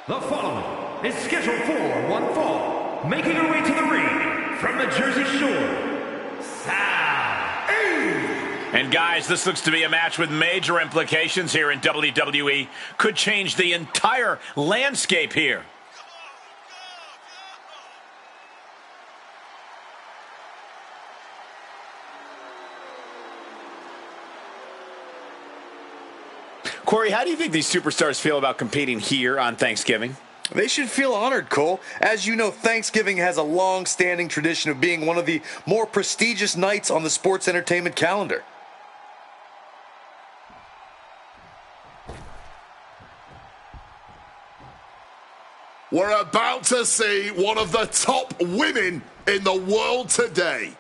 The following is scheduled for one fall, making her way to the ring from the Jersey Shore, CAW. And guys, this looks to be a match with major implications here in WWE. Could change the entire landscape here. Corey, how do you think these superstars feel about competing here on Thanksgiving? They should feel honored, Cole. As you know, Thanksgiving has a long-standing tradition of being one of the more prestigious nights on the sports entertainment calendar. We're about to see one of the top women in the world today.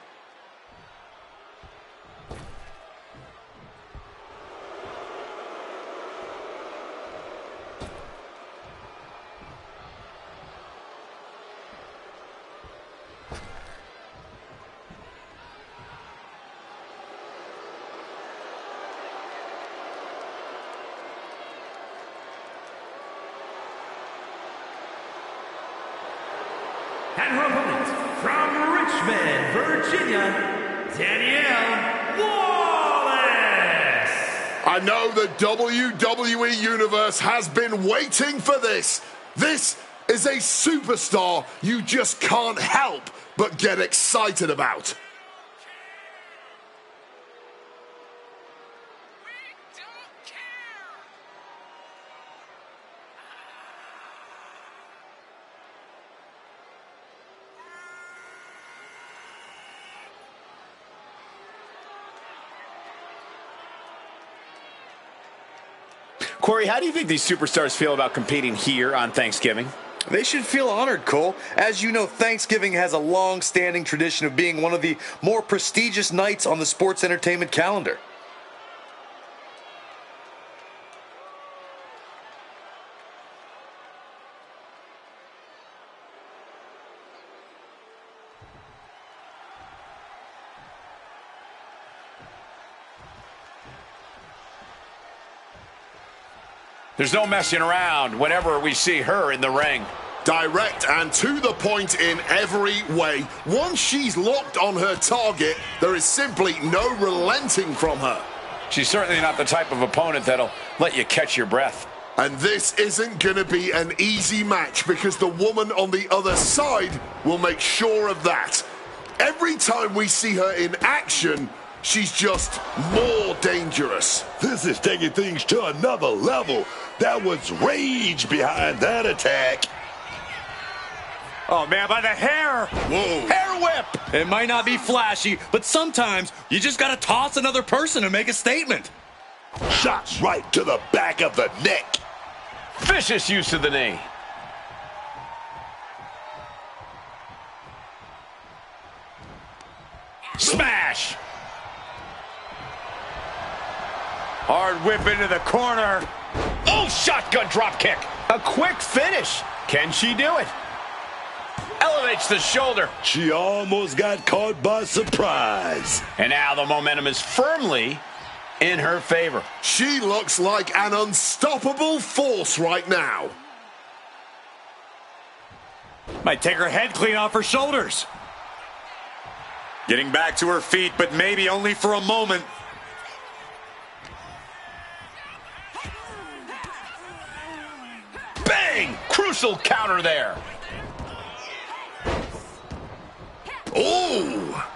And her opponent, from Richmond, Virginia, Danielle Wallace. I know the WWE Universe has been waiting for this. This is a superstar you just can't help but get excited about. Corey, how do you think these superstars feel about competing here on Thanksgiving? They should feel honored, Cole. As you know, Thanksgiving has a long-standing tradition of being one of the more prestigious nights on the sports entertainment calendar. There's no messing around whenever we see her in the ring. Direct and to the point in every way. Once she's locked on her target, there is simply no relenting from her. She's certainly not the type of opponent that'll let you catch your breath. And this isn't going to be an easy match because the woman on the other side will make sure of that. Every time we see her in action, she's just more dangerous. This is taking things to another level. That was rage behind that attack. Oh, man, by the hair. Whoa. Hair whip. It might not be flashy, but sometimes you just got to toss another person and make a statement. Shots right to the back of the neck. Vicious use of the knee. Smash. Hard whip into the corner. Oh, shotgun drop kick. A quick finish. Can she do it? Elevates the shoulder. She almost got caught by surprise. And now the momentum is firmly in her favor. She looks like an unstoppable force right now. Might take her head clean off her shoulders. Getting back to her feet, but maybe only for a moment. Bang! Crucial counter there. Oh!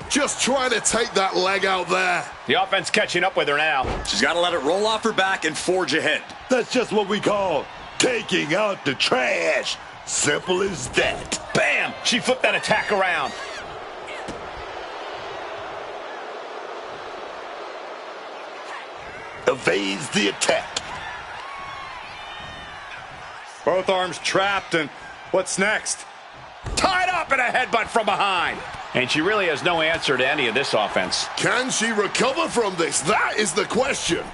Just trying to take that leg out there. The offense catching up with her now. She's got to let it roll off her back and forge ahead. That's just what we call taking out the trash. Simple as that. Bam! She flipped that attack around. Evades the attack. Both arms trapped, and what's next? Tied up in a headbutt from behind. And she really has no answer to any of this offense. Can she recover from this? That is the question.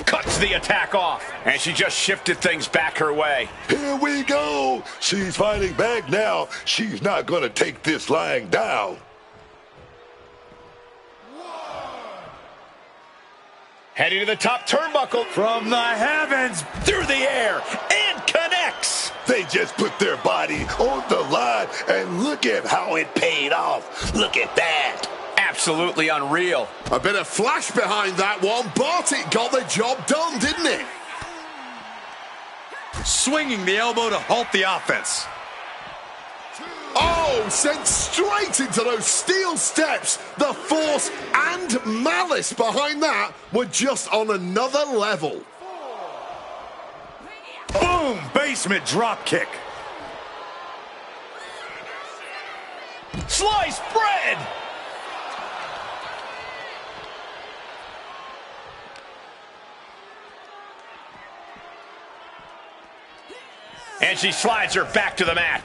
Cuts the attack off. And she just shifted things back her way. Here we go. She's fighting back now. She's not going to take this lying down. Heading to the top turnbuckle. From the heavens, Through the air. And connects. They just put their body on the line, and look at how it paid off. Look at that. Absolutely unreal. A bit of flash behind that one, but it got the job done, didn't it? swinging the elbow to halt the offense. Oh, sent straight into those steel steps. The force and malice behind that were just on another level. Boom! Basement drop kick. Sliced bread! And she slides her back to the mat.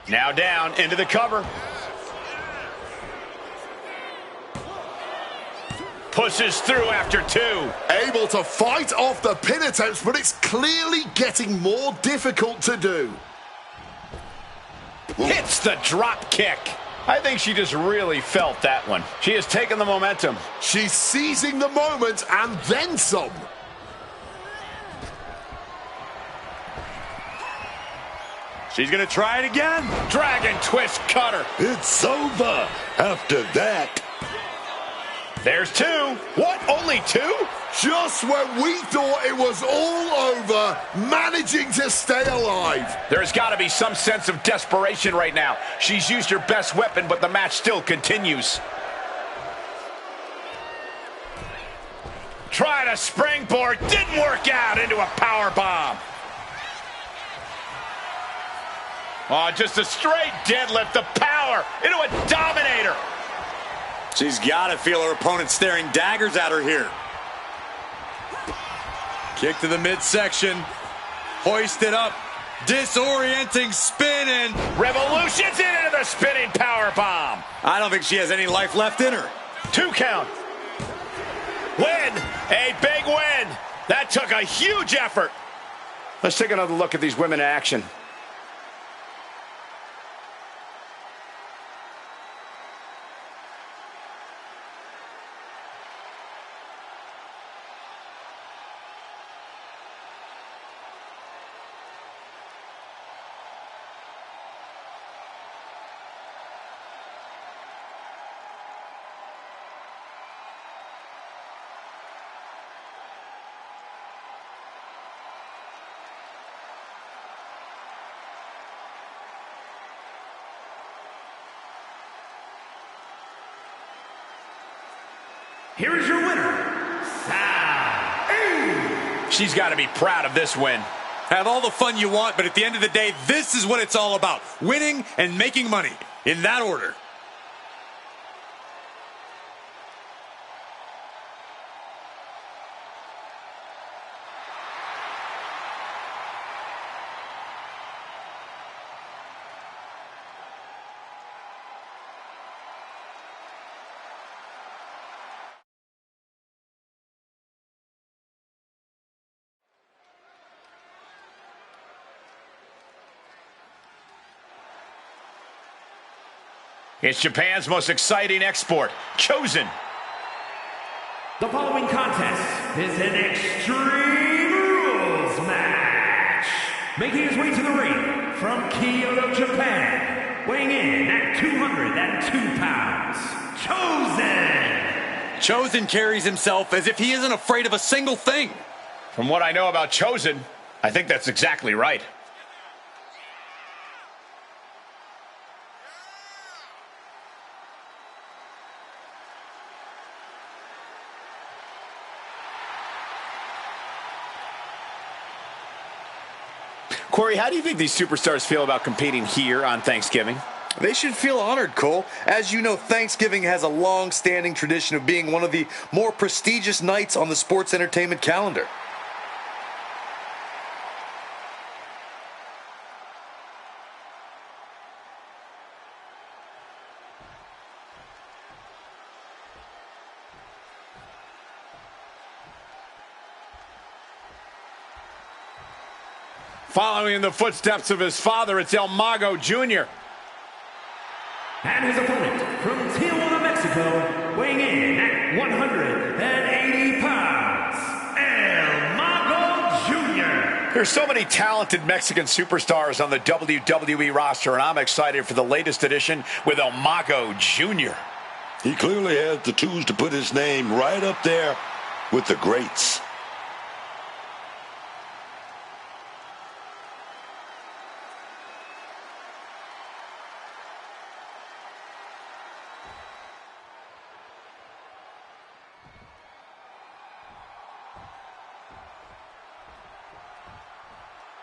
Now down into the cover. Pushes through after two. Able to fight off the pin attempts, but it's clearly getting more difficult to do. Hits the drop kick. I think she just really felt that one. She has taken the momentum. She's seizing the moment and then some. She's going to try it again. Dragon twist cutter. It's over after that. There's two. What? Only two? Just when we thought it was all over, managing to stay alive. There's got to be some sense of desperation right now. She's used her best weapon, but the match still continues. Tried a springboard, didn't work out, into a power bomb. Oh, just a straight deadlift, the power into a dominator. She's got to feel her opponent staring daggers at her here. Kick to the midsection. Hoisted up. Disorienting spin and Revolutions into the spinning power bomb. I don't think she has any life left in her. 2 count. Win. A big win. That took a huge effort. Let's take another look at these women in action. Here is your winner, CAW. She's got to be proud of this win. Have all the fun you want, but at the end of the day, this is what it's all about. Winning and making money. In that order. It's Japan's most exciting export, Chosen. The following contest is an Extreme Rules match. Making his way to the ring from Kyoto, Japan, weighing in at 202 pounds, Chosen. Chosen carries himself as if he isn't afraid of a single thing. From what I know about Chosen, I think that's exactly right. Corey, how do you think these superstars feel about competing here on Thanksgiving? They should feel honored, Cole. As you know, Thanksgiving has a long-standing tradition of being one of the more prestigious nights on the sports entertainment calendar. Following in the footsteps of his father, it's El Mago Jr. And his opponent from Tijuana, Mexico, weighing in at 180 pounds, There's so many talented Mexican superstars on the WWE roster, and I'm excited for the latest edition with El Mago Jr. He clearly has the tools to put his name right up there with the greats.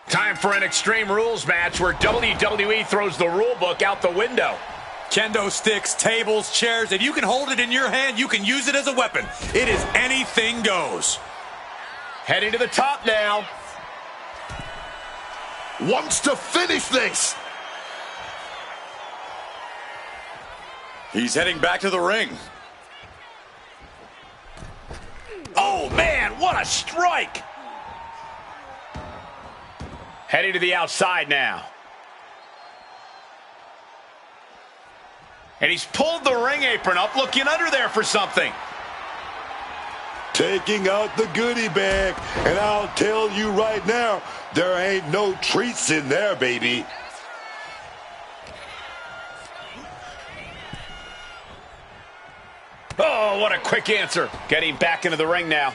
Time for an Extreme Rules match where WWE throws the rule book out the window. Kendo sticks, tables, chairs. If you can hold it in your hand, you can use it as a weapon. It is anything goes. Heading to the top now. Wants to finish this. He's heading back to the ring. Oh, man, what a strike! Heading to the outside now. And he's pulled the ring apron up, looking under there for something. Taking out the goodie bag. And I'll tell you right now, there ain't no treats in there, baby. Oh, what a quick answer. Getting back into the ring now.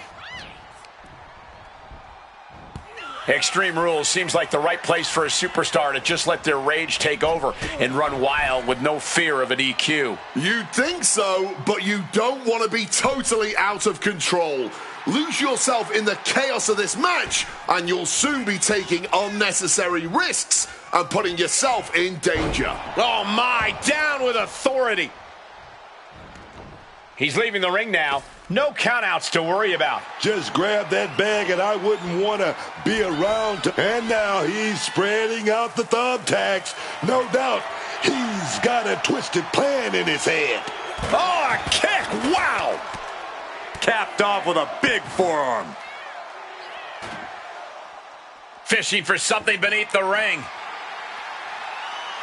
Extreme Rules seems like the right place for a superstar to just let their rage take over and run wild with no fear of an EQ. You think so, but you don't want to be totally out of control. Lose yourself in the chaos of this match, and you'll soon be taking unnecessary risks and putting yourself in danger. Oh my, down with authority. He's leaving the ring now. No countouts to worry about. Just grab that bag and I wouldn't want to be around. And now he's spreading out the thumbtacks. No doubt he's got a twisted plan in his head. Oh, a kick! Wow! Capped off with a big forearm. Fishing for something beneath the ring.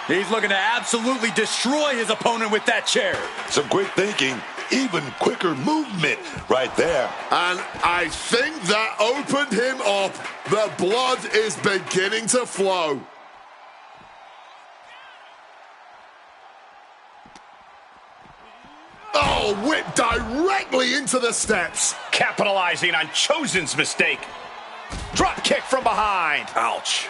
He's looking to absolutely destroy his opponent with that chair. Some quick thinking. Even quicker movement right there. And I think that opened him up. The blood is beginning to flow. Oh, whip directly into the steps. Capitalizing on Chosen's mistake. Drop kick from behind. Ouch.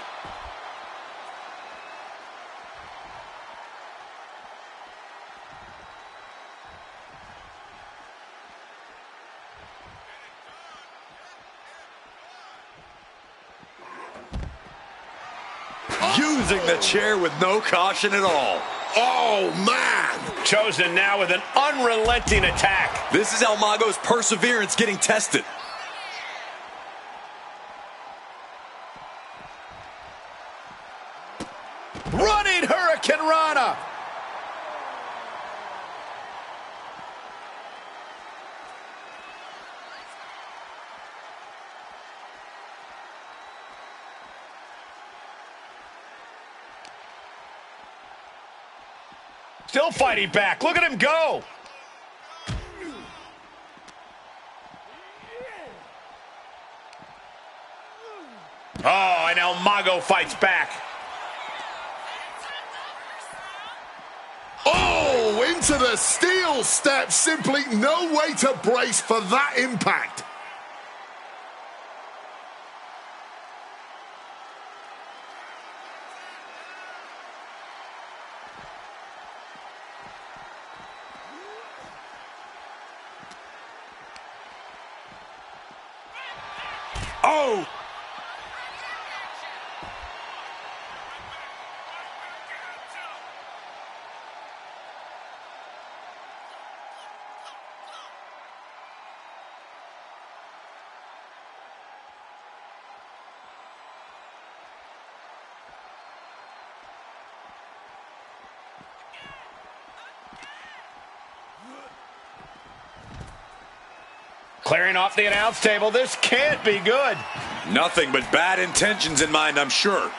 Using the chair with no caution at all. Oh, man. Chosen now with an unrelenting attack. This is El Mago's perseverance getting tested. Running Hurricane Rana. Still fighting back. Look at him go. Oh, and El Mago fights back. Oh, into the steel steps. Simply no way to brace for that impact. Oh! Clearing off the announce table. This can't be good. Nothing but bad intentions in mind, I'm sure.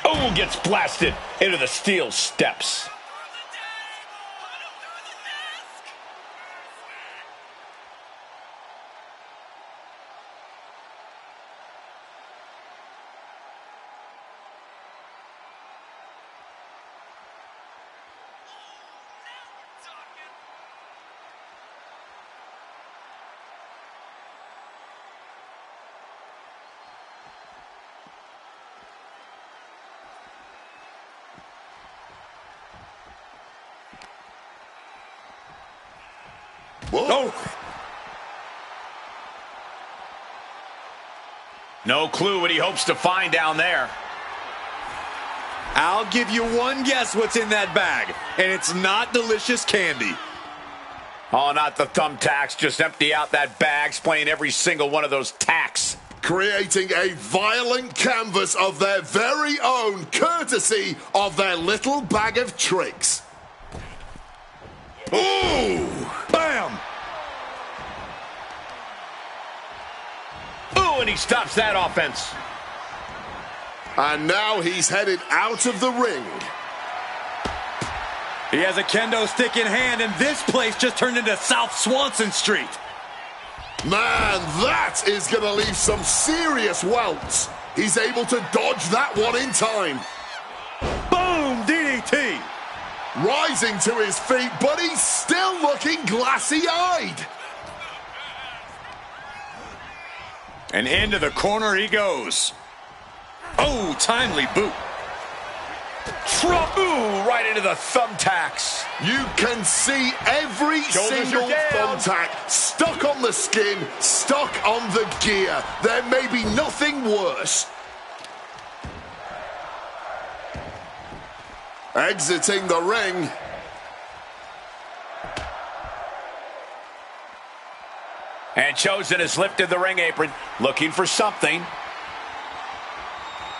Oh, gets blasted into the steel steps. Whoa. Oh. No clue what he hopes to find down there. I'll give you one guess what's in that bag, and it's not delicious candy. Oh, not the thumbtacks. Just empty out that bag, playing every single one of those tacks. Creating a violent canvas of their very own, courtesy of their little bag of tricks. Ooh! Bam! Ooh, and he stops that offense. And now he's headed out of the ring. He has a kendo stick in hand, and this place just turned into South Swanson Street. Man, that is going to leave some serious welts. He's able to dodge that one in time. Boom! DDT! Rising to his feet, but he's still looking glassy-eyed. And into the corner he goes. Oh, timely boot. Ooh, right into the thumbtacks. You can see every Shoulders single are down. thumbtack stuck on the skin, stuck on the gear. There may be nothing worse. Exiting the ring. And Chosen has lifted the ring apron, looking for something.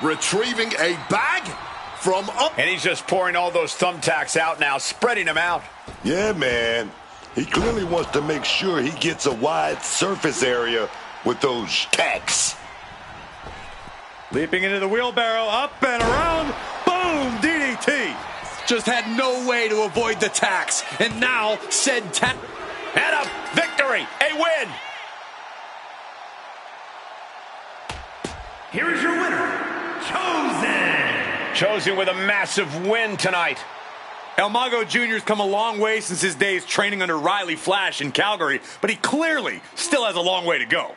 Retrieving a bag from up. And he's just pouring all those thumbtacks out now, spreading them out. Yeah, man. He clearly wants to make sure he gets a wide surface area with those tacks. Leaping into the wheelbarrow, up and around. Boom! DDT! Just had no way to avoid the tacks. And now, said tack. And a victory, a win. Here is your winner, Chosen. Chosen with a massive win tonight. El Mago Jr.'s come a long way since his days training under Riley Flash in Calgary, but he clearly still has a long way to go.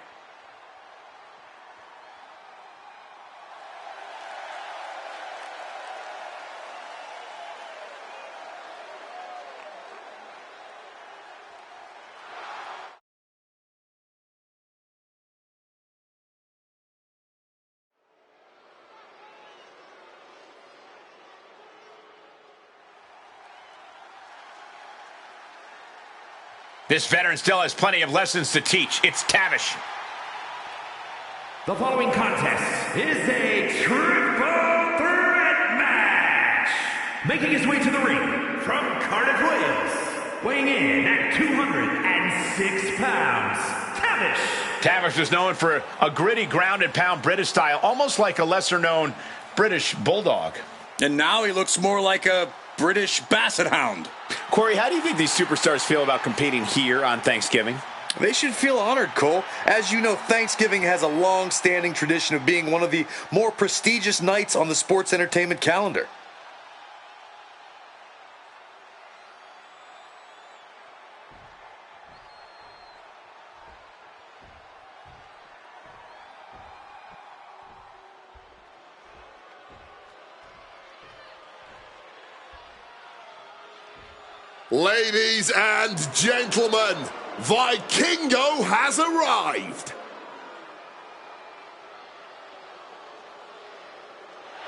This veteran still has plenty of lessons to teach. It's Tavish. The following contest is a triple threat match. Making his way to the ring from Cardiff, Wales, weighing in at 206 pounds, Tavish. Tavish is known for a gritty, grounded pound British style, almost like a lesser-known British bulldog. And now he looks more like a British basset hound. Corey, how do you think these superstars feel about competing here on Thanksgiving? They should feel honored, Cole. As you know, Thanksgiving has a long-standing tradition of being one of the more prestigious nights on the sports entertainment calendar. Ladies and gentlemen, Vikingo has arrived.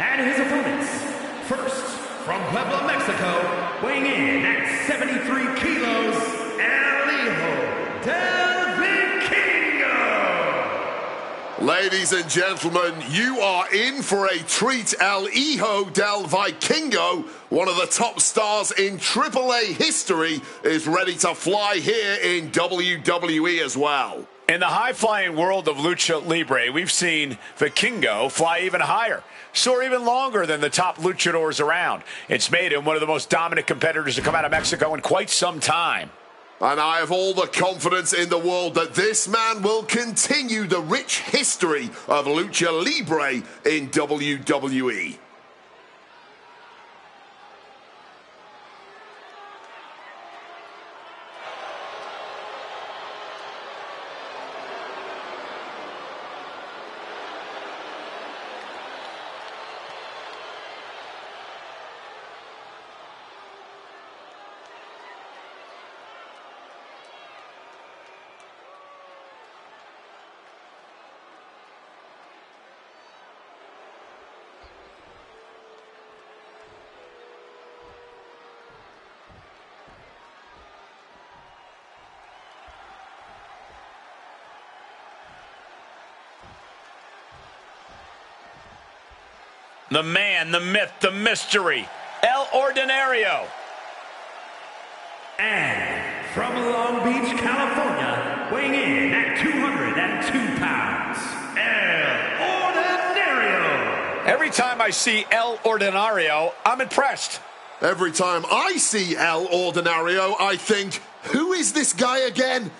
And his opponents, first from Puebla, Mexico, weighing in at 73 kilos, El Hijo del Vikingo. Ladies and gentlemen, you are in for a treat. El Hijo del Vikingo, one of the top stars in AAA history, is ready to fly here in WWE as well. In the high-flying world of Lucha Libre, we've seen Vikingo fly even higher, soar even longer than the top luchadors around. It's made him one of the most dominant competitors to come out of Mexico in quite some time. And I have all the confidence in the world that this man will continue the rich history of Lucha Libre in WWE. the man, the myth, the mystery, El Ordinario. And from Long Beach, California, weighing in at 202 pounds, El Ordinario. Every time I see El Ordinario, I'm impressed. Every time I see El Ordinario, I think, who is this guy again?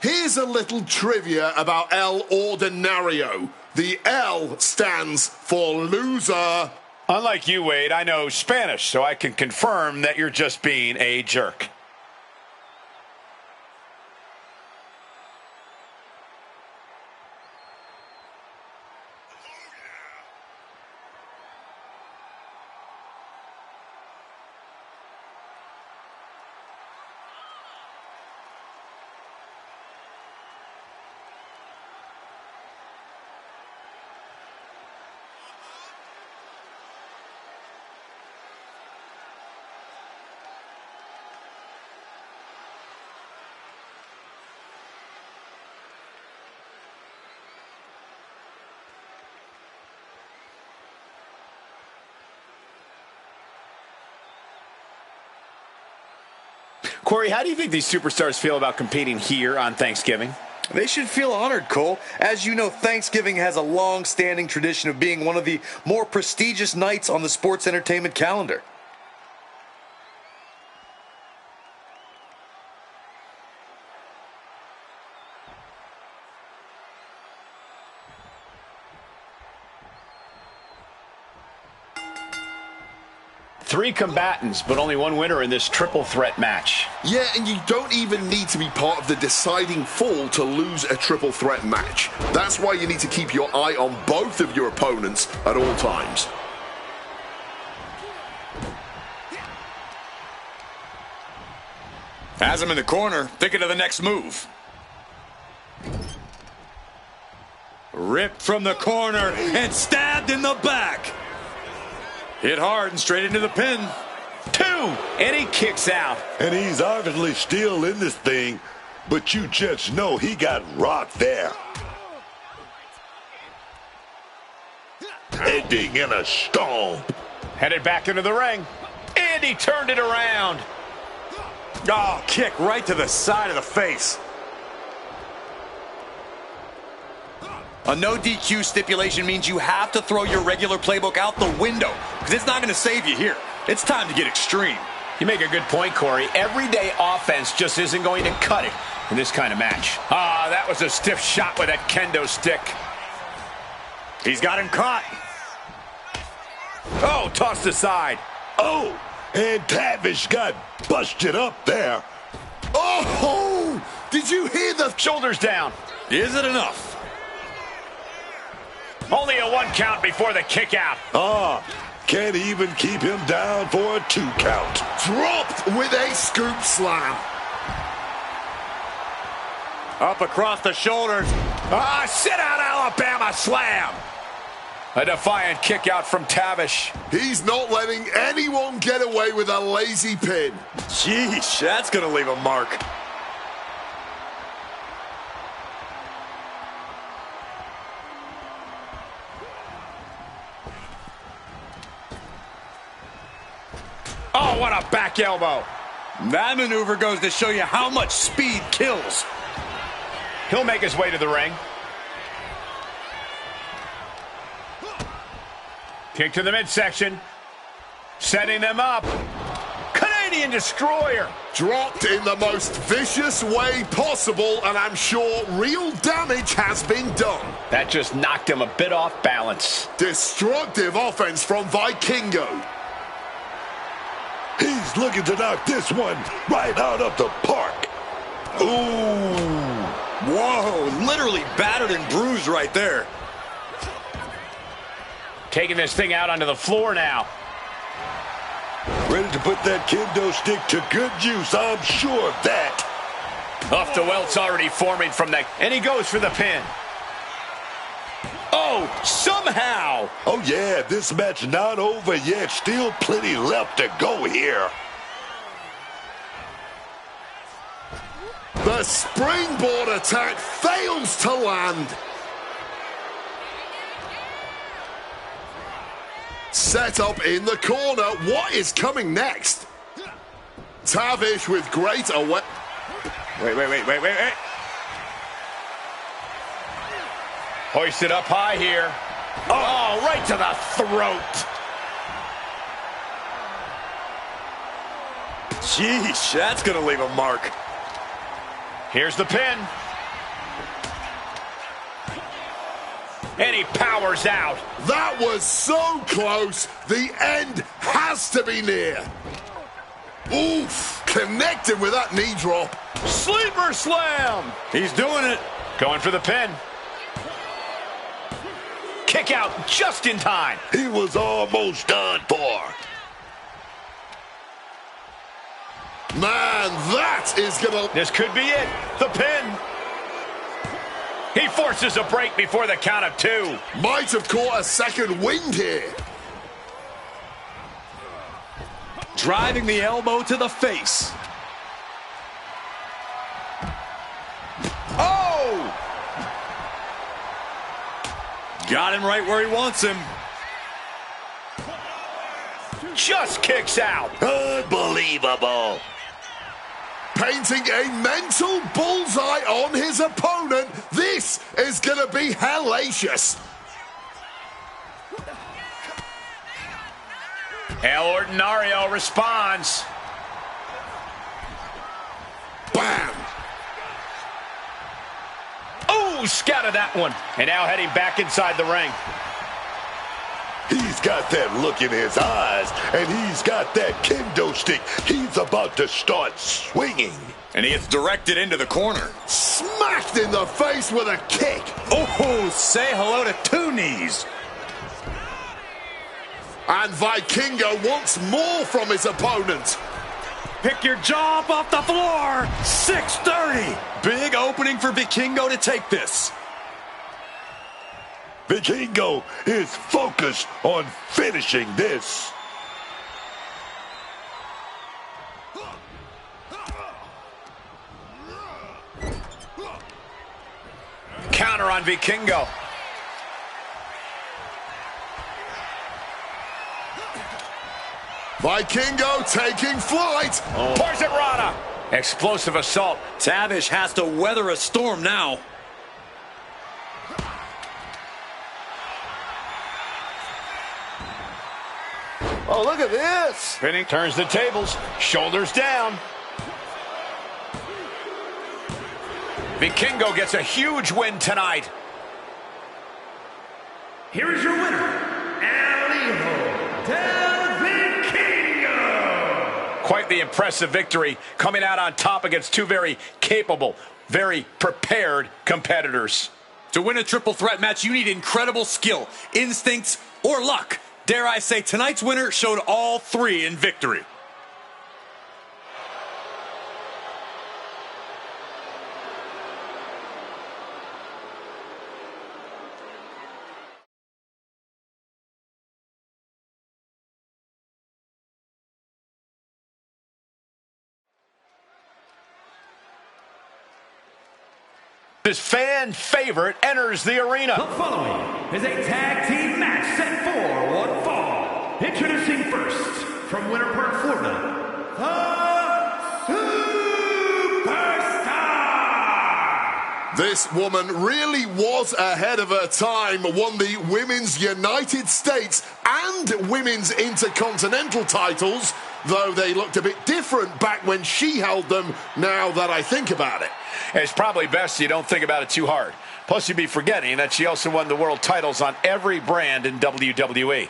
Here's a little trivia about El Ordinario. The L stands for loser. Unlike you, Wade, I know Spanish, so I can confirm that you're just being a jerk. Corey, how do you think these superstars feel about competing here on Thanksgiving? They should feel honored, Cole. As you know, Thanksgiving has a long-standing tradition of being one of the more prestigious nights on the sports entertainment calendar. Three combatants, but only one winner in this triple threat match. Yeah, and you don't even need to be part of the deciding fall to lose a triple threat match. That's why you need to keep your eye on both of your opponents at all times. Has him in the corner, thinking of the next move. Ripped from the corner and stabbed in the back. Hit hard and straight into the pin. 2, and he kicks out. And he's obviously still in this thing, but you just know he got rocked there. Ending in a stomp. Headed back into the ring, and he turned it around. Oh, kick right to the side of the face. A no DQ stipulation means you have to throw your regular playbook out the window, because it's not going to save you here. It's time to get extreme. You make a good point, Corey. Everyday offense just isn't going to cut it in this kind of match. Ah, that was a stiff shot with that kendo stick. He's got him caught. Oh, tossed aside. Oh, and Tavish got busted up there. Oh, did you hear the Shoulders down. Is it enough? Only a 1 count before the kick out. Can't even keep him down for a 2 count. dropped with a scoop slam? Up across the shoulders. Sit out Alabama slam. A defiant kick out from Tavish. He's not letting anyone get away with a lazy pin. Jeez, that's going to leave a mark. Oh, what a back elbow. That maneuver goes to show you how much speed kills. He'll make his way to the ring. Kick to the midsection. Setting them up. Canadian Destroyer. Dropped in the most vicious way possible, and I'm sure real damage has been done. That just knocked him a bit off balance. Destructive offense from Vikingo. He's looking to knock this one right out of the park. Ooh. Whoa, literally battered and bruised right there. Taking this thing out onto the floor now. Ready to put that kendo stick to good use, I'm sure of that. Off the welt's already forming from that, and he goes for the pin. Oh, somehow. Oh yeah, this match not over yet. Still plenty left to go here. The springboard attack fails to land. set up in the corner. What is coming next? Tavish with great awareness. Wait. Hoisted up high here. Oh, right to the throat. Sheesh, that's going to leave a mark. Here's the pin. And he powers out. That was so close. The end has to be near. Oof. Connected with that knee drop. Sleeper slam. He's doing it. Going for the pin. Kick out just in time. He was almost done for. Man, that is gonna... This could be it. The pin. He forces a break before the count of 2. Might have caught a second wind here. Driving the elbow to the face. Oh! Got him right where he wants him. Just kicks out. Unbelievable. Painting a mental bullseye on his opponent. This is going to be hellacious. El Ordinario responds. Bam! Oh, scouted that one. And now heading back inside the ring. He's got that look in his eyes, and he's got that kendo stick. He's about to start swinging. And he gets directed into the corner. Smacked in the face with a kick. Oh, say hello to 2 knees. And Vikingo wants more from his opponent. Pick your jaw up off the floor. 630. Big opening for Vikingo to take this. Vikingo is focused on finishing this. Counter on Vikingo. Vikingo taking flight. Pours it Rana. Explosive assault. Tavish has to weather a storm now. Oh, look at this. Pinning turns the tables. Shoulders down. Vikingo gets a huge win tonight. Here is your winner, Alijo Del Vikingo. Quite the impressive victory, coming out on top against 2 very capable, very prepared competitors. To win a triple threat match, you need incredible skill, instincts, or luck. Dare I say, tonight's winner showed all 3 in victory. This fan favorite enters the arena. The following is a tag team match set for one fall. Introducing first, from Winter Park, Florida, the Superstar. This woman really was ahead of her time, won the Women's United States and Women's Intercontinental titles, though they looked a bit different back when she held them, now that I think about it. It's probably best you don't think about it too hard. Plus, you'd be forgetting that she also won the world titles on every brand in WWE.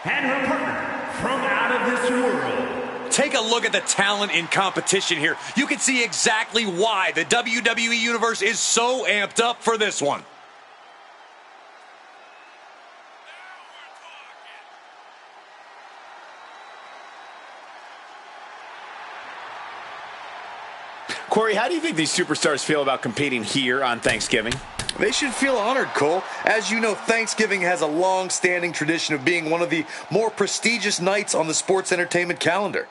And her partner from out of this world. Take a look at the talent in competition here. You can see exactly why the WWE Universe is so amped up for this one. Corey, how do you think these superstars feel about competing here on Thanksgiving? They should feel honored, Cole. As you know, Thanksgiving has a long-standing tradition of being one of the more prestigious nights on the sports entertainment calendar.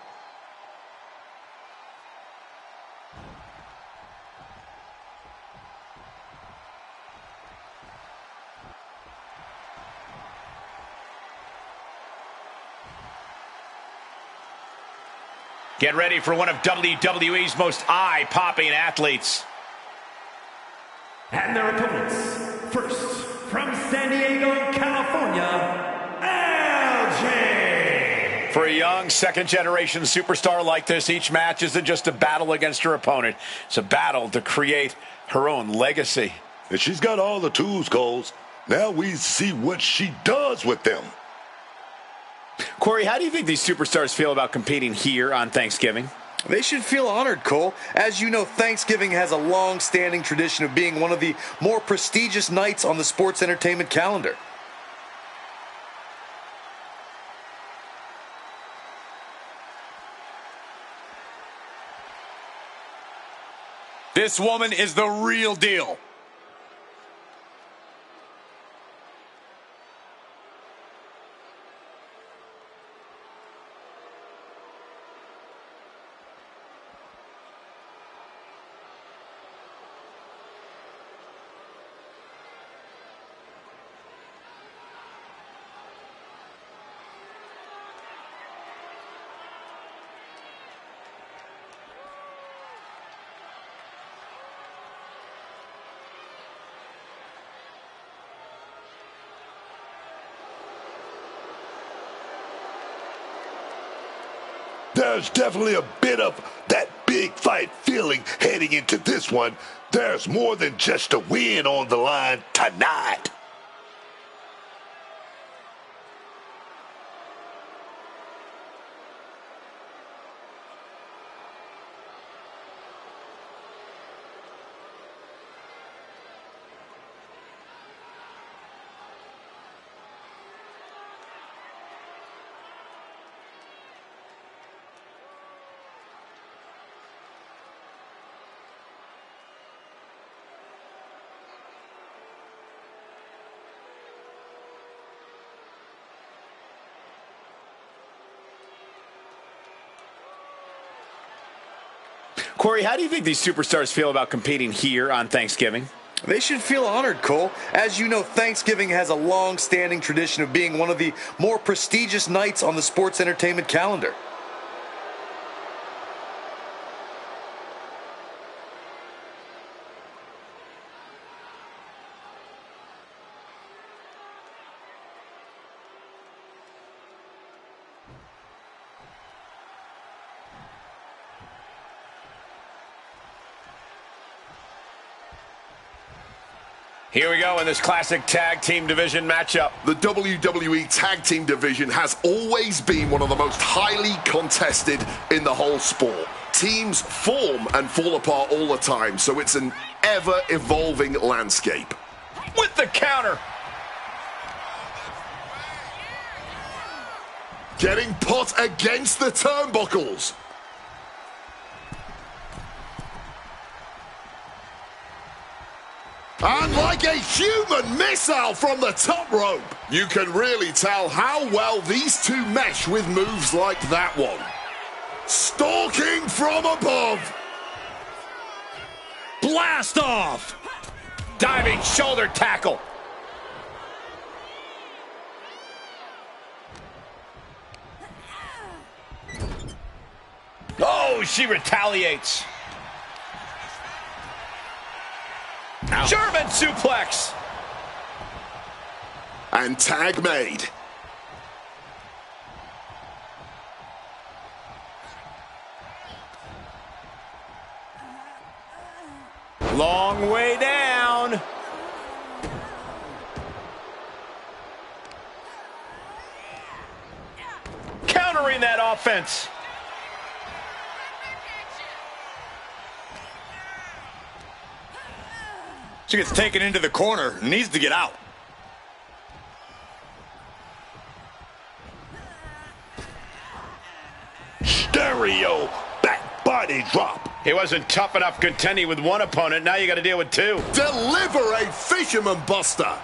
Get ready for one of WWE's most eye-popping athletes. And their opponents, first, from San Diego, California, LJ. For a young second-generation superstar like this, each match isn't just a battle against her opponent. It's a battle to create her own legacy. And she's got all the tools, Coles. Now we see what she does with them. Corey, how do you think these superstars feel about competing here on Thanksgiving? They should feel honored, Cole. As you know, Thanksgiving has a long-standing tradition of being one of the more prestigious nights on the sports entertainment calendar. This woman is the real deal. There's definitely a bit of that big fight feeling heading into this one. There's more than just a win on the line tonight. Corey, how do you think these superstars feel about competing here on Thanksgiving? They should feel honored, Cole. As you know, Thanksgiving has a long-standing tradition of being one of the more prestigious nights on the sports entertainment calendar. Here we go in this classic tag team division matchup. The WWE Tag Team division has always been one of the most highly contested in the whole sport. Teams form and fall apart all the time, so it's an ever-evolving landscape. With the counter. Getting put against the turnbuckles. And like a human missile from the top rope. You can really tell how well these two mesh with moves like that one. Stalking from above. Blast off. Diving shoulder tackle. Oh, she retaliates. Ow. German suplex. And tag made. Long way down. Countering that offense. She gets taken into the corner, needs to get out. Stereo back body drop. He wasn't tough enough contending with one opponent. Now you got to deal with two. Deliver a fisherman buster.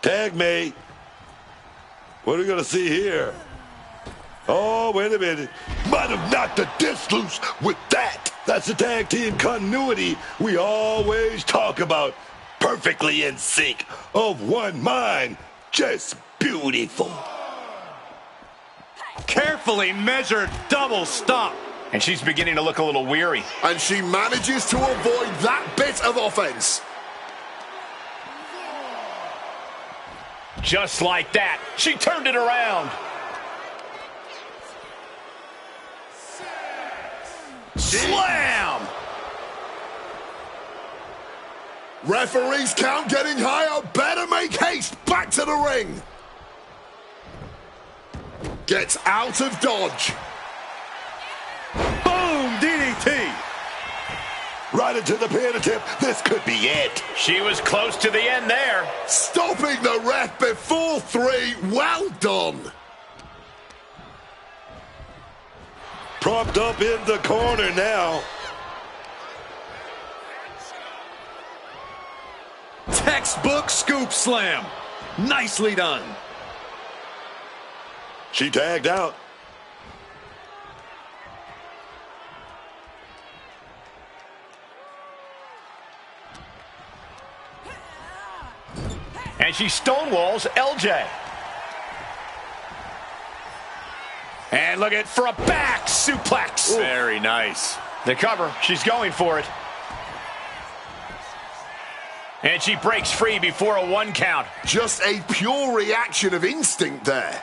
Tag me. What are we going to see here? Oh, wait a minute. Might have knocked the disc loose with that. That's the tag team continuity we always talk about. Perfectly in sync, of one mind. Just beautiful. Carefully measured double stomp. And she's beginning to look a little weary. And she manages to avoid that bit of offense. Just like that, she turned it around. Slam! Referee's count getting higher. Better make haste back to the ring. Gets out of dodge. Boom, DDT. Right into the pin attempt. This could be it. She was close to the end there. Stopping the ref before 3. Well done. Propped up in the corner now. Textbook scoop slam. Nicely done. She tagged out. And she stonewalls LJ. And look at for a back suplex. Very nice. The cover, she's going for it. And she breaks free before a 1 count. Just a pure reaction of instinct there.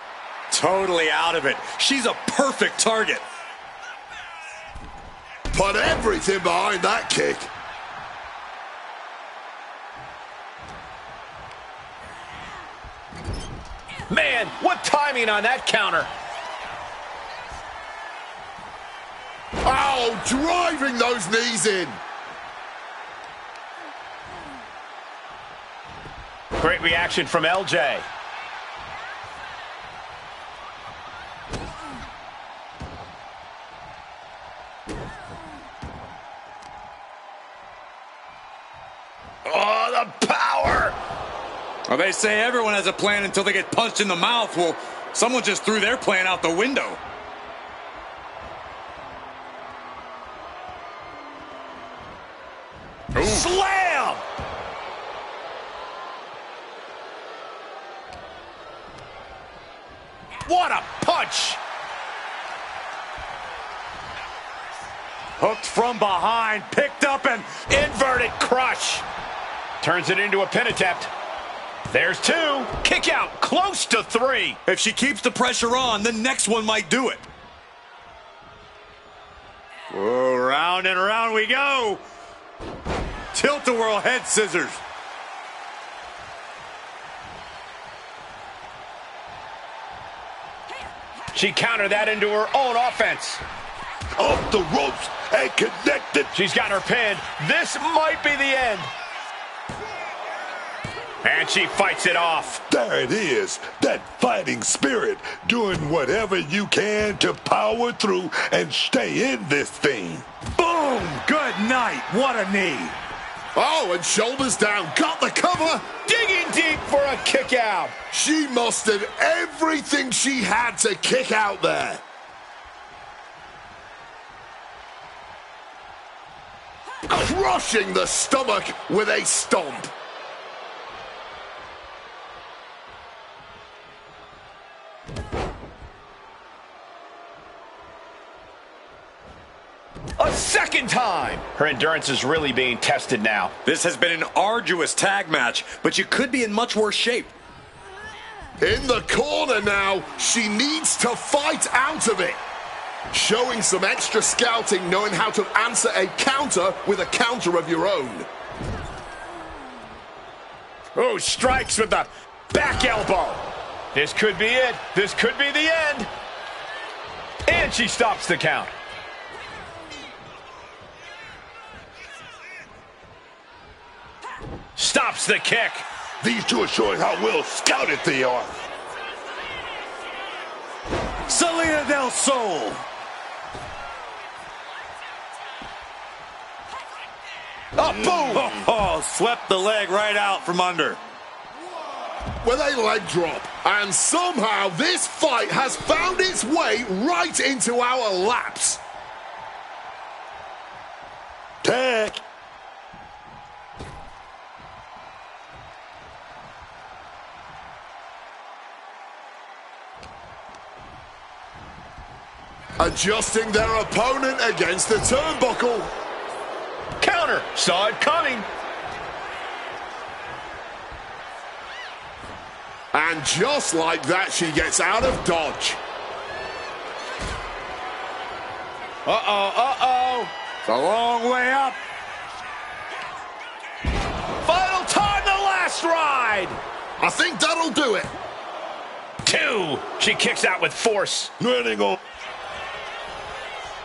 Totally out of it. She's a perfect target. Put everything behind that kick. Man, what timing on that counter. Oh, driving those knees in. Great reaction from LJ. Oh, the power! Well, they say everyone has a plan until they get punched in the mouth. Well, someone just threw their plan out the window. Ooh. Slam! What a punch! Hooked from behind, picked up and Inverted crush. Turns it into a pin attempt. There's 2. Kick out, close to 3. if she keeps the pressure on, the next one might do it. Whoa, round and round we go. Tilt-a-whirl head scissors. She countered that into her own offense. Off the ropes and connected. She's got her pinned. This might be the end. And she fights it off. There it is. That fighting spirit. Doing whatever you can to power through and stay in this thing. Boom! Good night. What a knee. Oh, and shoulders down. Got the cover. Digging deep for a kick out. She mustered everything she had to kick out there. Crushing the stomach with a stomp. A second time. Her endurance is really being tested now. This has been an arduous tag match, but you could be in much worse shape. In the corner now, she needs to fight out of it. Showing some extra scouting, knowing how to answer a counter with a counter of your own. Oh, strikes with the back elbow. This could be it. This could be the end. And she stops the count. Stops the kick. These two are showing how well scouted they are. Selena del Sol. Oh, boom! Oh, swept the leg right out from under. With a leg drop. And somehow this fight has found its way right into our laps. Tag. Adjusting their opponent against the turnbuckle. Counter. Saw it coming. And just like that, she gets out of dodge. It's a long way up. Final time, the last ride. I think that'll do it. 2. She kicks out with force. Running on.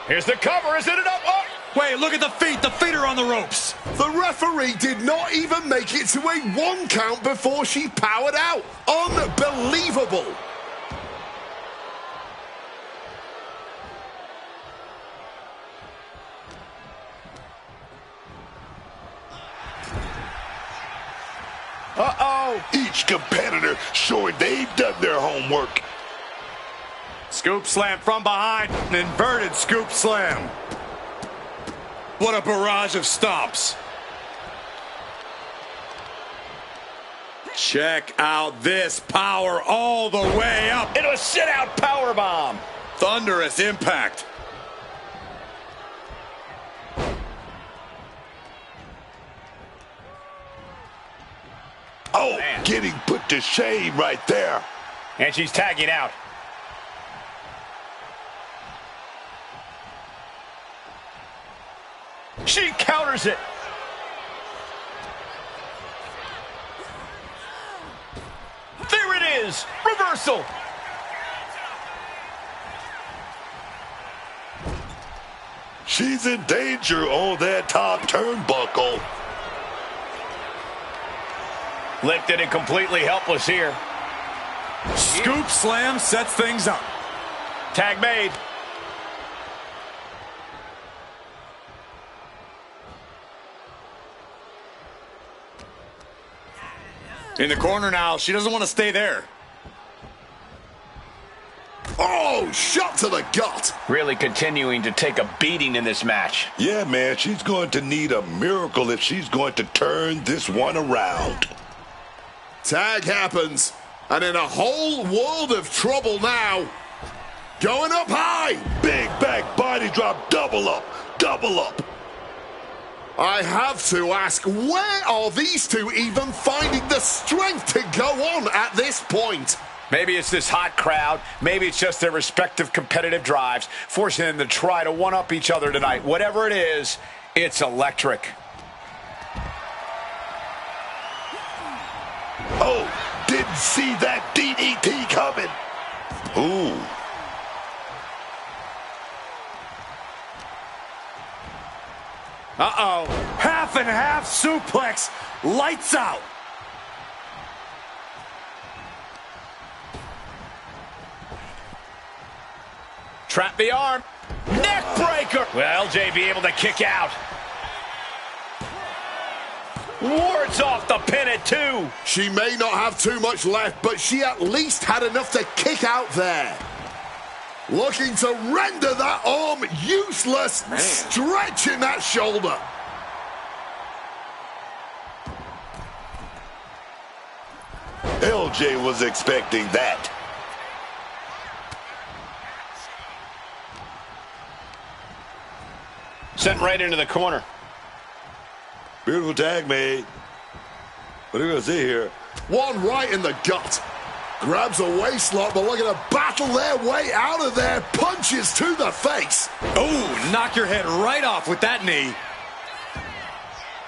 Here's the cover. Is it enough? Oh. Wait, look at the feet. The feet are on the ropes. The referee did not even make it to a 1 count before she powered out. Unbelievable. Each competitor showing they've done their homework. Scoop slam from behind. An inverted scoop slam. What a barrage of stomps. Check out this power all the way up. Into a sit-out powerbomb. Thunderous impact. Oh, Man. getting put to shame right there. And she's tagging out. She counters it. There it is. Reversal. She's in danger on that top turnbuckle. Lifted and completely helpless here. Scoop slam sets things up. Tag made. In the corner now. She doesn't want to stay there. Oh, shot to the gut. Really continuing to take a beating in this match. Yeah, man, she's going to need a miracle if she's going to turn this one around. Tag happens. And in a whole world of trouble now. Going up high. Big back body drop, double up, double up. I have to ask, where are these two even finding the strength to go on at this point? Maybe it's this hot crowd. Maybe it's just their respective competitive drives, forcing them to try to one-up each other tonight. Whatever it is, it's electric. Oh, didn't see that DDT coming. Ooh. Uh-oh. Half and half suplex. Lights out. Trap the arm. Neck breaker. Will LJ be able to kick out? Wards off the pin at 2. She may not have too much left, but she at least had enough to kick out there. Looking to render that arm useless, stretching that shoulder. LJ was expecting that. Sent right into the corner. Beautiful tag made. What are we going to see here? One right in the gut. Grabs a waistlock, but looking to battle their way out of there. Punches to the face. Oh, knock your head right off with that knee.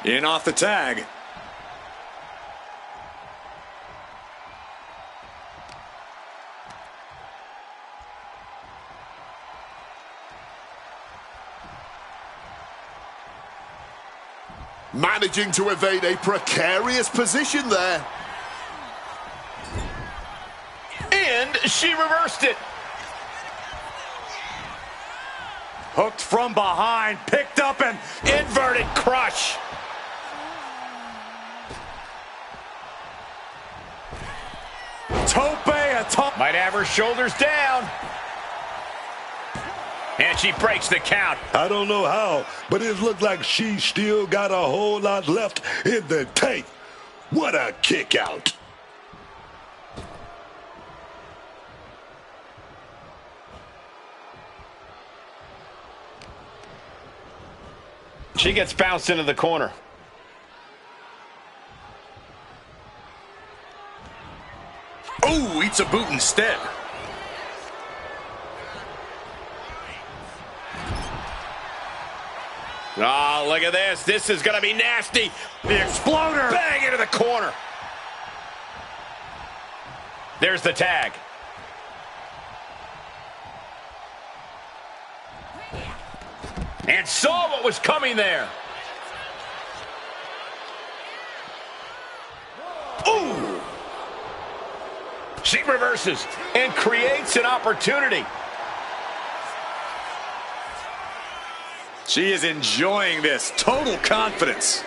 In off the tag. Managing to evade a precarious position there. And she reversed it. Hooked from behind, picked up and Inverted crush. Might have her shoulders down. And she breaks the count. I don't know how, but it looked like she still got a whole lot left in the tank. What a kick out. She gets bounced into the corner. Ooh, eats a boot instead. Oh, look at this. This is going to be nasty. The exploder. Bang into the corner. There's the tag. And saw what was coming there. Ooh! She reverses and creates an opportunity. She is enjoying this. Total confidence.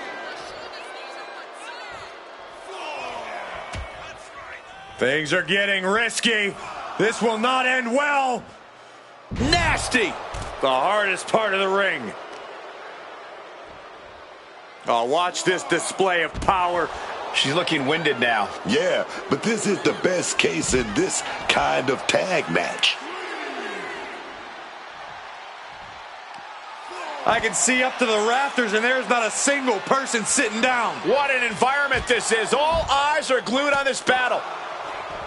Things are getting risky. This will not end well. Nasty! The hardest part of the ring. Oh, watch this display of power. She's looking winded now. Yeah, but this is the best case in this kind of tag match. I can see up to the rafters, and there's not a single person sitting down. What an environment this is. All eyes are glued on this battle.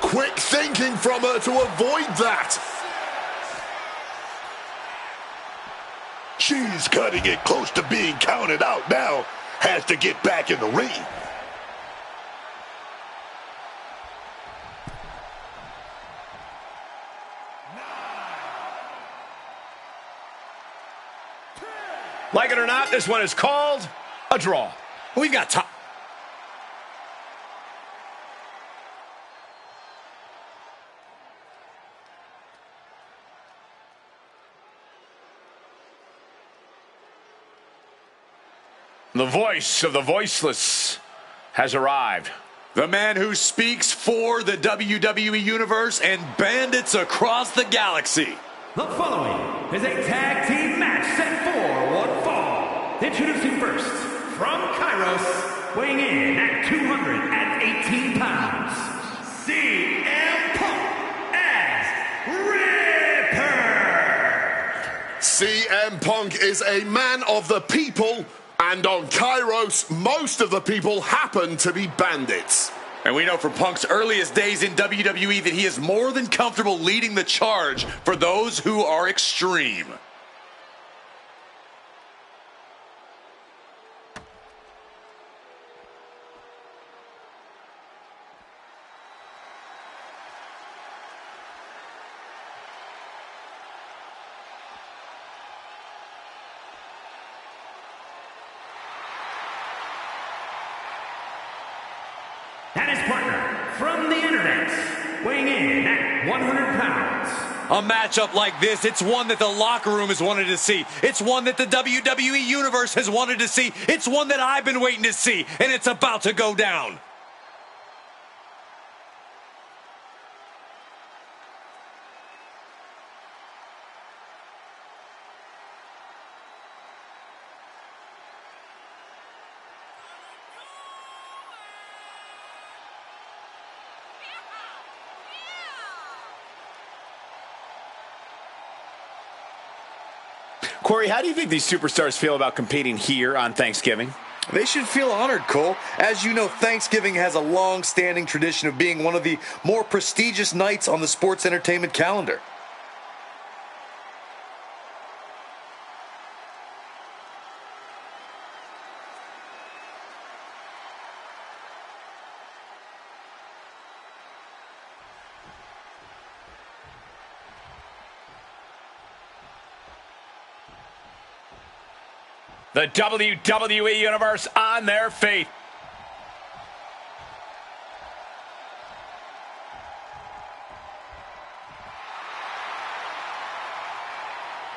Quick thinking from her to avoid that. She's cutting it close to being counted out now. Has to get back in the ring. Like it or not, this one is called a draw. We've got time. The voice of the voiceless has arrived. The man who speaks for the WWE Universe and bandits across the galaxy. The following is a tag team match set for one fall. Introducing first, from Kairos, weighing in at 218 pounds, CM Punk as Ripper. CM Punk is a man of the people, and on Kairos, most of the people happen to be bandits. And we know from Punk's earliest days in WWE that he is more than comfortable leading the charge for those who are extreme. And his partner from the internet, weighing in at 100 pounds. A matchup like this, it's one that the locker room has wanted to see. It's one that the WWE Universe has wanted to see. It's one that I've been waiting to see, and it's about to go down. Corey, how do you think these superstars feel about competing here on Thanksgiving? They should feel honored, Cole. As you know, Thanksgiving has a long-standing tradition of being one of the more prestigious nights on the sports entertainment calendar. The WWE Universe on their feet.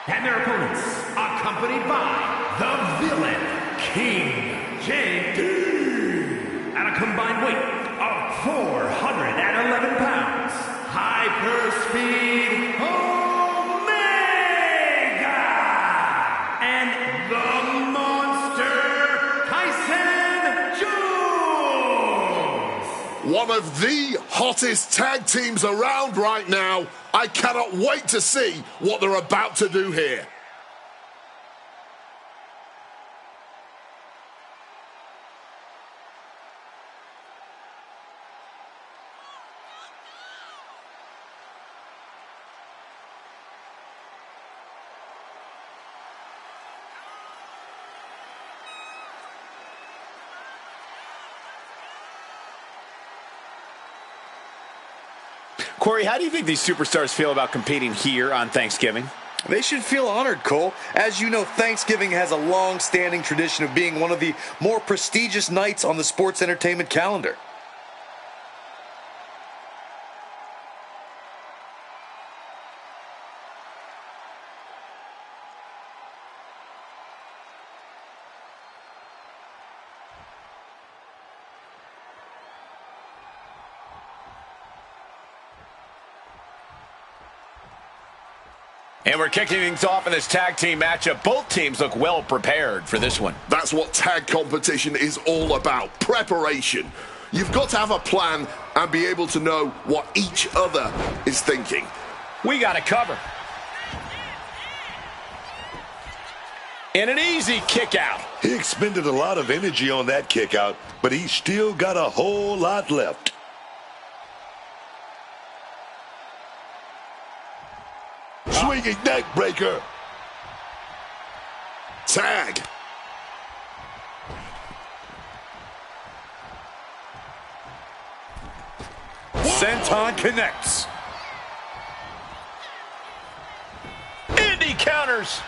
And their opponents, accompanied by the villain, King JD. At a combined weight of 411 pounds, Hyperspeed Omega. And the Monster, Tyson Jones. One of the hottest tag teams around right now. I cannot wait to see what they're about to do here. Corey, how do you think these superstars feel about competing here on Thanksgiving? They should feel honored, Cole. As you know, Thanksgiving has a long-standing tradition of being one of the more prestigious nights on the sports entertainment calendar. And we're kicking things off in this tag team matchup. Both teams look well prepared for this one. That's what tag competition is all about, preparation. You've got to have a plan and be able to know what each other is thinking. We got it covered. And an easy kick out. He expended a lot of energy on that kick out, but he's still got a whole lot left. Swinging neck breaker. Tag. Senton connects. Indy counters.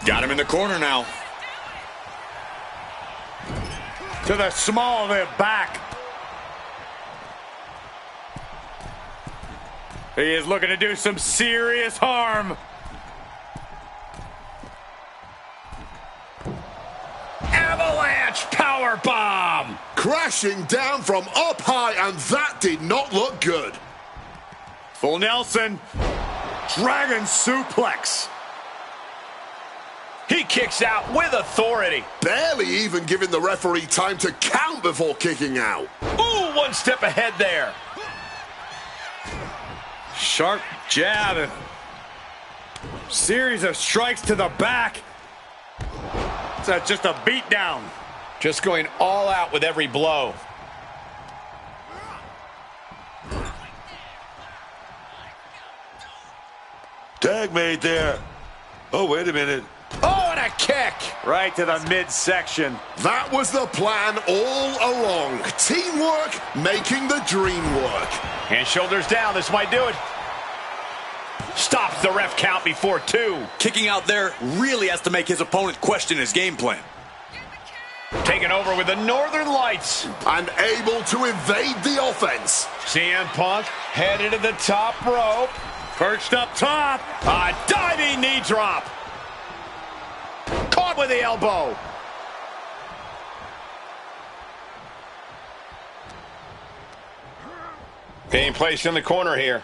Got him in the corner now. To the small of the back. He is looking to do some serious harm. Avalanche powerbomb. Crashing down from up high, and that did not look good. Full Nelson. Dragon suplex. He kicks out with authority. Barely even giving the referee time to count before kicking out. Ooh, one step ahead there. Sharp jab and series of strikes to the back. It's just a beat down. Just going all out with every blow. Tag made there. Oh, wait a minute. Oh, and a kick. Right to the midsection. That was the plan all along. Teamwork making the dream work. And shoulders down. This might do it. Stops the ref count before 2. Kicking out there really has to make his opponent question his game plan. Taking over with the Northern Lights. And able to evade the offense. CM Punk headed to the top rope. Perched up top. A diving knee drop. Caught with the elbow. Being placed in the corner here.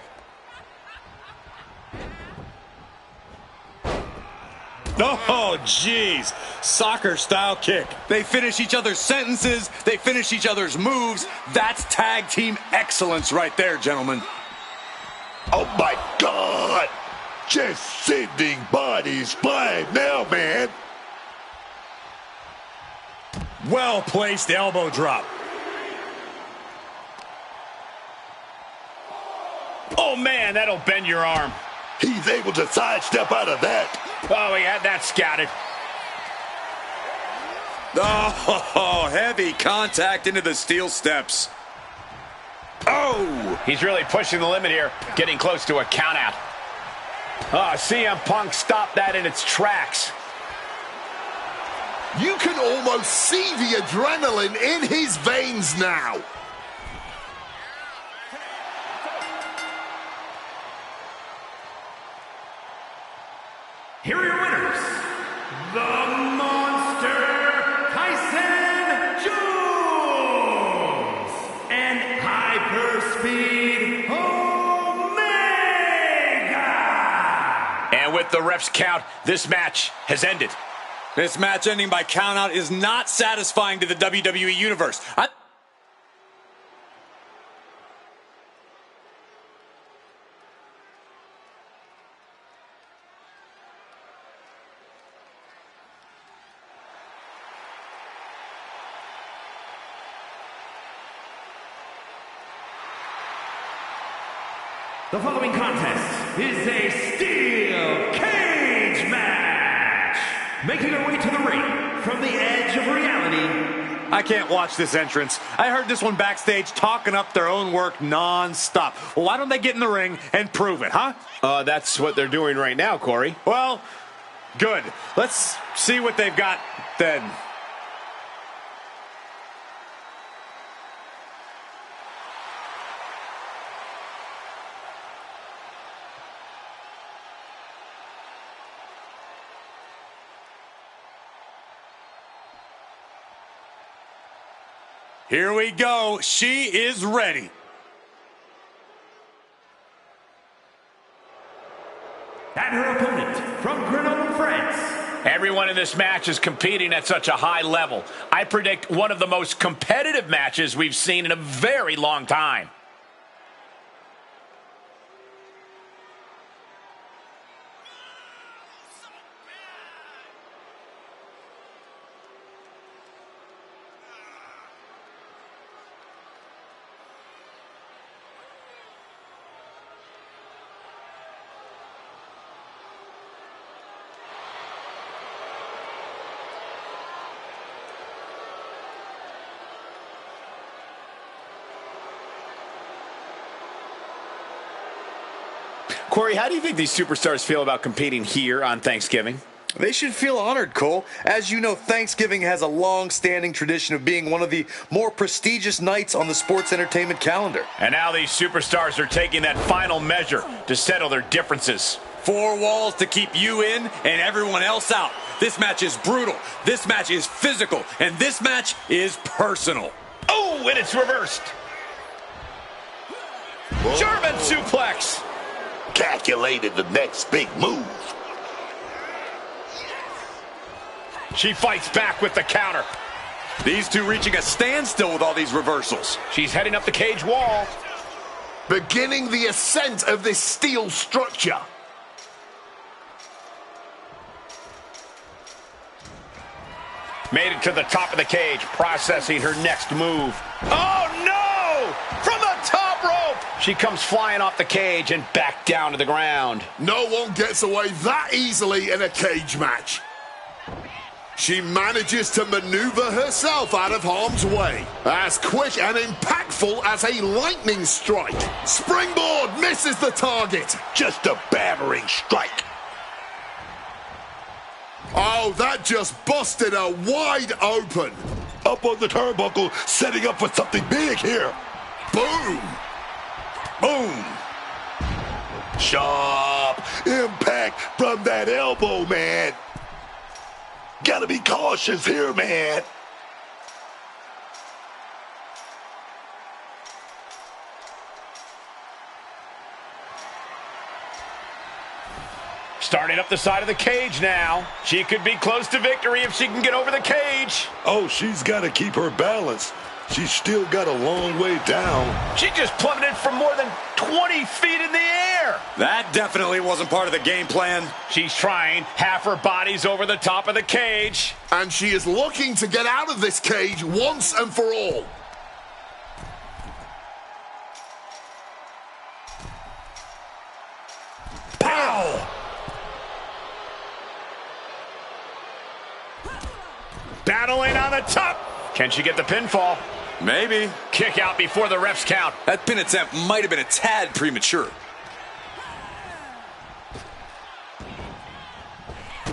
Oh, jeez. Soccer-style kick. They finish each other's sentences. They finish each other's moves. That's tag team excellence right there, gentlemen. Oh, my God. Just sending bodies flying now, man. Well-placed elbow drop. Oh, man, that'll bend your arm. He's able to sidestep out of that. Oh, he had that scouted. Oh, heavy contact into the steel steps. Oh! He's really pushing the limit here, getting close to a countout. Oh, CM Punk stopped that in its tracks. You can almost see the adrenaline in his veins now. Here are your winners, the Monster Tyson Jones and Hyperspeed Omega. And with the ref's count, this match has ended. This match ending by countout is not satisfying to the WWE Universe. The following contest is a steel cage match. Making her way to the ring from the edge of reality. I can't watch this entrance. I heard this one backstage talking up their own work non-stop. Well, why don't they get in the ring and prove it, huh? That's what they're doing right now, Corey. Well, good. Let's see what they've got then. Here we go. She is ready. And her opponent from Grenoble, France. Everyone in this match is competing at such a high level. I predict one of the most competitive matches we've seen in a very long time. Corey, how do you think these superstars feel about competing here on Thanksgiving? They should feel honored, Cole. As you know, Thanksgiving has a long-standing tradition of being one of the more prestigious nights on the sports entertainment calendar. And now these superstars are taking that final measure to settle their differences. 4 walls to keep you in and everyone else out. This match is brutal. This match is physical. And this match is personal. Oh, and it's reversed. Whoa. German suplex. Calculated the next big move. She fights back with the counter. These two reaching a standstill with all these reversals. She's heading up the cage wall. Beginning the ascent of this steel structure. Made it to the top of the cage, processing her next move. Oh, no! From the top rope! She comes flying off the cage and back down to the ground. No one gets away that easily in a cage match. She manages to maneuver herself out of harm's way. As quick and impactful as a lightning strike. Springboard misses the target. Just a battering strike. Oh, that just busted her wide open. Up on the turnbuckle, setting up for something big here. Boom. Boom. Sharp impact from that elbow, man. Gotta be cautious here, man. Starting up the side of the cage now. She could be close to victory if she can get over the cage. Oh, she's got to keep her balance. She's still got a long way down. She just plummeted from more than 20 feet in the air. That definitely wasn't part of the game plan. She's trying. Half her body's over the top of the cage. And she is looking to get out of this cage once and for all. Pow! Battling on the top. Can she get the pinfall? Maybe. Kick out before the refs count. That pin attempt might have been a tad premature.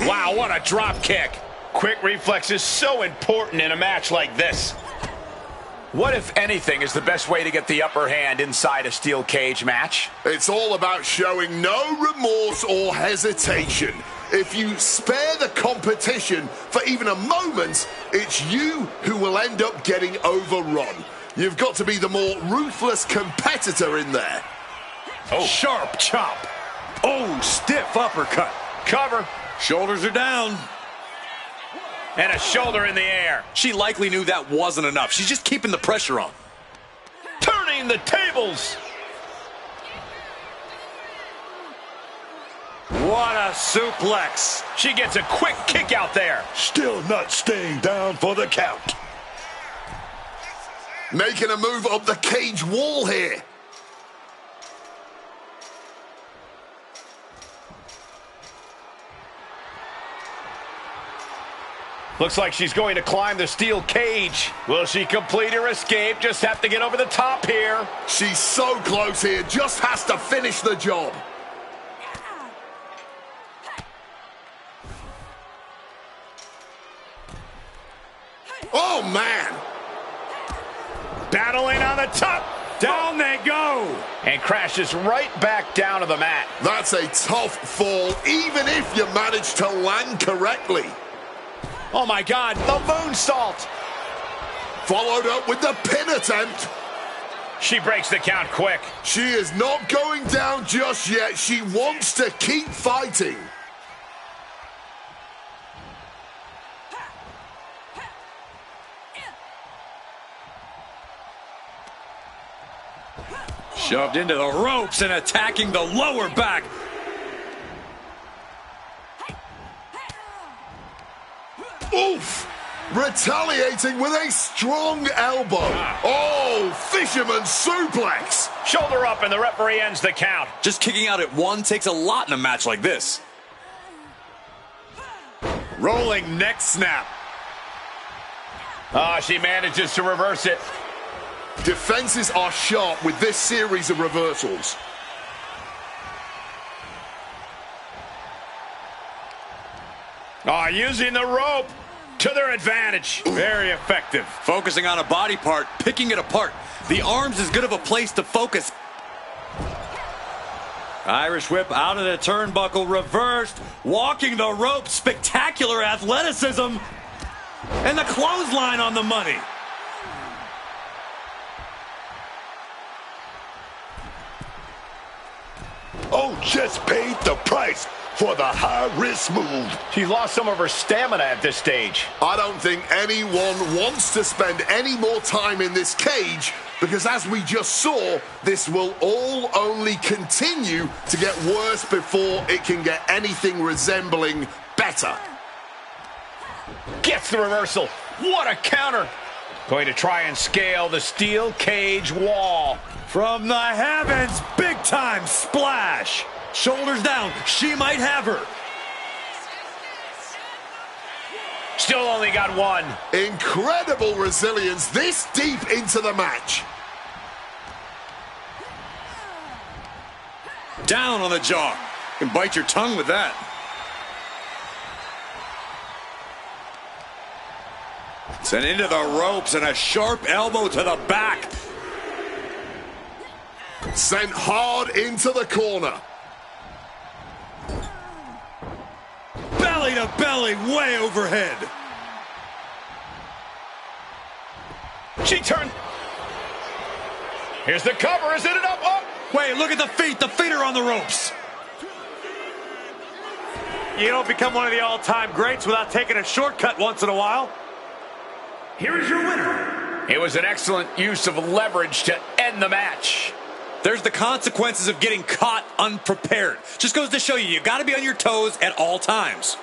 Wow, what a drop kick. Quick reflex is so important in a match like this. What, if anything, is the best way to get the upper hand inside a steel cage match? It's all about showing no remorse or hesitation. If you spare the competition for even a moment, it's you who will end up getting overrun. You've got to be the more ruthless competitor in there. Oh, sharp chop. Oh, stiff uppercut. Cover. Shoulders are down. And a shoulder in the air. She likely knew that wasn't enough. She's just keeping the pressure on. Turning the tables. What a suplex. She gets a quick kick out there. Still not staying down for the count. Making a move up the cage wall here. Looks like she's going to climb the steel cage. Will she complete her escape? Just have to get over the top here. She's so close here, just has to finish the job. Oh, man. Battling on the top. Down they go. And crashes right back down to the mat. That's a tough fall, even if you manage to land correctly. Oh, my God, the moonsault. Followed up with the pin attempt. She breaks the count quick. She is not going down just yet. She wants to keep fighting. Shoved into the ropes and attacking the lower back. Oof! Retaliating with a strong elbow. Oh, fisherman suplex. Shoulder up and the referee ends the count. Just kicking out at one takes a lot in a match like this. Rolling neck snap. Oh, she manages to reverse it. Defenses are sharp with this series of reversals. Oh, using the rope to their advantage. Very effective. Focusing on a body part, picking it apart. The arm's as good of a place to focus. Irish whip out of the turnbuckle, reversed. Walking the rope, spectacular athleticism. And the clothesline on the money. Oh, just paid the price for the high-risk move. She's lost some of her stamina at this stage. I don't think anyone wants to spend any more time in this cage because, as we just saw, this will all only continue to get worse before it can get anything resembling better. Gets the reversal. What a counter. Going to try and scale the steel cage wall. From the heavens, big-time splash. Shoulders down, she might have her. Still only got one. Incredible resilience this deep into the match. Down on the jaw. You can bite your tongue with that. Sent into the ropes and a sharp elbow to the back. Sent hard into the corner. Belly to belly, way overhead. She turned. Here's the cover. Is it enough? Oh. Wait, look at the feet. The feet are on the ropes. You don't become one of the all-time greats without taking a shortcut once in a while. Here is your winner. It was an excellent use of leverage to end the match. There's the consequences of getting caught unprepared. Just goes to show you got to be on your toes at all times.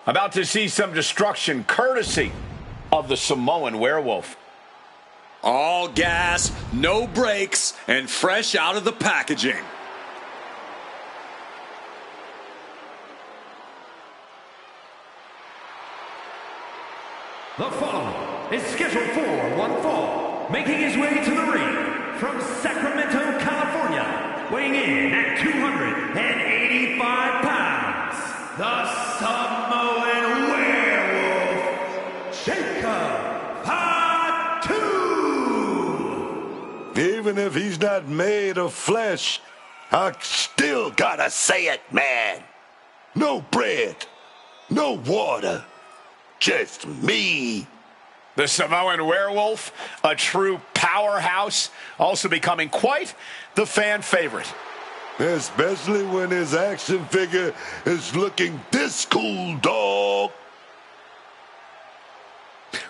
About to see some destruction courtesy of the Samoan Werewolf. All gas, no brakes, and fresh out of the packaging. The following is scheduled for one fall, making his way to the ring from Sacramento, California, weighing in at 285 pounds, the Samoan Werewolf, Jacob Fatu. Even if he's not made of flesh, I still gotta say it, man. No bread, no water. Just me. The Samoan Werewolf, a true powerhouse, also becoming quite the fan favorite. Especially when his action figure is looking this cool, dog.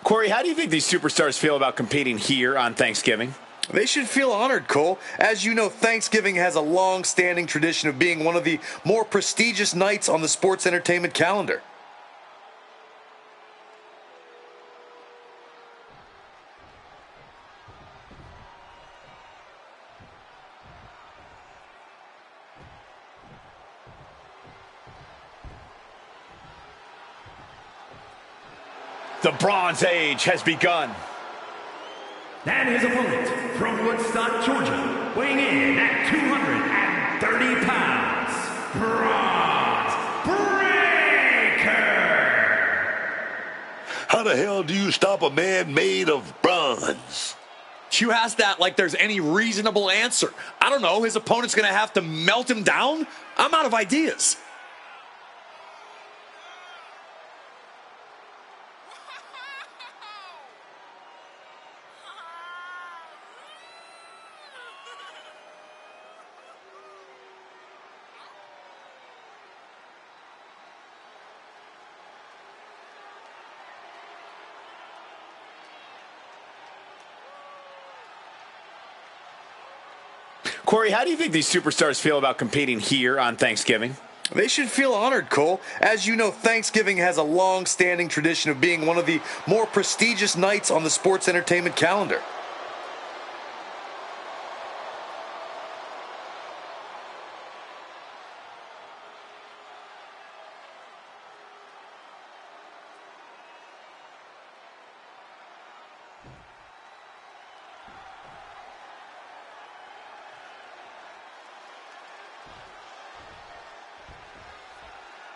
Corey, how do you think these superstars feel about competing here on Thanksgiving? They should feel honored, Cole. As you know, Thanksgiving has a long-standing tradition of being one of the more prestigious nights on the sports entertainment calendar. The Bronze Age has begun. And his opponent from Woodstock, Georgia, weighing in at 230 pounds, Bronze Breaker. How the hell do you stop a man made of bronze? You ask that like there's any reasonable answer. I don't know, his opponent's gonna have to melt him down? I'm out of ideas. Corey, how do you think these superstars feel about competing here on Thanksgiving? They should feel honored, Cole. As you know, Thanksgiving has a long-standing tradition of being one of the more prestigious nights on the sports entertainment calendar.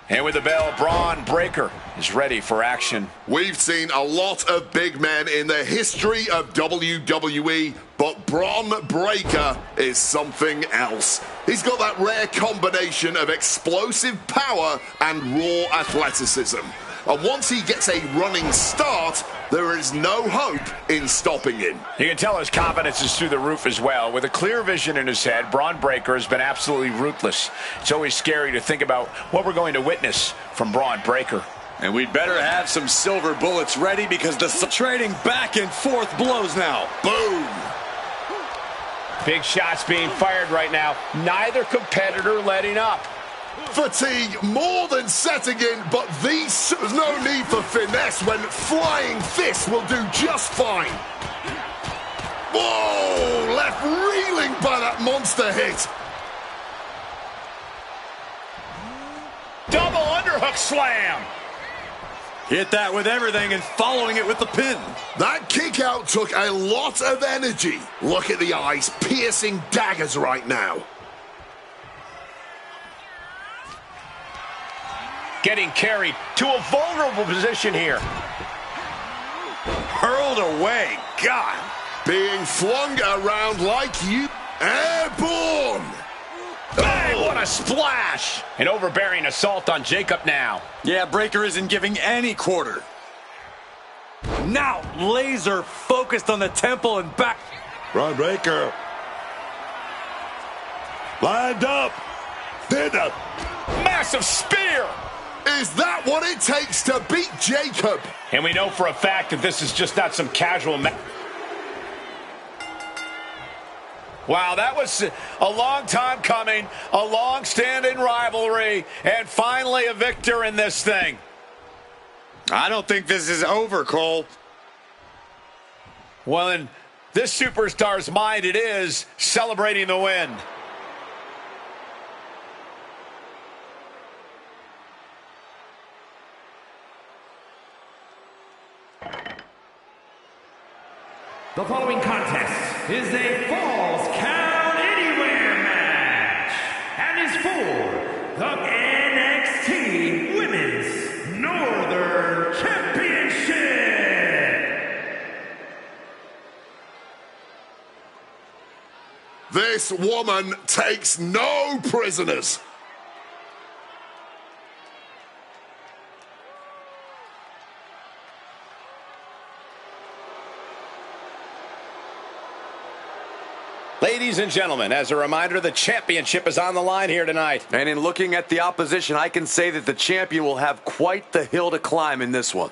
And with the bell, Braun Breaker is ready for action. We've seen a lot of big men in the history of WWE, but Braun Breaker is something else. He's got that rare combination of explosive power and raw athleticism. And once he gets a running start, there is no hope in stopping him. You can tell his confidence is through the roof as well. With a clear vision in his head, Braun Breaker has been absolutely ruthless. It's always scary to think about what we're going to witness from Braun Breaker. And we'd better have some silver bullets ready because the trading back and forth blows now. Boom! Big shots being fired right now. Neither competitor letting up. Fatigue more than setting in, but there's no need for finesse when flying fists will do just fine. Whoa! Left reeling by that monster hit. Double underhook slam. Hit that with everything and following it with the pin. That kick out took a lot of energy. Look at the eyes, piercing daggers right now. Getting carried to a vulnerable position here. Hurled away. God. Being flung around like you. Airborne! Bang, what a splash! An overbearing assault on Jacob now. Yeah, Breaker isn't giving any quarter. Now, laser focused on the temple and back. Braun Breaker. Lined up. Did a Massive spear! Is that what it takes to beat Jacob? And we know for a fact that this is just not some casual match. Wow, that was a long time coming, a long-standing rivalry, and finally a victor in this thing. I don't think this is over, Cole. Well, in this superstar's mind, it is celebrating the win. The following contest is a Falls Count Anywhere match and is for the NXT Women's Northern Championship. This woman takes no prisoners. Ladies and gentlemen, as a reminder, the championship is on the line here tonight. And in looking at the opposition, I can say that the champion will have quite the hill to climb in this one.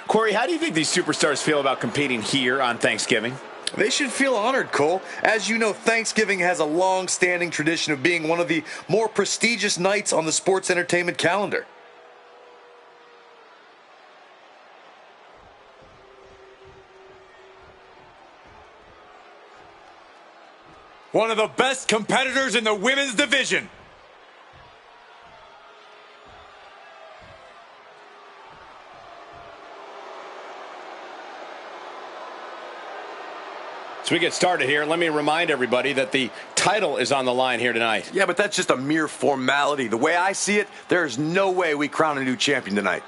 Corey, how do you think these superstars feel about competing here on Thanksgiving? They should feel honored, Cole. As you know, Thanksgiving has a long-standing tradition of being one of the more prestigious nights on the sports entertainment calendar. One of the best competitors in the women's division. As we get started here, let me remind everybody that the title is on the line here tonight. Yeah, but that's just a mere formality. The way I see it, there's no way we crown a new champion tonight.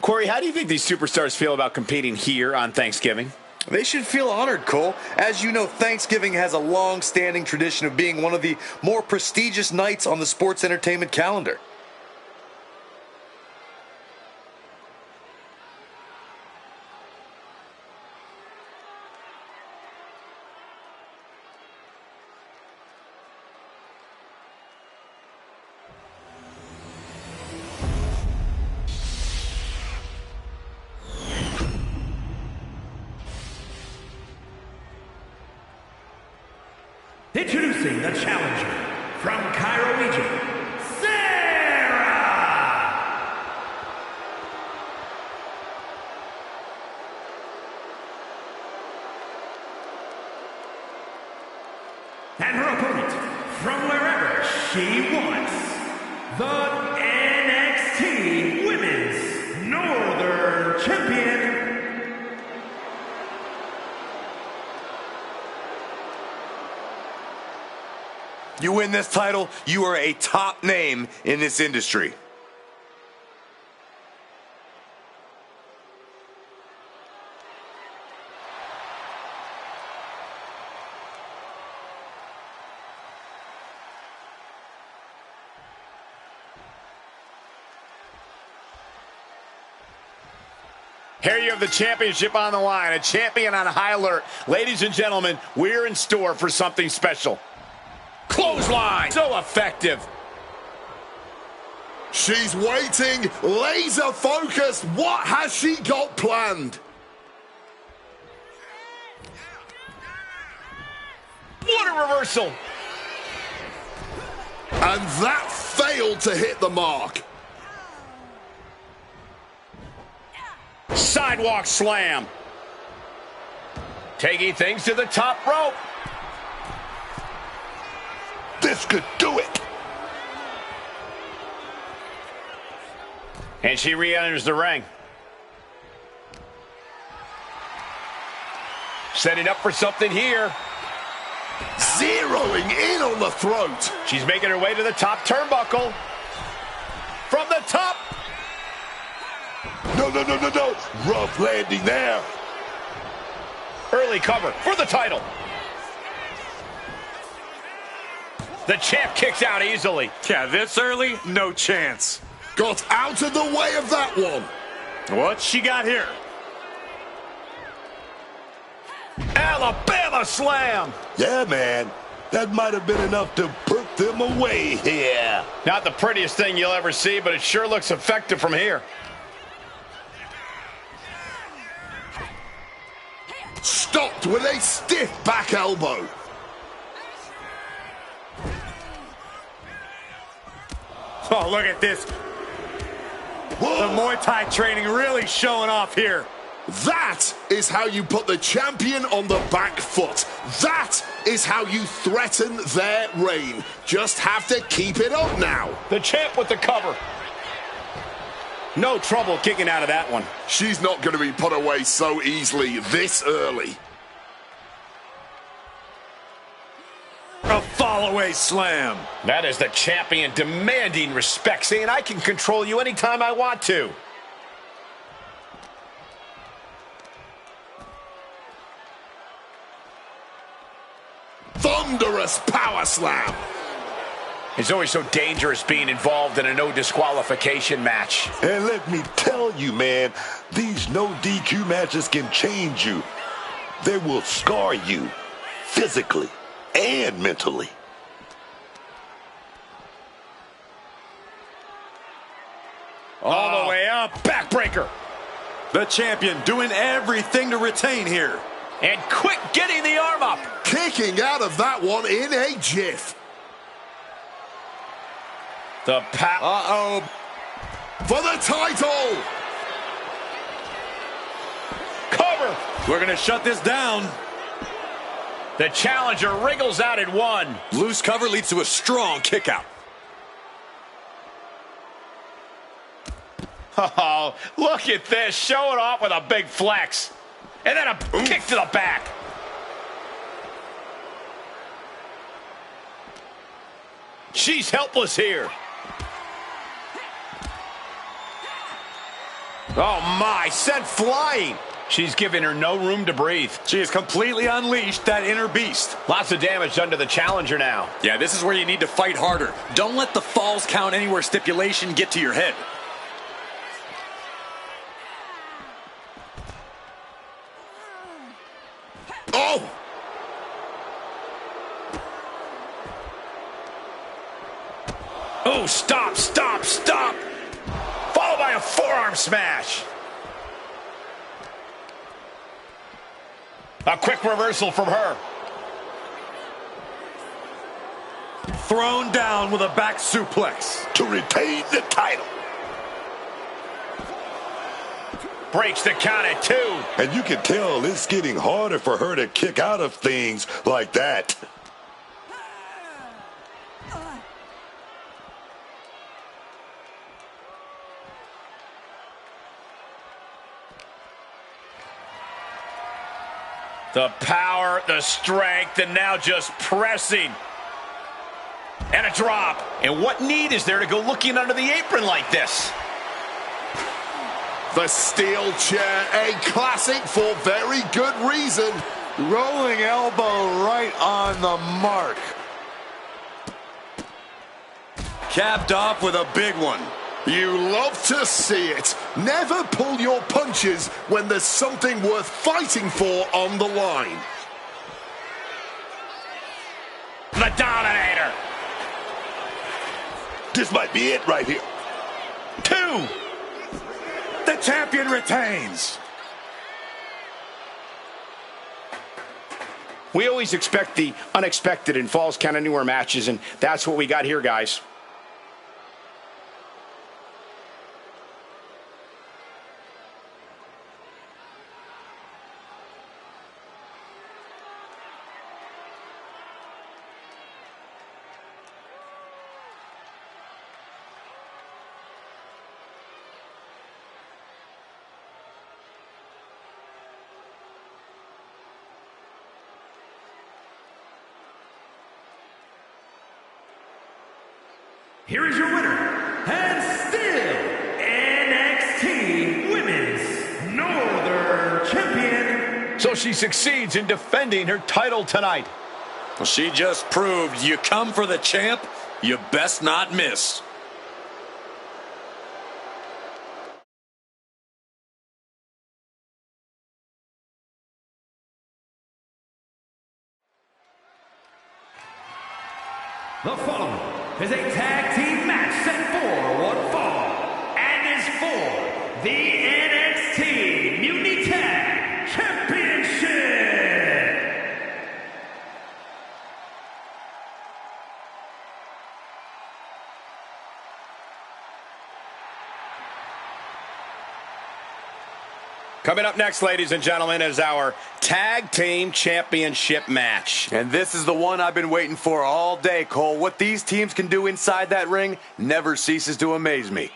Corey, how do you think these superstars feel about competing here on Thanksgiving? They should feel honored, Cole. As you know, Thanksgiving has a long-standing tradition of being one of the more prestigious nights on the sports entertainment calendar. Introducing the challenger from Cairo, Egypt, Sarah! And her opponent from wherever she wants, the NXT Women's Northern Champion, You win this title, you are a top name in this industry. Here you have the championship on the line, a champion on high alert. Ladies and gentlemen, we're in store for something special. Clothesline, so effective. She's waiting, laser focused. What has she got planned? What a reversal. And that failed to hit the mark. Sidewalk slam. Taking things to the top rope. This could do it. And she re-enters the ring. Setting up for something here. Zeroing in on the throat. She's making her way to the top turnbuckle. From the top. No. Rough landing there. Early cover for the title. The champ kicks out easily. Yeah, this early, no chance. Got out of the way of that one. What she got here? Alabama slam. Yeah, man. That might have been enough to put them away here. Not the prettiest thing you'll ever see, but it sure looks effective from here. Stopped with a stiff back elbow. Oh, look at this. Whoa. The Muay Thai training really showing off here. That is how you put the champion on the back foot. That is how you threaten their reign. Just have to keep it up now. The champ with the cover. No trouble kicking out of that one. She's not going to be put away so easily this early. A fall-away slam. That is the champion demanding respect, saying I can control you anytime I want to. Thunderous power slam. It's always so dangerous being involved in a no disqualification match. And let me tell you, man, these no DQ matches can change you. They will scar you physically and mentally. All the way up. Backbreaker. The champion doing everything to retain here. And quick getting the arm up. Kicking out of that one in a jiff. The Uh-oh. For the title. cover. We're going to shut this down. The challenger wriggles out at one. Loose cover leads to a strong kick out. Oh, look at this. Showing off with a big flex. And then a kick to the back. She's helpless here. Oh, my. Sent flying. She's giving her no room to breathe. She has completely unleashed that inner beast. Lots of damage done to the challenger now. Yeah, this is where you need to fight harder. Don't let the falls count anywhere stipulation get to your head. Oh! Oh, stop, stop, stop. Followed by a forearm smash. A quick reversal from her. Thrown down with a back suplex. To retain the title. Breaks the count at 2. And you can tell it's getting harder for her to kick out of things like that. The power, the strength, and now just pressing. And a drop. And what need is there to go looking under the apron like this? The steel chair, a classic for very good reason. Rolling elbow right on the mark. Capped off with a big one. You love to see it. Never pull your punches when there's something worth fighting for on the line. The Dominator. This might be it right here. 2. The champion retains. We always expect the unexpected in Falls Count Anywhere matches, and that's what we got here, guys. Here is your winner, and still NXT Women's Northern Champion. So she succeeds in defending her title tonight. Well, she just proved you come for the champ, you best not miss. The following is a tag team match set for one fall and is for the NXT Mutiny Tag Championship. Coming up next, ladies and gentlemen, is our Tag Team Championship match. And this is the one I've been waiting for all day, Cole. What these teams can do inside that ring never ceases to amaze me.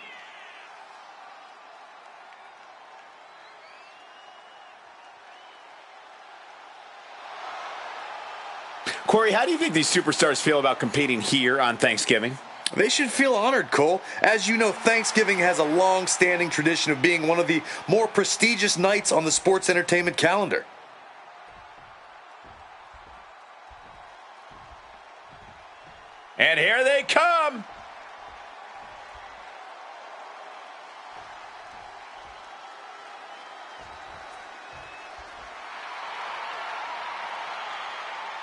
Corey, how do you think these superstars feel about competing here on Thanksgiving? They should feel honored, Cole. As you know, Thanksgiving has a long-standing tradition of being one of the more prestigious nights on the sports entertainment calendar. And here they come.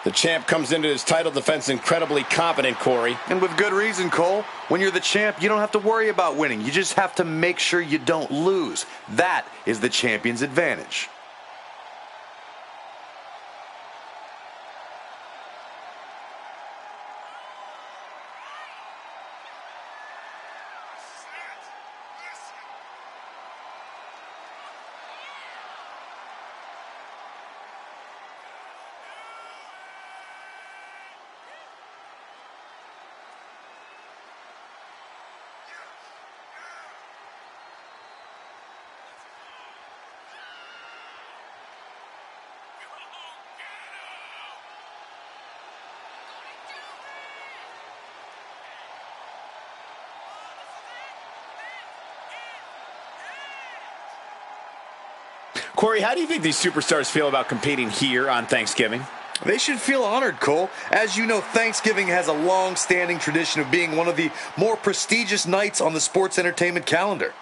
The champ comes into his title defense incredibly confident, Corey. And with good reason, Cole. When you're the champ, you don't have to worry about winning. You just have to make sure you don't lose. That is the champion's advantage. Corey, how do you think these superstars feel about competing here on Thanksgiving? They should feel honored, Cole. As you know, Thanksgiving has a long-standing tradition of being one of the more prestigious nights on the sports entertainment calendar.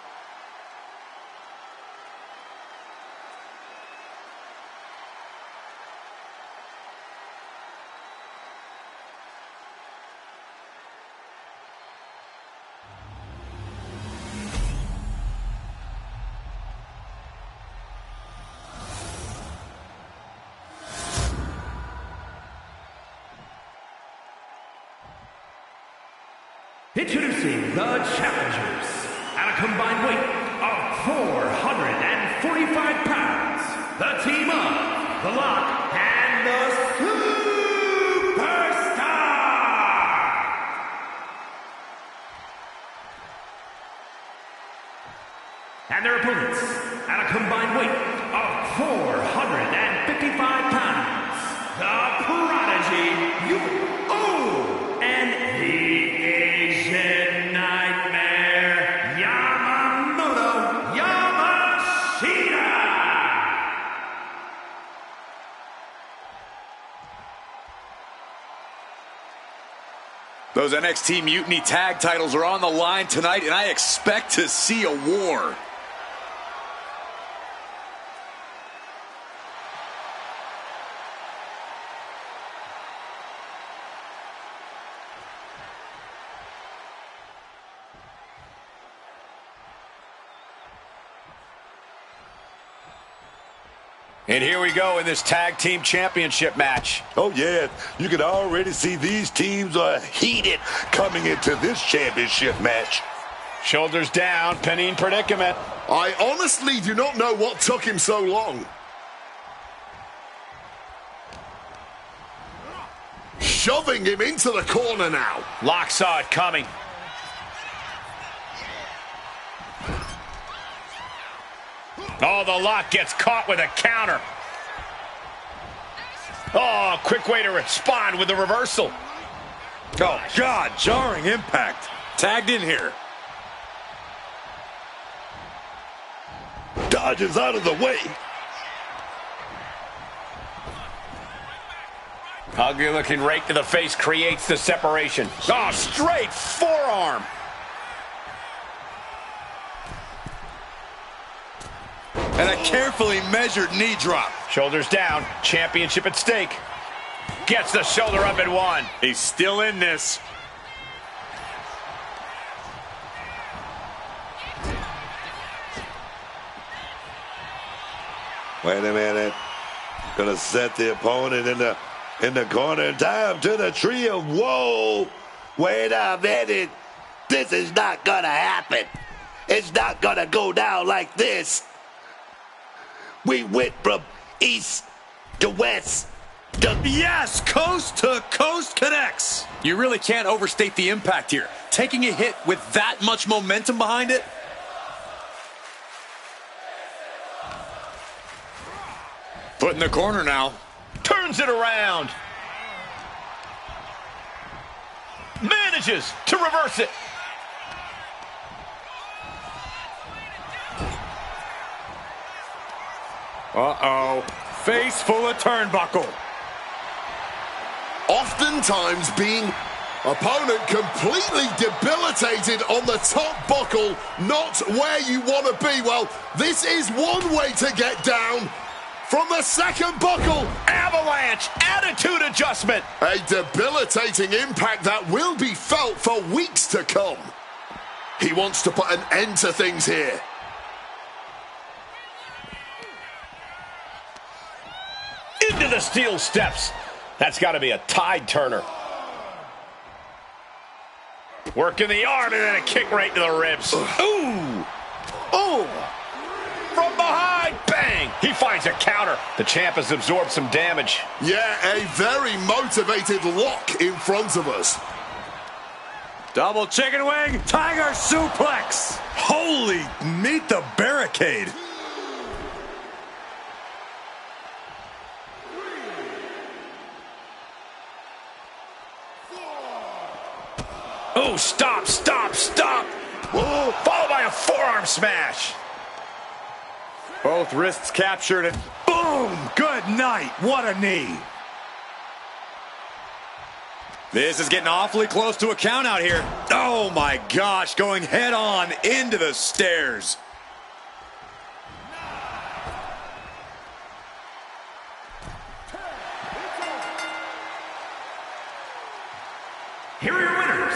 Introducing the challengers at a combined weight of 445 pounds, the team of The Lock and the Superstar. And their opponents at a combined weight of 455 pounds, the Prodigy, and the Asian Nightmare, Yamamoto Yamashita. Those NXT Mutiny Tag titles are on the line tonight, and I expect to see a war. And here we go in this tag team championship match. Oh, yeah. You can already see these teams are heated coming into this championship match. Shoulders down, pinning predicament. I honestly do not know what took him so long. Shoving him into the corner now. Lock saw it coming. Oh, the lock gets caught with a counter. Oh, quick way to respond with the reversal. Oh, God, jarring impact. Tagged in here. Dodges out of the way. Ugly looking rake to the face creates the separation. Oh, straight forearm. And a carefully measured knee drop. Shoulders down, championship at stake. Gets the shoulder up and one. He's still in this. Wait a minute. Gonna set the opponent in the corner. Time to the trio. Whoa! Wait a minute. This is not gonna happen. It's not gonna go down like this. We went from east to west. Yes, coast to coast connects. You really can't overstate the impact here. Taking a hit with that much momentum behind it. Put in the corner now. Turns it around. Manages to reverse it. Uh-oh. Face full of turnbuckle. Oftentimes being opponent completely debilitated on the top buckle, not where you want to be. Well, this is one way to get down. From the second buckle, Avalanche, attitude adjustment. a debilitating impact that will be felt for weeks to come. He wants to put an end to things here. Into the steel steps. That's got to be a tide turner. Working the arm and then a kick right to the ribs. Ooh! Ooh! From behind, bang! He finds a counter. The champ has absorbed some damage. Yeah, a very motivated lock in front of us. Double chicken wing, tiger suplex. Holy, meet the barricade. Oh, stop, stop, stop. Whoa, followed by a forearm smash. Both wrists captured and boom! Good night. What a knee. This is getting awfully close to a count out here. Oh my gosh, going head on into the stairs. Here are your winners,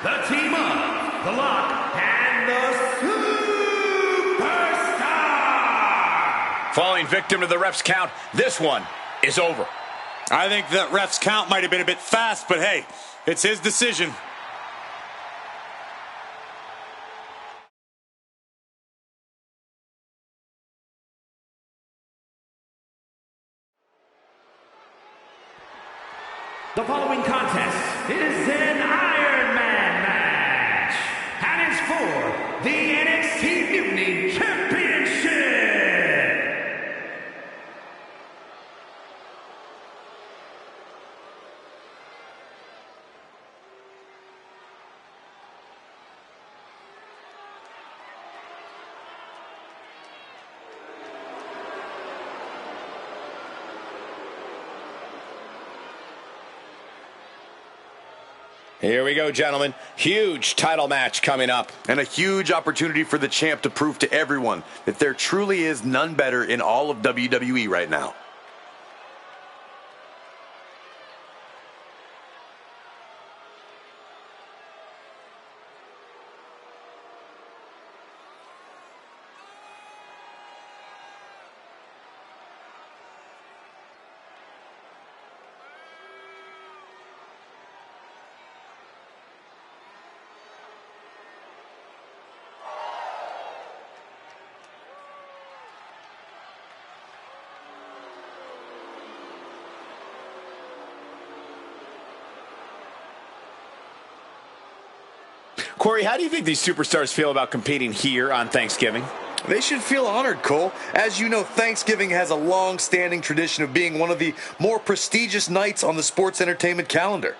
the team of The Lock and the Superstar. Falling victim to the ref's count, this one is over. I think that ref's count might have been a bit fast, but hey, it's his decision. The following contest is an Iron Man match and is for the NXT Mutiny Championship. Here we go, gentlemen. Huge title match coming up. And a huge opportunity for the champ to prove to everyone that there truly is none better in all of WWE right now. Corey, how do you think these superstars feel about competing here on Thanksgiving? They should feel honored, Cole. As you know, Thanksgiving has a long-standing tradition of being one of the more prestigious nights on the sports entertainment calendar.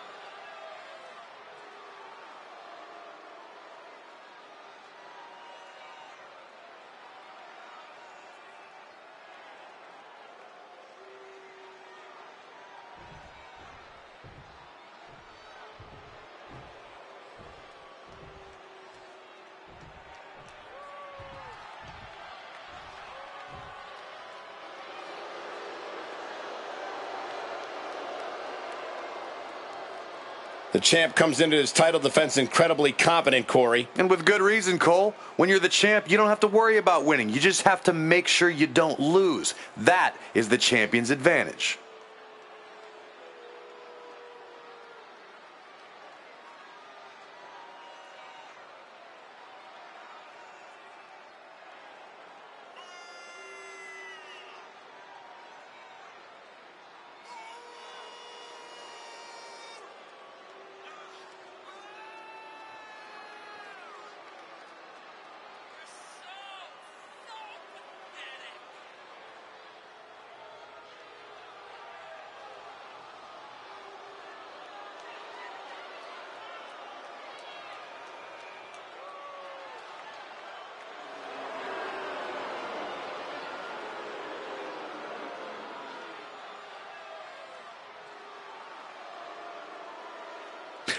The champ comes into his title defense incredibly confident, Corey. And with good reason, Cole. When you're the champ, you don't have to worry about winning. You just have to make sure you don't lose. That is the champion's advantage.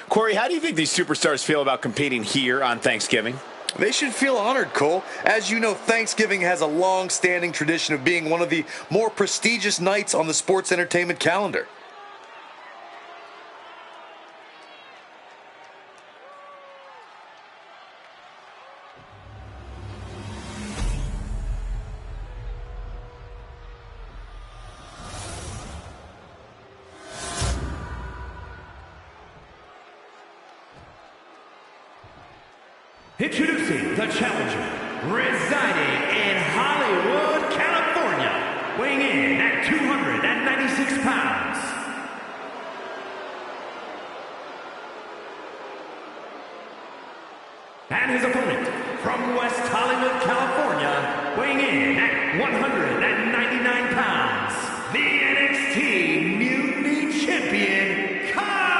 Corey, how do you think these superstars feel about competing here on Thanksgiving? They should feel honored, Cole. As you know, Thanksgiving has a long-standing tradition of being one of the more prestigious nights on the sports entertainment calendar. Introducing the challenger, residing in Hollywood, California, weighing in at 296 pounds. And his opponent, from West Hollywood, California, weighing in at 199 pounds, the NXT Mutiny Champion, CAW!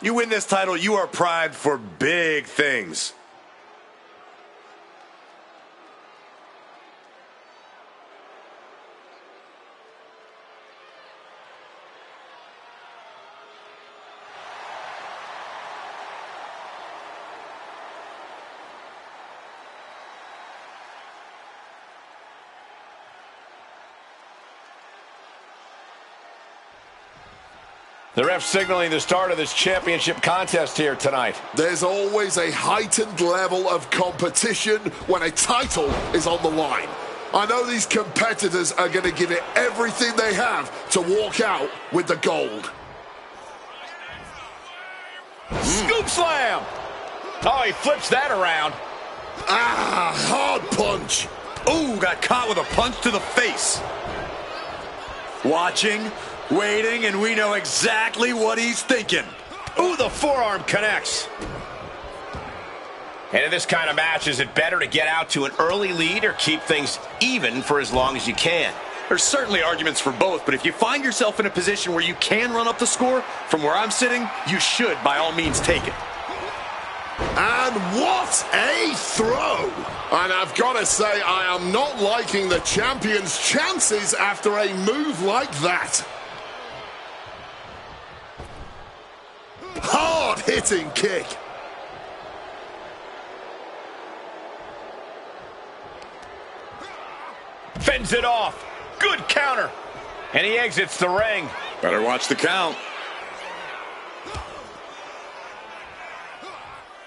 You win this title, you are primed for big things. The ref signaling the start of this championship contest here tonight. There's always a heightened level of competition when a title is on the line. I know these competitors are going to give it everything they have to walk out with the gold. Scoop slam! Oh, he flips that around. Ah, hard punch. Ooh, got caught with a punch to the face. Watching, waiting, and we know exactly what he's thinking. Ooh, the forearm connects. And in this kind of match, is it better to get out to an early lead or keep things even for as long as you can? There's certainly arguments for both, but if you find yourself in a position where you can run up the score, from where I'm sitting, you should, by all means, take it. And what a throw! And I've got to say, I am not liking the champion's chances after a move like that. Hard-hitting kick. Fends it off. Good counter. And he exits the ring. Better watch the count.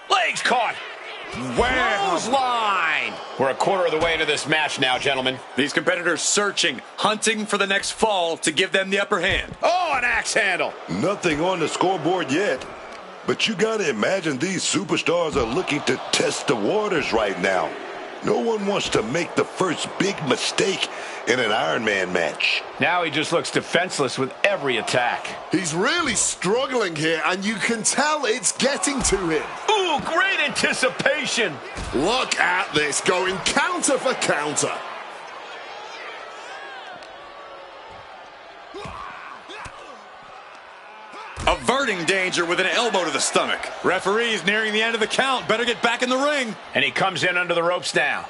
Legs caught. Clothesline. We're a quarter of the way into this match now, gentlemen. These competitors searching, hunting for the next fall to give them the upper hand. Oh, an axe handle. Nothing on the scoreboard yet. But you got to imagine these superstars are looking to test the waters right now. No one wants to make the first big mistake in an Iron Man match. Now he just looks defenseless with every attack. He's really struggling here, and you can tell it's getting to him. Ooh, great anticipation. Look at this, going counter for counter. Averting danger with an elbow to the stomach. Referee's nearing the end of the count. Better get back in the ring. And he comes in under the ropes now.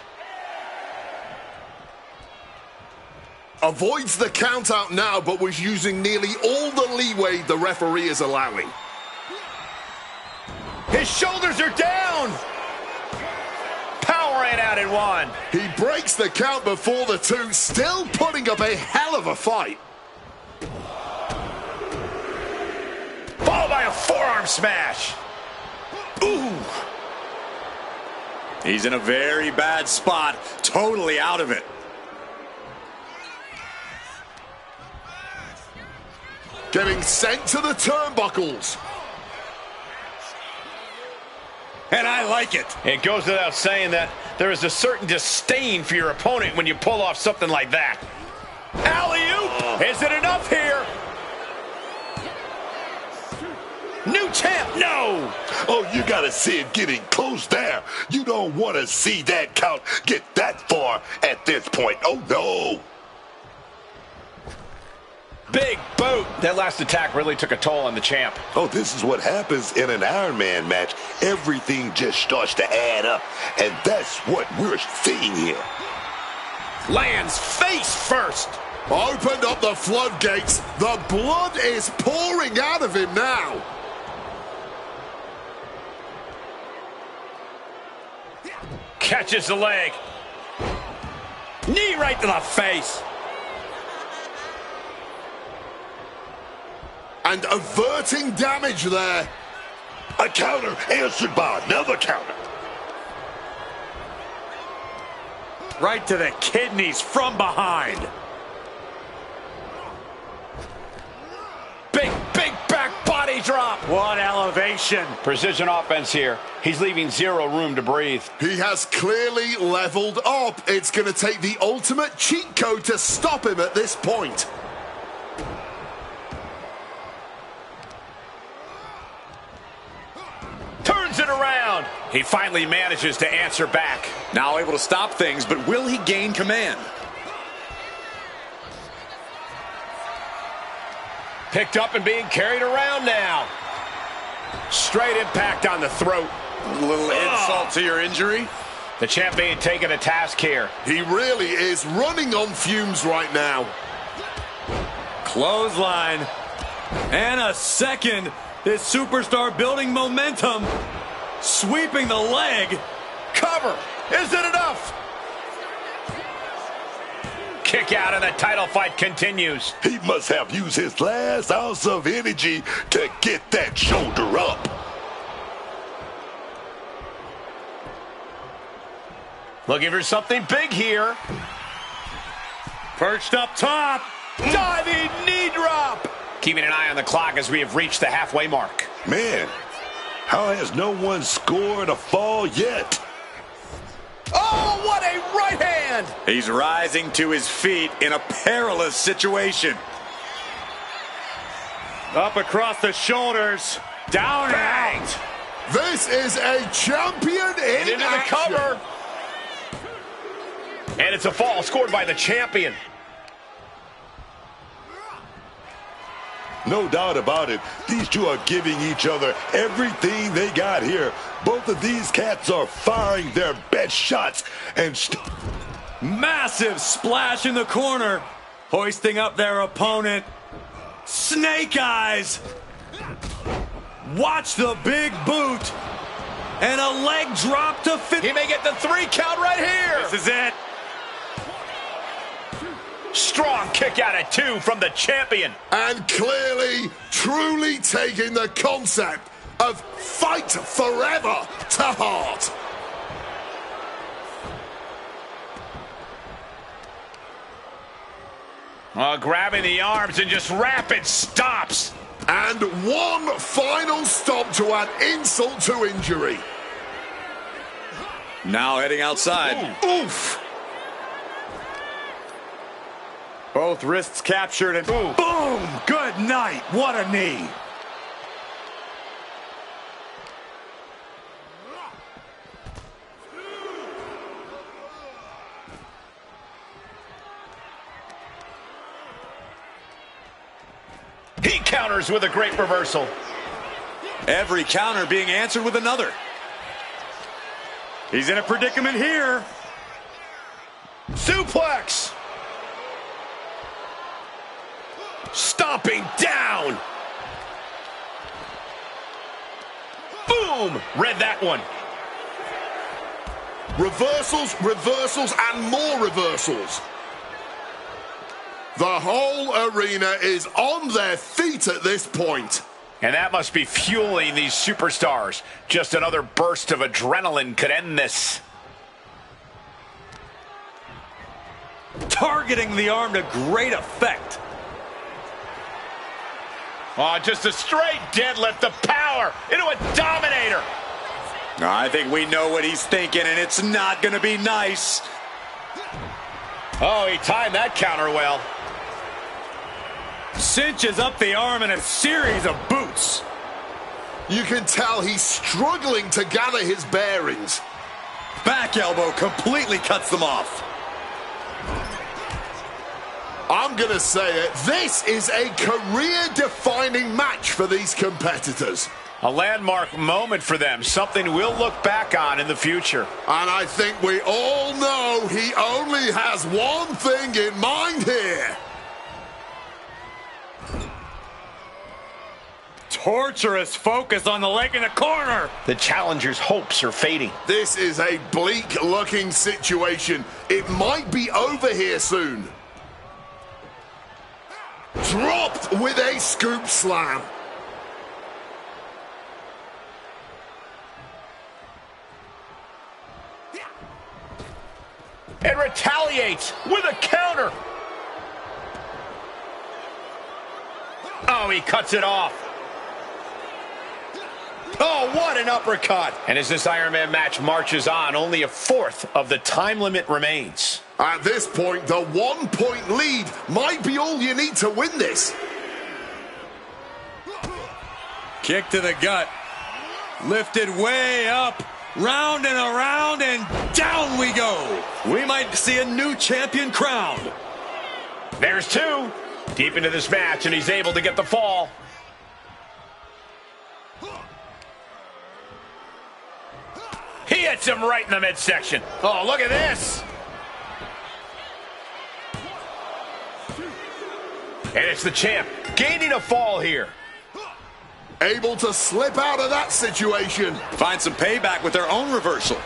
Avoids the count out now, but was using nearly all the leeway the referee is allowing. His shoulders are down. Power ain't out in one. He breaks the count before the two, still putting up a hell of a fight. Followed by a forearm smash. Ooh. He's in a very bad spot. Totally out of it. Getting sent to the turnbuckles. And I like it. It goes without saying that there is a certain disdain for your opponent when you pull off something like that. Alley-oop! Is it enough here? New champ, no! Oh, you gotta see it getting close there. You don't want to see that count get that far at this point. Oh, no. Big boot. That last attack really took a toll on the champ. Oh, this is what happens in an Iron Man match. Everything just starts to add up, and that's what we're seeing here. Lands face first. Opened up the floodgates. The blood is pouring out of him now. Catches the leg. Knee right to the face. And averting damage there. A counter answered by another counter. Right to the kidneys from behind. Big back body drop. What elevation. Precision offense here. He's leaving zero room to breathe. He has clearly leveled up. It's going to take the ultimate cheat code to stop him at this point. Turns it around. He finally manages to answer back. Now able to stop things, but will he gain command? Picked up and being carried around now. Straight impact on the throat. A little insult to your injury. The champ being taken to task here. He really is running on fumes right now. Clothesline. And a second. This superstar building momentum. Sweeping the leg. Cover. Is it enough? Kick out and the title fight continues. He must have used his last ounce of energy to get that shoulder up. Looking for something big here. Perched up top. Diving knee drop. Keeping an eye on the clock as we have reached the halfway mark. Man, how has no one scored a fall yet? Oh, what a right hand! He's rising to his feet in a perilous situation. Up across the shoulders. Down and out. This is a champion in Into the action. cover. And it's a fall scored by the champion. No doubt about it. These two are giving each other everything they got here. Both of these cats are firing their best shots. And Massive splash in the corner. Hoisting up their opponent. Snake eyes. Watch the big boot. And a leg drop to fit. He may get the 3 count right here. This is it. Strong kick out at 2 from the champion. And clearly, truly taking the concept of fight forever to heart. Grabbing the arms and just rapid stops. And one final stop to add insult to injury. Now heading outside. Oof! Both wrists captured and boom! Good night. What a knee. He counters with a great reversal. Every counter being answered with another. He's in a predicament here. Suplex. Stomping down. Boom. Read that one. Reversals, reversals, and more reversals. The whole arena is on their feet at this point. And that must be fueling these superstars. Just another burst of adrenaline could end this. Targeting the arm to great effect. Oh, just a straight deadlift of power into a dominator. I think we know what he's thinking, and it's not going to be nice. Oh, he timed that counter well. Cinches up the arm in a series of boots. You can tell he's struggling to gather his bearings. Back elbow completely cuts them off. I'm going to say it, this is a career-defining match for these competitors. A landmark moment for them, something we'll look back on in the future. And I think we all know he only has one thing in mind here. Torturous focus on the leg in the corner. The challenger's hopes are fading. This is a bleak-looking situation. It might be over here soon. Dropped with a scoop slam. And retaliates with a counter. Oh, he cuts it off. Oh, what an uppercut. And as this Iron Man match marches on, only a fourth of the time limit remains. At this point, the 1 point lead might be all you need to win this. Kick to the gut. Lifted way up. Round and around and down we go. We might see a new champion crowned. There's two. Deep into this match, and he's able to get the fall. He hits him right in the midsection. Oh, look at this. And it's the champ gaining a fall here. Able to slip out of that situation. Find some payback with their own reversal.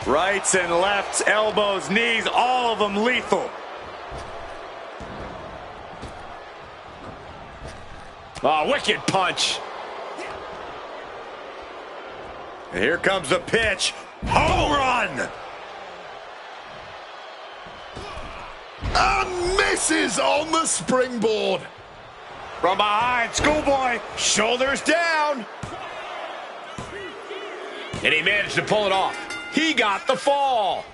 Rights and lefts, elbows, knees, all of them lethal. Oh, wicked punch. And here comes the pitch. Home run! And misses on the springboard. From behind, schoolboy. Shoulders down. And he managed to pull it off. He got the fall.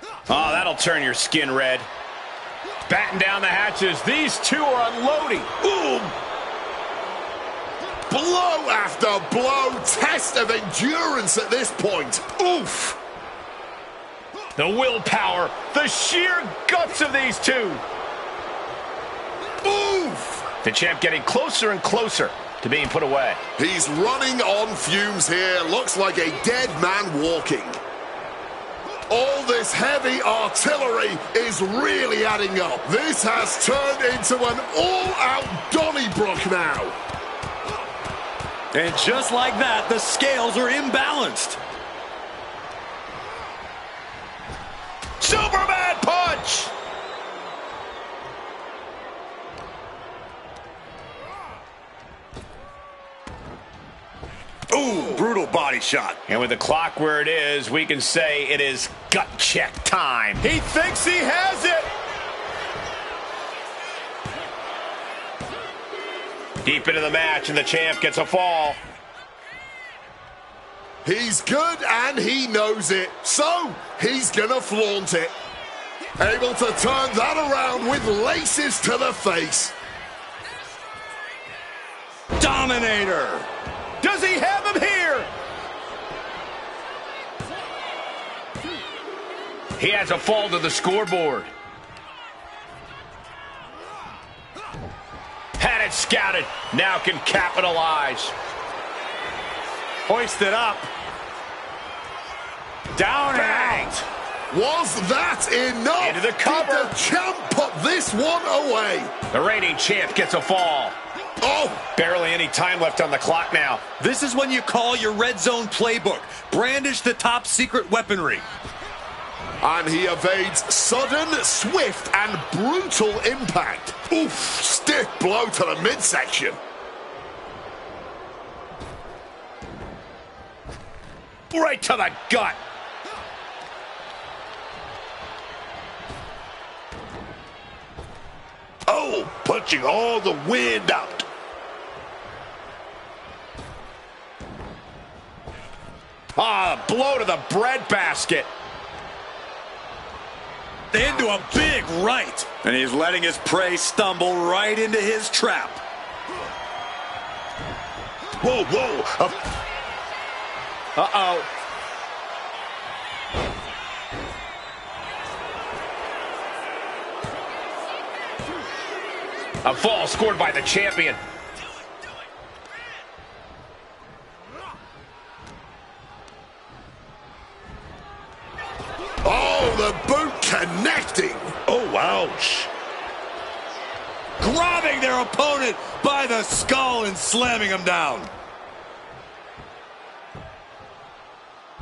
Oh, that'll turn your skin red. Batten down the hatches. These two are unloading. Boom! Blow after blow. Test of endurance at this point. Oof! The willpower, the sheer guts of these two. Oof! The champ getting closer and closer to being put away. He's running on fumes here. Looks like a dead man walking. All this heavy artillery is really adding up. This has turned into an all-out Donnybrook now. And just like that, the scales are imbalanced. Superman punch! Ooh, brutal body shot. And with the clock where it is, we can say it is gut check time. He thinks he has it. Deep into the match, and the champ gets a fall. He's good and he knows it, so he's gonna flaunt it. Able to turn that around with laces to the face. Dominator. Does he have him here? He has a fall to the scoreboard. Had it scouted. Now can capitalize. Hoisted up. Down and out. Was that enough? Into the cover. Did the champ put this one away? The reigning champ gets a fall. Oh! Barely any time left on the clock now. This is when you call your red zone playbook. Brandish the top secret weaponry. And he evades sudden, swift, and brutal impact. Oof! Stiff blow to the midsection. Right to the gut. Oh, punching all the wind out. Ah, blow to the breadbasket. Into a big right. And he's letting his prey stumble right into his trap. Whoa, whoa. Uh-oh. A fall scored by the champion. Oh, the boot connecting. Oh, ouch. Grabbing their opponent by the skull and slamming him down.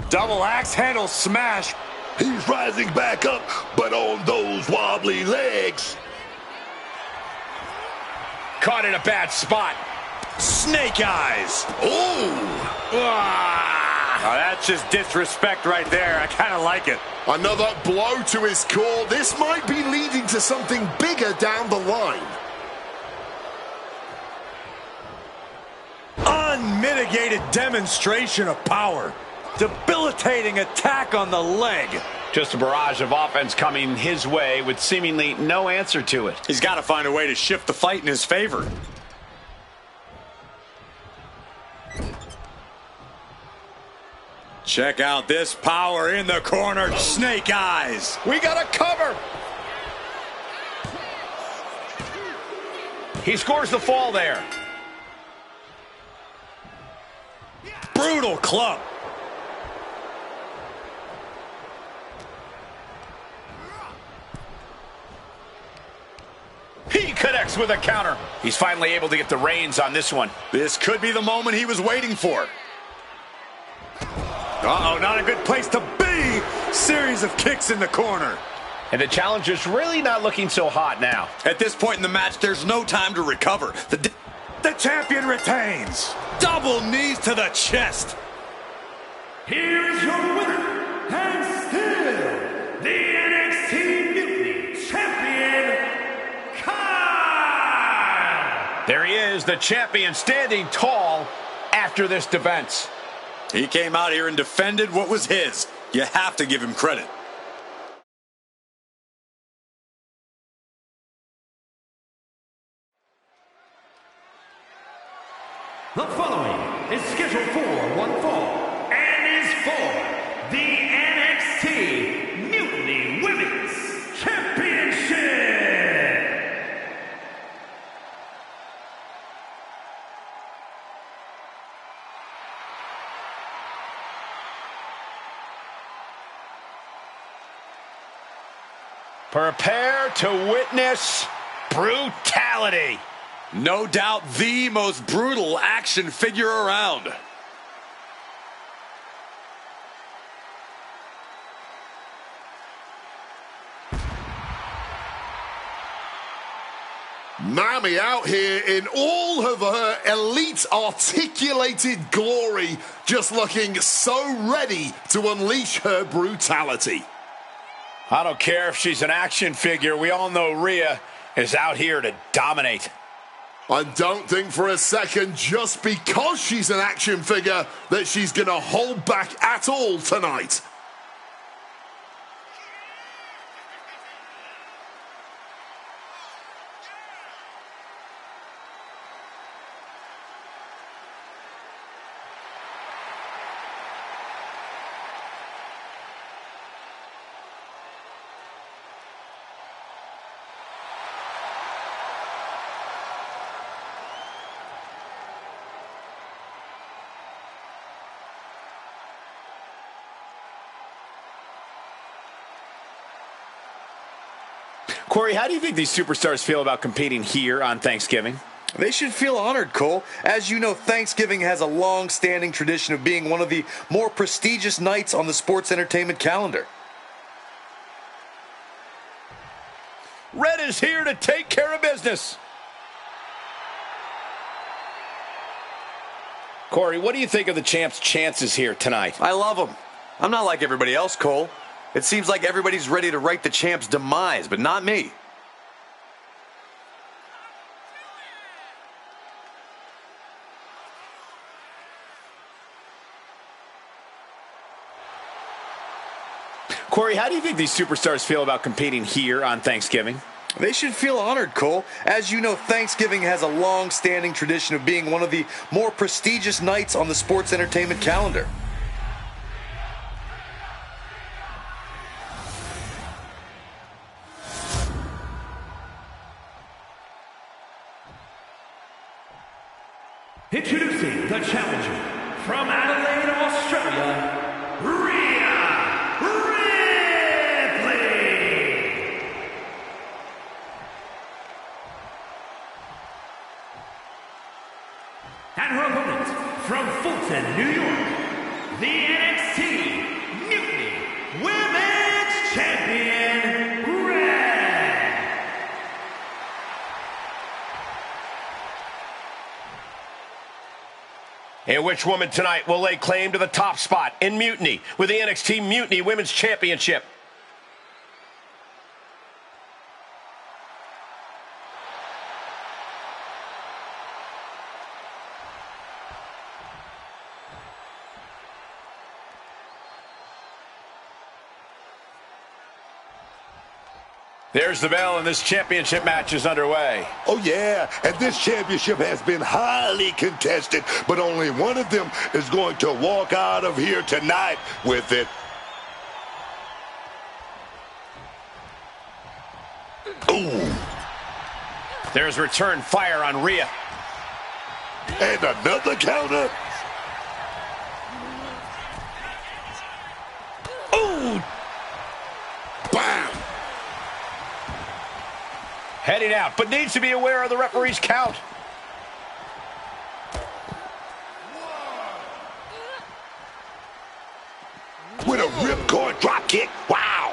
Double axe handle smash. He's rising back up, but on those wobbly legs. Caught in a bad spot. Snake eyes. Ooh! Oh, that's just disrespect right there. I kind of like it. Another blow to his core. This might be leading to something bigger down the line. Unmitigated demonstration of power. Debilitating attack on the leg. Just a barrage of offense coming his way with seemingly no answer to it. He's got to find a way to shift the fight in his favor. Check out this power in the corner. Snake eyes. We got a cover. He scores the fall there. Brutal club. He connects with a counter. He's finally able to get the reins on this one. This could be the moment he was waiting for. Uh-oh, not a good place to be. Series of kicks in the corner. And the challenger's really not looking so hot now. At this point in the match, there's no time to recover. The champion retains. Double knees to the chest. Here's your winner, and still the NXT Mutiny Champion, CAW! There he is, the champion, standing tall after this defense. He came out here and defended what was his. You have to give him credit. The following is scheduled for one fall and is for the NXT Mutiny Women's Championship. Prepare to witness brutality. No doubt the most brutal action figure around. Mammy out here in all of her elite articulated glory, just looking so ready to unleash her brutality. I don't care if she's an action figure. We all know Rhea is out here to dominate. I don't think for a second, just because she's an action figure, that she's going to hold back at all tonight. Corey, how do you think these superstars feel about competing here on Thanksgiving? They should feel honored, Cole. As you know, Thanksgiving has a long-standing tradition of being one of the more prestigious nights on the sports entertainment calendar. Red is here to take care of business. Corey, what do you think of the champ's chances here tonight? I love them. I'm not like everybody else, Cole. It seems like everybody's ready to write the champ's demise, but not me. Corey, how do you think these superstars feel about competing here on Thanksgiving? They should feel honored, Cole. As you know, Thanksgiving has a long-standing tradition of being one of the more prestigious nights on the sports entertainment calendar. Introducing the challenger from Adelaide, Australia, Rhea Ripley. And her opponent from Fulton, New York, the NXT Mutiny Women's Champion, Red. And which woman tonight will lay claim to the top spot in Mutiny with the NXT Mutiny Women's Championship? There's the bell, and this championship match is underway. Oh, yeah, and this championship has been highly contested, but only one of them is going to walk out of here tonight with it. Ooh. There's return fire on Rhea. And another counter. Ooh! Bam! Heading out, but needs to be aware of the referee's count. With a ripcord drop kick. Wow!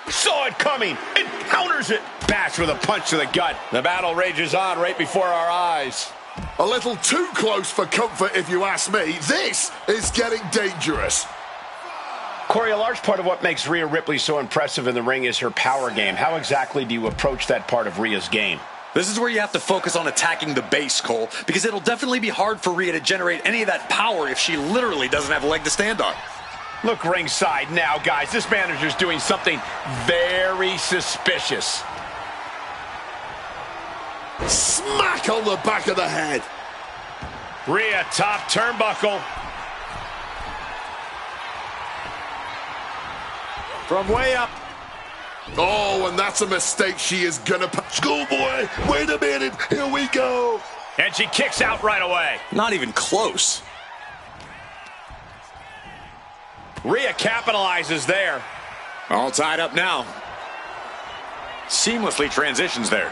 Saw it coming and counters it. Bash with a punch to the gut. The battle rages on right before our eyes. A little too close for comfort, if you ask me. This is getting dangerous. Corey, a large part of what makes Rhea Ripley so impressive in the ring is her power game. How exactly do you approach that part of Rhea's game? This is where you have to focus on attacking the base, Cole, because it'll definitely be hard for Rhea to generate any of that power if she literally doesn't have a leg to stand on. Look ringside now, guys. This manager's doing something very suspicious. Smack on the back of the head. Rhea, top turnbuckle. From way up. Oh, and that's a mistake she is gonna... Schoolboy, wait a minute. Here we go. And she kicks out right away. Not even close. Rhea capitalizes there. All tied up now. Seamlessly transitions there.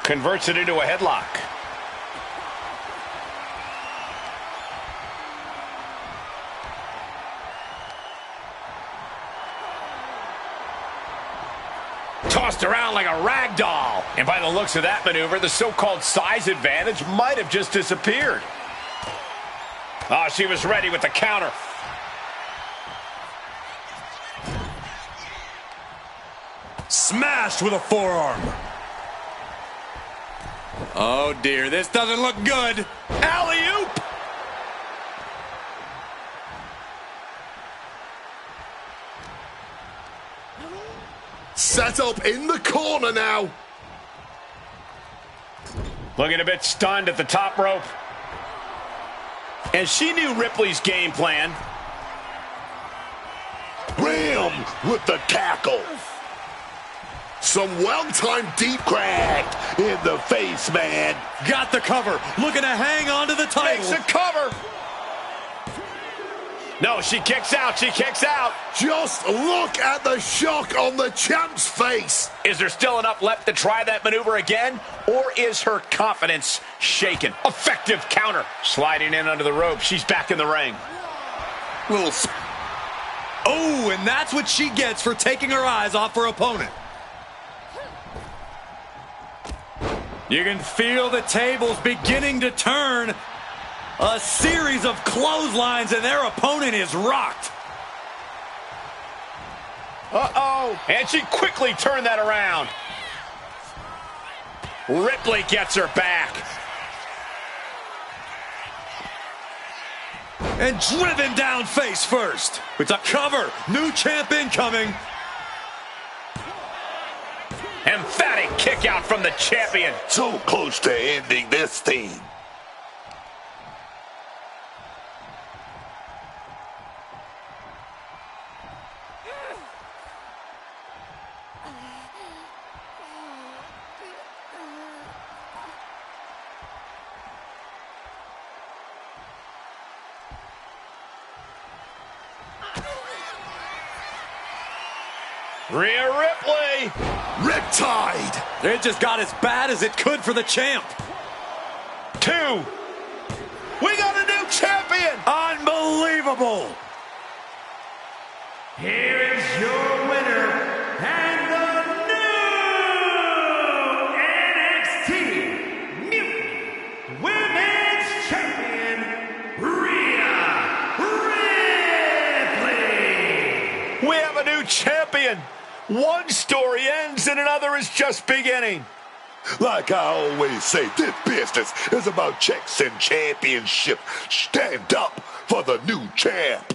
Converts it into a headlock. Tossed around like a rag doll. And by the looks of that maneuver, the so-called size advantage might have just disappeared. Oh, she was ready with the counter. Smashed with a forearm. Oh dear, this doesn't look good. Alley-oop! Set up in the corner now. Looking a bit stunned at the top rope. And she knew Ripley's game plan. Ram with the tackle. Some well-timed deep Cracked in the face, man. Got the cover. Looking to hang on to the title. Makes a cover. No, she kicks out. She kicks out. Just look at the shock on the champ's face. Is there still enough left to try that maneuver again? Or is her confidence shaken? Effective counter. Sliding in under the rope. She's back in the ring. Oh, and that's what she gets for taking her eyes off her opponent. You can feel the tables beginning to turn. A series of clotheslines, and their opponent is rocked. Uh-oh. And she quickly turned that around. Ripley gets her back. And driven down face first. It's a cover. New champ incoming. Emphatic kick out from the champion. So close to ending this thing. Rhea Ripley. Riptide. It just got as bad as it could for the champ. 2. We got a new champion. Unbelievable. Here is your winner, and the new NXT Mutant Women's Champion, Rhea Ripley. We have a new champion. One story ends and another is just beginning. Like I always say, this business is about checks and championship. Stand up for the new champ.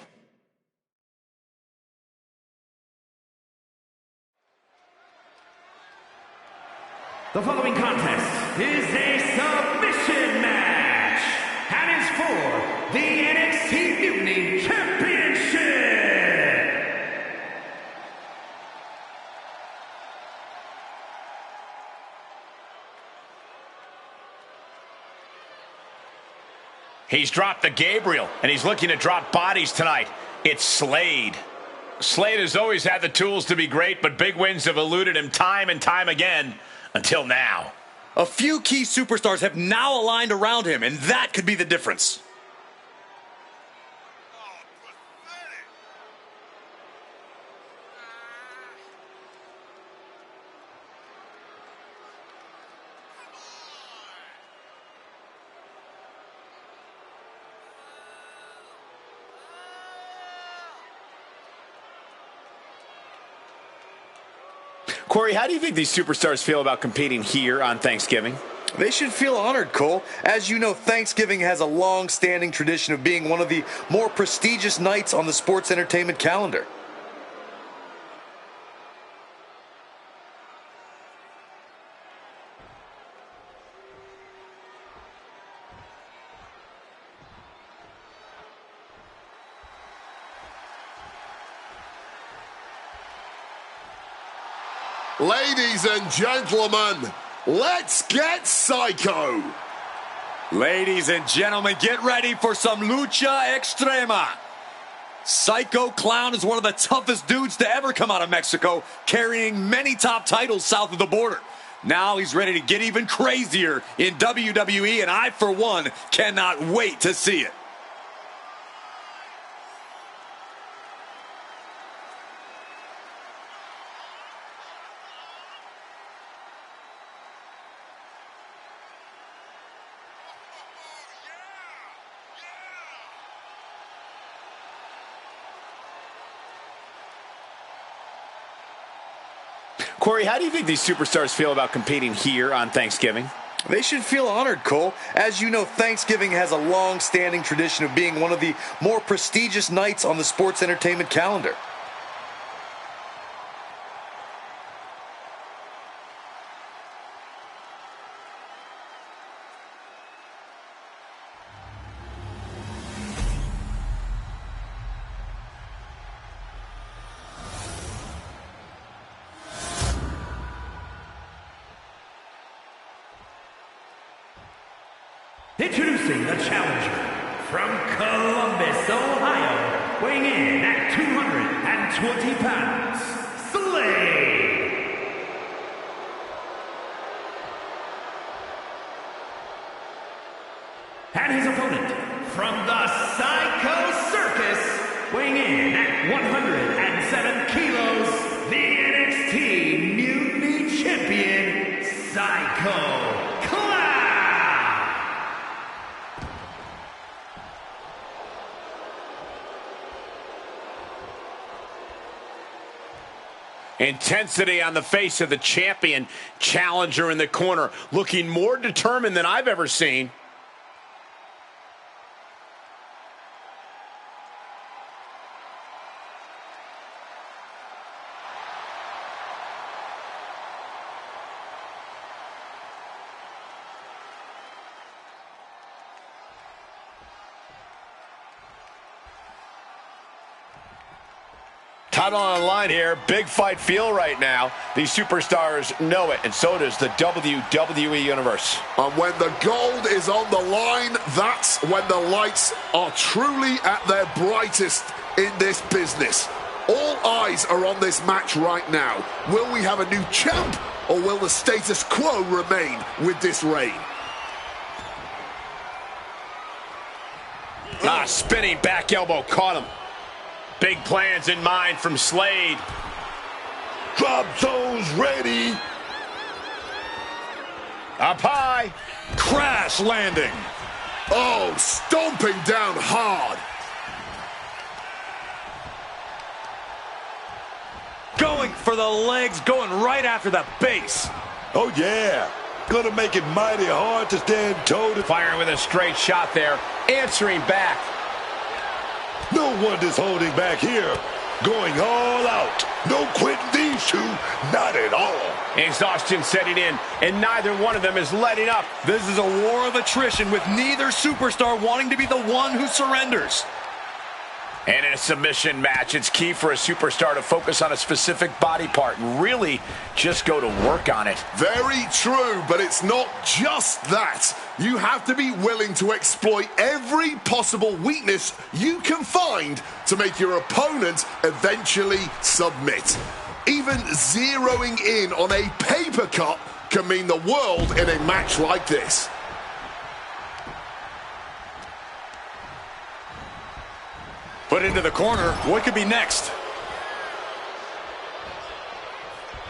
The following contest is a submission match and is for the NXT Mutiny Championship. He's dropped the Gabriel, and he's looking to drop bodies tonight. It's Slade. Slade has always had the tools to be great, but big wins have eluded him time and time again until now. A few key superstars have now aligned around him, and that could be the difference. Corey, how do you think these superstars feel about competing here on Thanksgiving? They should feel honored, Cole. As you know, Thanksgiving has a long-standing tradition of being one of the more prestigious nights on the sports entertainment calendar. Ladies and gentlemen, let's get psycho. Ladies and gentlemen, get ready for some lucha extrema. Psycho Clown is one of the toughest dudes to ever come out of Mexico, carrying many top titles south of the border. Now he's ready to get even crazier in WWE, and I, for one, cannot wait to see it. Corey, how do you think these superstars feel about competing here on Thanksgiving? They should feel honored, Cole. As you know, Thanksgiving has a long-standing tradition of being one of the more prestigious nights on the sports entertainment calendar. Introducing the challenger from Columbus, Ohio, weighing in at 220 pounds, Slade. And his opponent from the Psycho Circus, weighing in at 107 kilos, the NXT Mutiny Champion, Psycho. Intensity on the face of the champion. Challenger in the corner, looking more determined than I've ever seen. Title on the line here. Big fight feel right now. These superstars know it, and so does the WWE Universe. And when the gold is on the line, that's when the lights are truly at their brightest in this business. All eyes are on this match right now. Will we have a new champ, or will the status quo remain with this reign? Spinning back elbow caught him. Big plans in mind from Slade. Drop zones ready. Up high. Crash landing. Oh, stomping down hard. Going for the legs, going right after the base. Oh, yeah. Gonna make it mighty hard to stand toe to Firing with a straight shot there. Answering back. No one is holding back here. Going all out. No quitting these two. Not at all. Exhaustion setting in, and neither one of them is letting up. This is a war of attrition with neither superstar wanting to be the one who surrenders. And in a submission match, it's key for a superstar to focus on a specific body part and really just go to work on it. Very true, but it's not just that. You have to be willing to exploit every possible weakness you can find to make your opponent eventually submit. Even zeroing in on a paper cut can mean the world in a match like this. Put into the corner. What could be next?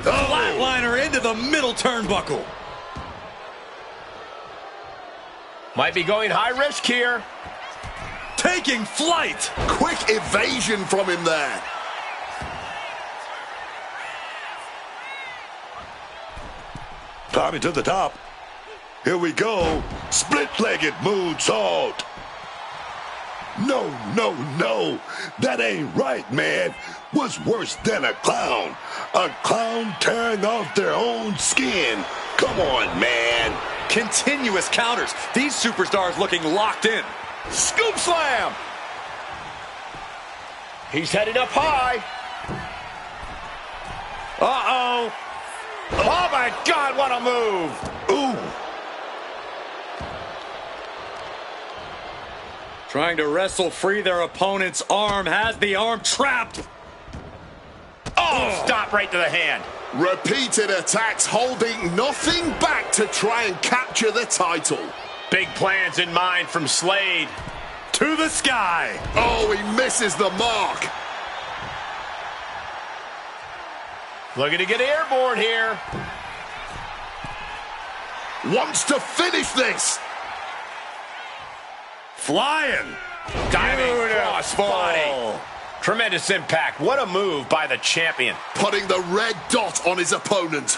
The flatliner into the middle turnbuckle. Might be going high risk here. Taking flight. Quick evasion from him there. Climbing to the top. Here we go. Split-legged moonsault. No, no, no. That ain't right, man. What's worse than a clown? A clown tearing off their own skin. Come on, man. Continuous counters. These superstars looking locked in. Scoop slam. He's headed up high. Uh-oh. Oh, my God, what a move. Ooh. Trying to wrestle free their opponent's arm. Has the arm trapped. Oh, stop right to the hand. Repeated attacks holding nothing back to try and capture the title. Big plans in mind from Slade. To the sky. Oh, he misses the mark. Looking to get airborne here. Wants to finish this. Flying. Diving crossbody. Tremendous impact. What a move by the champion. Putting the red dot on his opponent.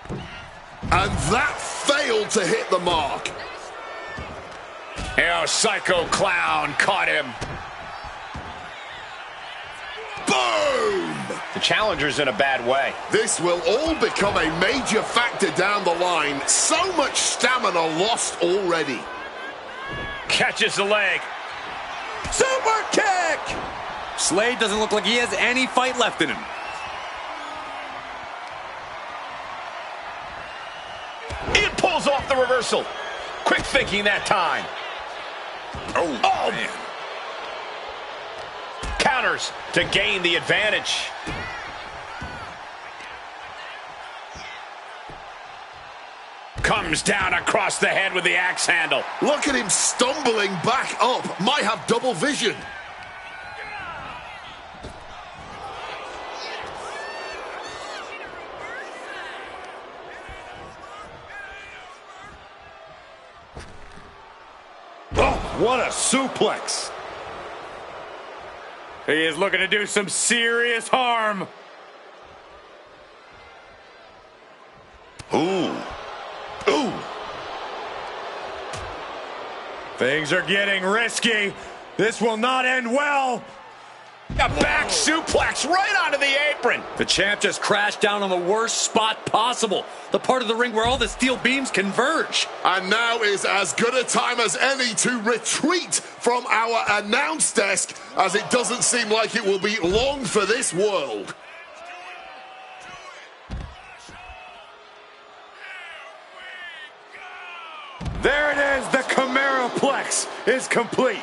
And that failed to hit the mark. Oh, Psycho Clown caught him. Boom! The challenger's in a bad way. This will all become a major factor down the line. So much stamina lost already. Catches the leg. Super kick! Slade doesn't look like he has any fight left in him. Ian pulls off the reversal. Quick thinking that time. Oh, man. Counters to gain the advantage. Comes down across the head with the axe handle. Look at him stumbling back up. Might have double vision. Oh, what a suplex. He is looking to do some serious harm. Ooh. Ooh. Things are getting risky. This will not end well. A back suplex right onto the apron. The champ just crashed down on the worst spot possible. The part of the ring where all the steel beams converge. And now is as good a time as any to retreat from our announce desk, as it doesn't seem like it will be long for this world. There it is. The Cameraplex is complete.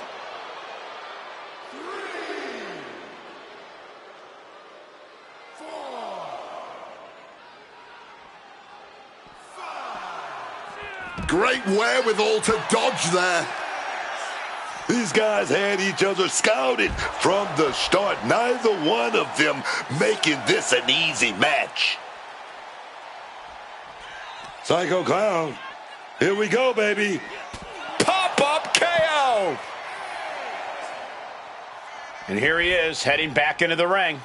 Great wherewithal to dodge there. These guys had each other scouted from the start. Neither one of them making this an easy match. Psycho Clown. Here we go, baby. Pop-up KO. And here he is, heading back into the ring.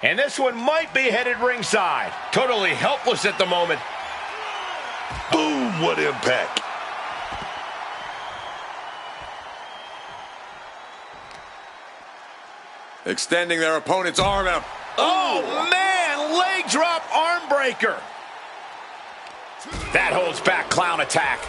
And this one might be headed ringside. Totally helpless at the moment. Boom, what impact. Extending their opponent's arm out. Oh, man, leg drop arm breaker. That holds back Clown attack.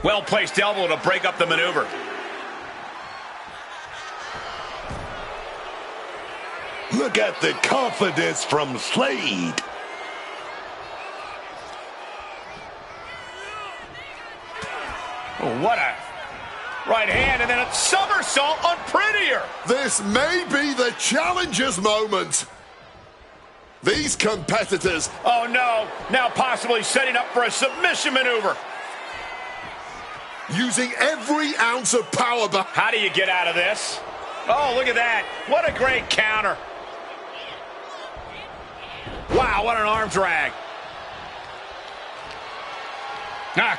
Well-placed elbow to break up the maneuver. Look at the confidence from Slade. Oh, what a right hand, and then a somersault on Prettier. This may be the challenger's moment. These competitors. Oh, no. Now possibly setting up for a submission maneuver. Using every ounce of power. How do you get out of this? Oh, look at that. What a great counter. Wow, what an arm drag.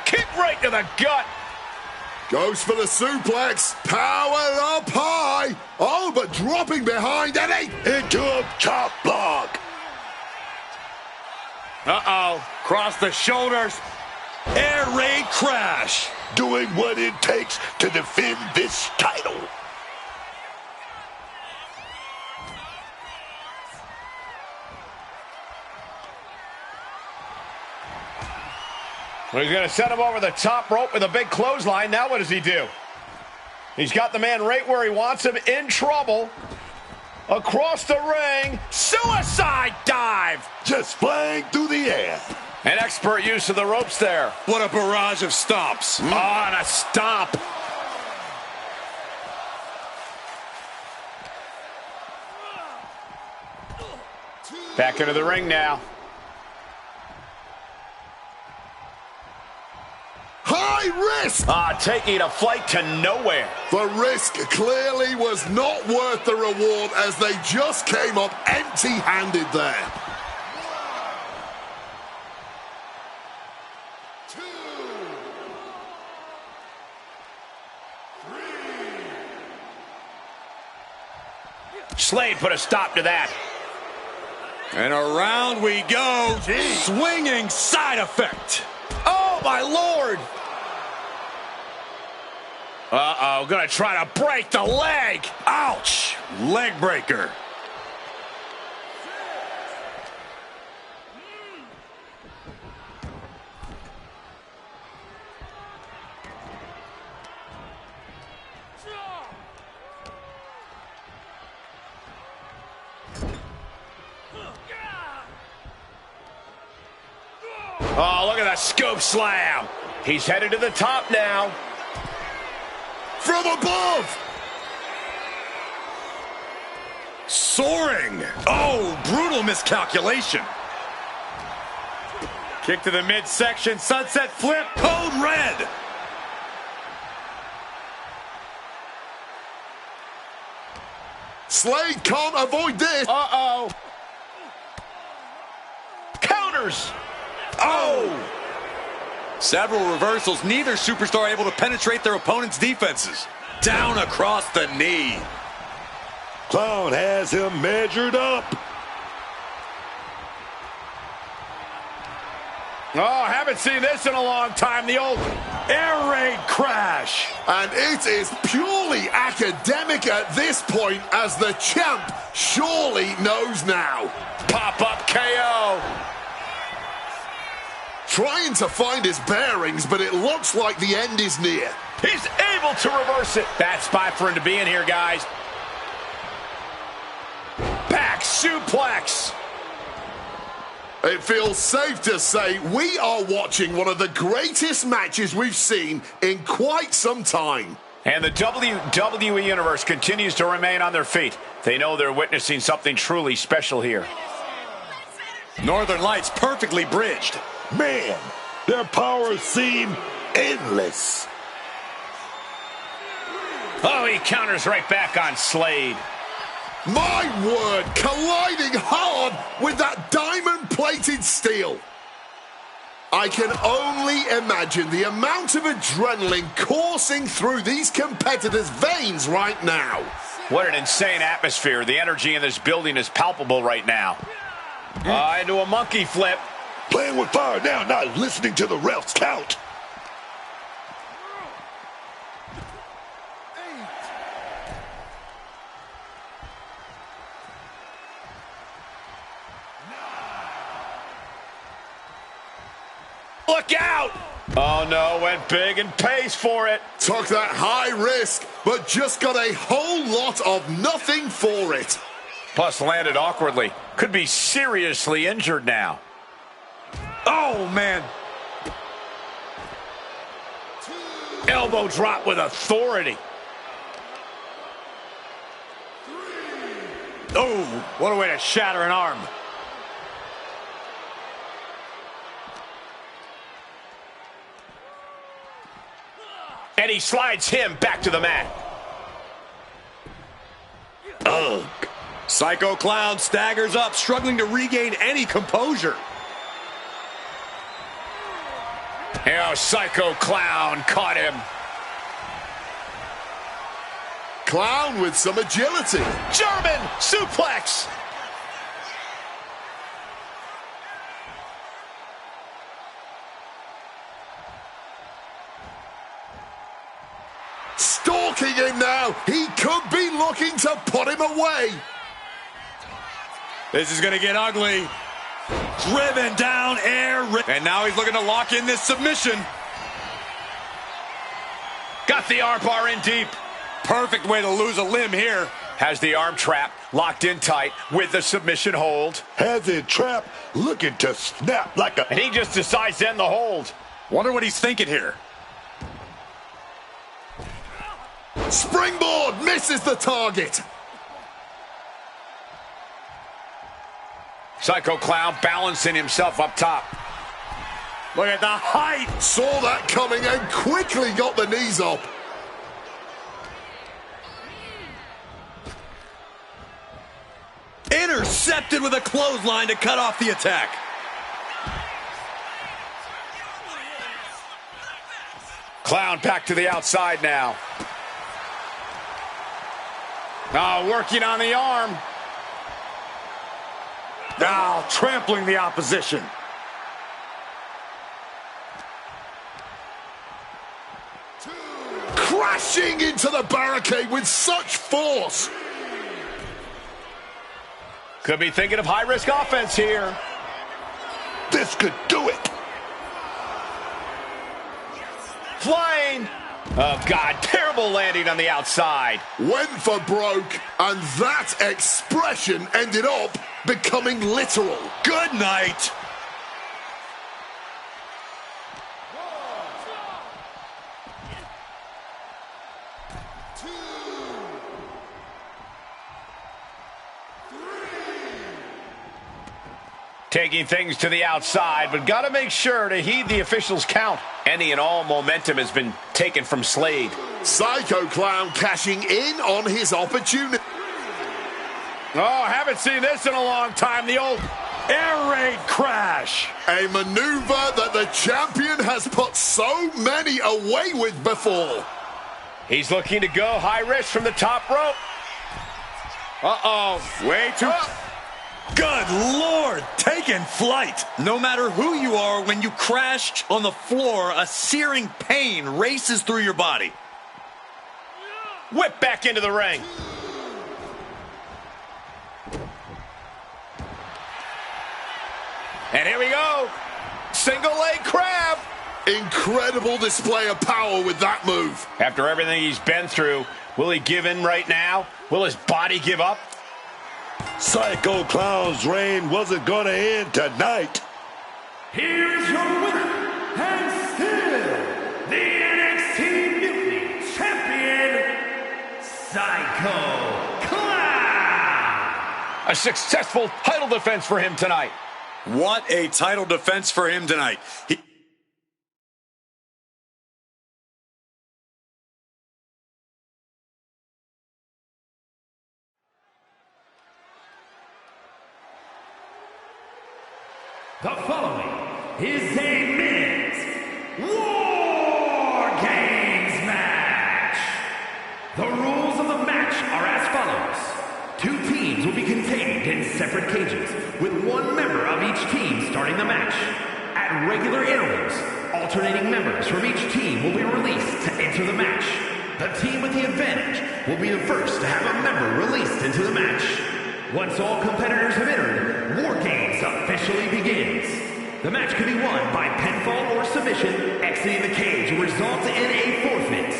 Kick right to the gut. Goes for the suplex. Power up high. Oh, but dropping behind Eddie. Into a chop block. Uh-oh. Cross the shoulders. Air raid crash. Doing what it takes to defend this title. Well, he's going to set him over the top rope with a big clothesline. Now what does he do? He's got the man right where he wants him, in trouble. Across the ring. Suicide dive. Just flying through the air. An expert use of the ropes there. What a barrage of stomps. Oh, and a stomp. Back into the ring now. High high risk. Taking a flight to nowhere. The risk clearly was not worth the reward as they just came up empty-handed there. 2, 3. Slade put a stop to that. And around we go. Swinging side effect. Oh, my Lord. Uh-oh, gonna try to break the leg. Ouch. Leg breaker. Oh, look at that scoop slam. He's headed to the top now. From above. Soaring. Oh, brutal miscalculation. Kick to the midsection. Sunset flip. Code red. Slade can't avoid this. Uh-oh. Counters. Oh! Several reversals. Neither superstar able to penetrate their opponent's defenses. Down across the knee. Clown has him measured up. Oh, haven't seen this in a long time. The old Air raid crash. And it is purely academic at this point, as the champ surely knows now. pop-up KO. Trying to find his bearings, but it looks like the end is near. He's able to reverse it. Bad spot for him to be in here, guys. Back suplex. It feels safe to say we are watching one of the greatest matches we've seen in quite some time. And the WWE Universe continues to remain on their feet. They know they're witnessing something truly special here. Northern Lights perfectly bridged. Man, their powers seem endless. Oh, he counters right back on Slade. My word, colliding hard with that diamond-plated steel. I can only imagine the amount of adrenaline coursing through these competitors' veins right now. What an insane atmosphere. The energy in this building is palpable right now. Into a monkey flip. Playing with fire now, not listening to the refs count. Look out! Oh no, went big and pays for it. Took that high risk, but just got a whole lot of nothing for it. Plus landed awkwardly. Could be seriously injured now. Oh, man. Elbow drop with authority. Oh, what a way to shatter an arm. And he slides him back to the mat. Ugh. Psycho Clown staggers up, struggling to regain any composure. Oh, Psycho Clown caught him. Clown with some agility. German suplex. Stalking him now. He could be looking to put him away. This is going to get ugly. Driven down, and now he's looking to lock in this submission. Got the armbar in deep. Perfect way to lose a limb here. Has the arm trap locked in tight with the submission hold. Has it trapped, looking to snap like a... And he just decides to end the hold. Wonder what he's thinking here. Springboard misses the target. Psycho Clown balancing himself up top. Look at the height. Saw that coming and quickly got the knees up. Intercepted with a clothesline to cut off the attack. Clown back to the outside now. Oh, working on the arm. Now trampling the opposition. Crashing into the barricade with such force. Could be thinking of high-risk offense here. This could do it. Flying. Oh, God, terrible landing on the outside. Went for broke, and that expression ended up becoming literal. Good night. Taking things to the outside, but got to make sure to heed the officials' count. Any and all momentum has been taken from Slade. Psycho Clown cashing in on his opportunity. Oh, haven't seen this in a long time. The old Air raid crash. A maneuver that the champion has put so many away with before. He's looking to go high risk from the top rope. Uh-oh. Way too... Good Lord, taking flight. No matter who you are, when you crash on the floor, a searing pain races through your body. Whip back into the ring. And here we go. Single leg crab. Incredible display of power with that move. After everything he's been through, will he give in right now? Will his body give up? Psycho Clown's reign wasn't going to end tonight. Here's your winner, and still the NXT Mutiny Champion, Psycho Clown. A successful title defense for him tonight. What a title defense for him tonight. The following is a men's War Games match. The rules of the match are as follows. 2 teams will be contained in separate cages, with 1 member of each team starting the match. At regular intervals, alternating members from each team will be released to enter the match. The team with the advantage will be the first to have a member released into the match. Once all competitors have entered, War Games officially begins. The match can be won by pinfall or submission. Exiting the cage will result in a forfeit.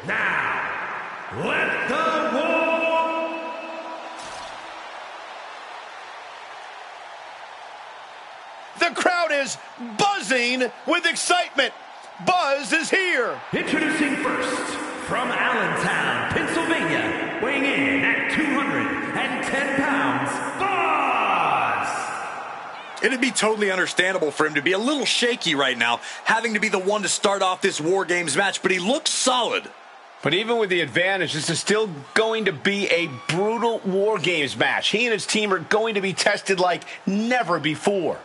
Now, let the war... The crowd is buzzing with excitement. Buzz is here. Introducing first, from Allentown, Pennsylvania, weighing in at 210 pounds, Buzz! It'd be totally understandable for him to be a little shaky right now, having to be the one to start off this War Games match, but he looks solid. But even with the advantage, this is still going to be a brutal War Games match. He and his team are going to be tested like never before.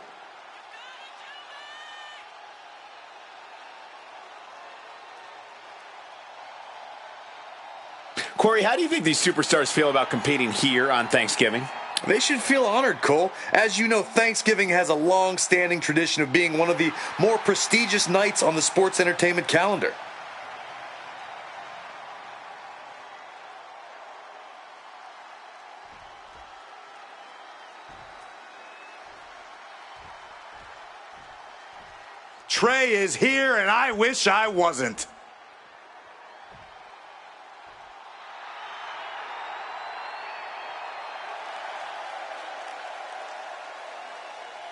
Corey, how do you think these superstars feel about competing here on Thanksgiving? They should feel honored, Cole. As you know, Thanksgiving has a long-standing tradition of being one of the more prestigious nights on the sports entertainment calendar. Trey is here, and I wish I wasn't.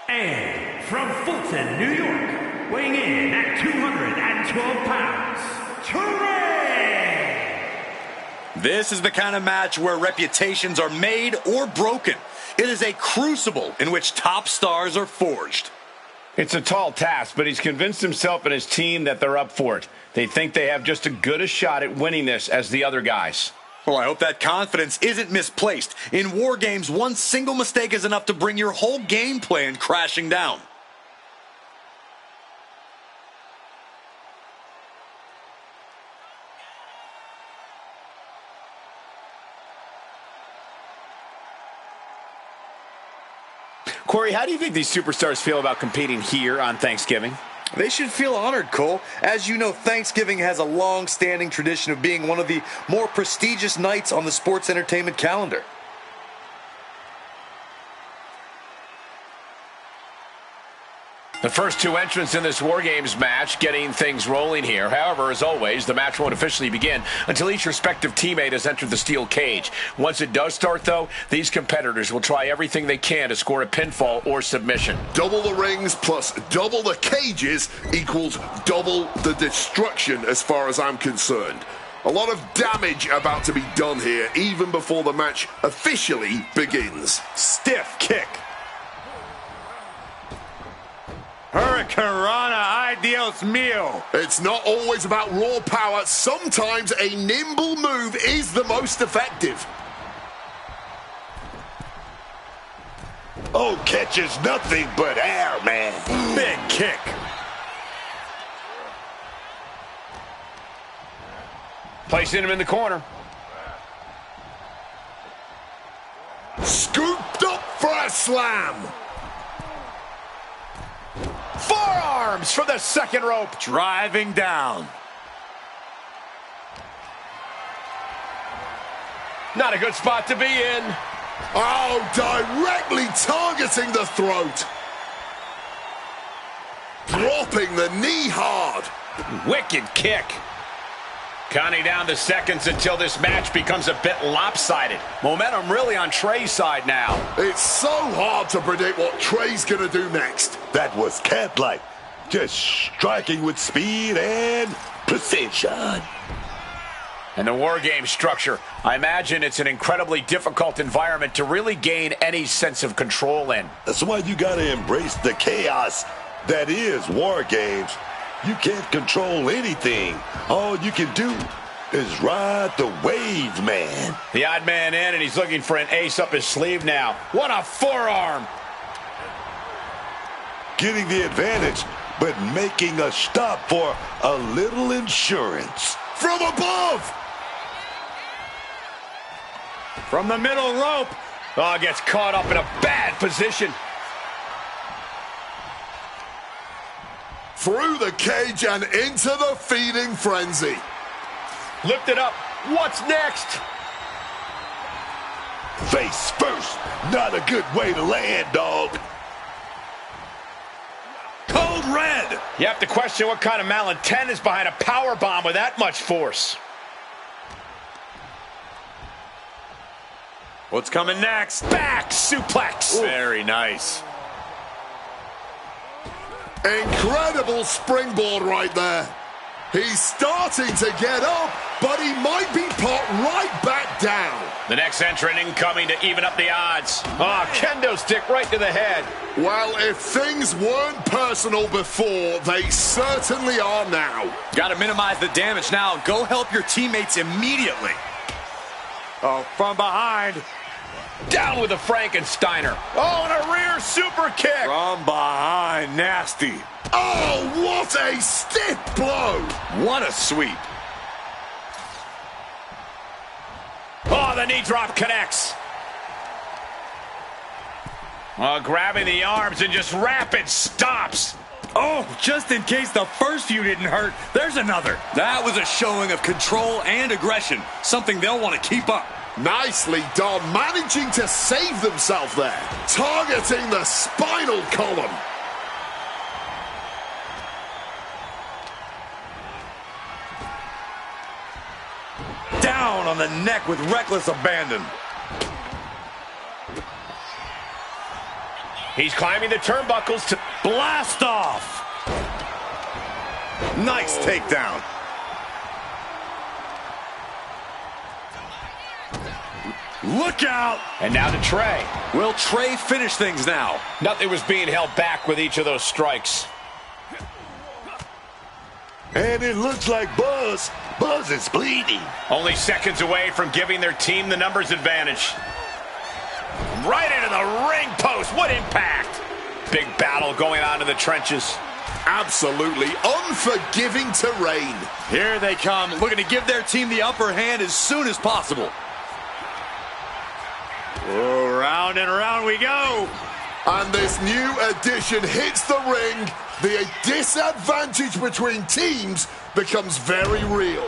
And from Fulton, New York, weighing in at 212 pounds, Trey! This is the kind of match where reputations are made or broken. It is a crucible in which top stars are forged. It's a tall task, but he's convinced himself and his team that they're up for it. They think they have just as good a shot at winning this as the other guys. Well, I hope that confidence isn't misplaced. In war games, one single mistake is enough to bring your whole game plan crashing down. Corey, how do you think these superstars feel about competing here on Thanksgiving? They should feel honored, Cole. As you know, Thanksgiving has a long-standing tradition of being one of the more prestigious nights on the sports entertainment calendar. The first two entrants in this War Games match getting things rolling here. However, as always, the match won't officially begin until each respective teammate has entered the steel cage. Once it does start, though, these competitors will try everything they can to score a pinfall or submission. Double the rings plus double the cages equals double the destruction as far as I'm concerned. A lot of damage about to be done here even before the match officially begins. Stiff kick. Hurricanrana, adios mio. It's not always about raw power. Sometimes a nimble move is the most effective. Oh, catches nothing but air, man. Big kick. Placing him in the corner. Scooped up for a slam. Forearms for the second rope. Driving down. Not a good spot to be in. Oh, directly targeting the throat. Dropping the knee hard. Wicked kick. Counting down the seconds until this match becomes a bit lopsided. Momentum really on Trey's side now. It's so hard to predict what Trey's going to do next. That was cat-like. Just striking with speed and precision. And the War Game structure, I imagine it's an incredibly difficult environment to really gain any sense of control in. That's why you got to embrace the chaos that is War Games. You can't control anything. All you can do is ride the wave, man. The odd man in, and he's looking for an ace up his sleeve now. What a forearm! Getting the advantage, but making a stop for a little insurance. From above! From the middle rope. Oh, gets caught up in a bad position. Through the cage and into the feeding frenzy. Lifted up. What's next? Face first. Not a good way to land, dog. Code red. You have to question what kind of malintent is behind a power bomb with that much force. What's coming next? Back suplex. Ooh. Very nice. Incredible springboard right there. He's starting to get up, but he might be put right back down. The next entrant incoming to even up the odds. Oh, kendo stick right to the head. Well, if things weren't personal before, they certainly are now. Got to minimize the damage now. Go help your teammates immediately. Oh, from behind. Down with a Frankensteiner. Oh, and a rear super kick. From behind, nasty. Oh, what a stiff blow. What a sweep. Oh, the knee drop connects. Oh, grabbing the arms and just rapid stops. Oh, just in case the first few didn't hurt, there's another. That was a showing of control and aggression, something they'll want to keep up. Nicely done, managing to save themselves there. Targeting the spinal column. Down on the neck with reckless abandon. He's climbing the turnbuckles to Blast off. Nice takedown. Look out! And now to Trey. Will Trey finish things now? Nothing was being held back with each of those strikes. And it looks like Buzz is bleeding. Only seconds away from giving their team the numbers advantage. Right into the ring post. What impact! Big battle going on in the trenches. Absolutely unforgiving terrain. Here they come, looking to give their team the upper hand as soon as possible. Oh, round and round we go. And this new addition hits the ring. The disadvantage between teams becomes very real.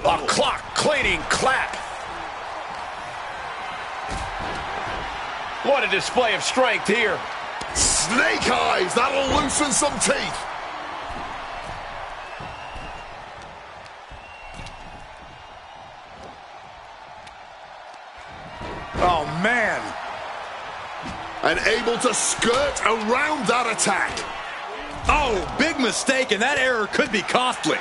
A clock cleaning clap. What a display of strength here. Snake eyes, that'll loosen some teeth. Oh, man. And able to skirt around that attack. Oh, big mistake, and that error could be costly.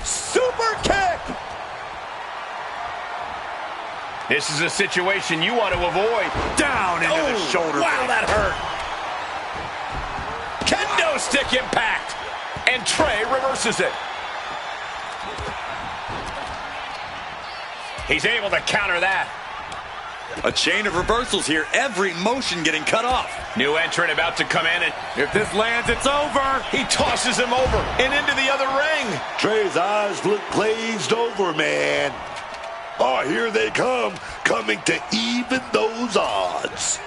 Super kick! This is a situation you want to avoid. Down into the shoulder. Wow, that hurt. Kendo stick impact. And Trey reverses it. He's able to counter that. A chain of reversals here. Every motion getting cut off. New entrant about to come in, and If this lands, it's over. he tosses him over and into the other ring. Trey's eyes look glazed over, man. Oh, here they come, coming to even those odds.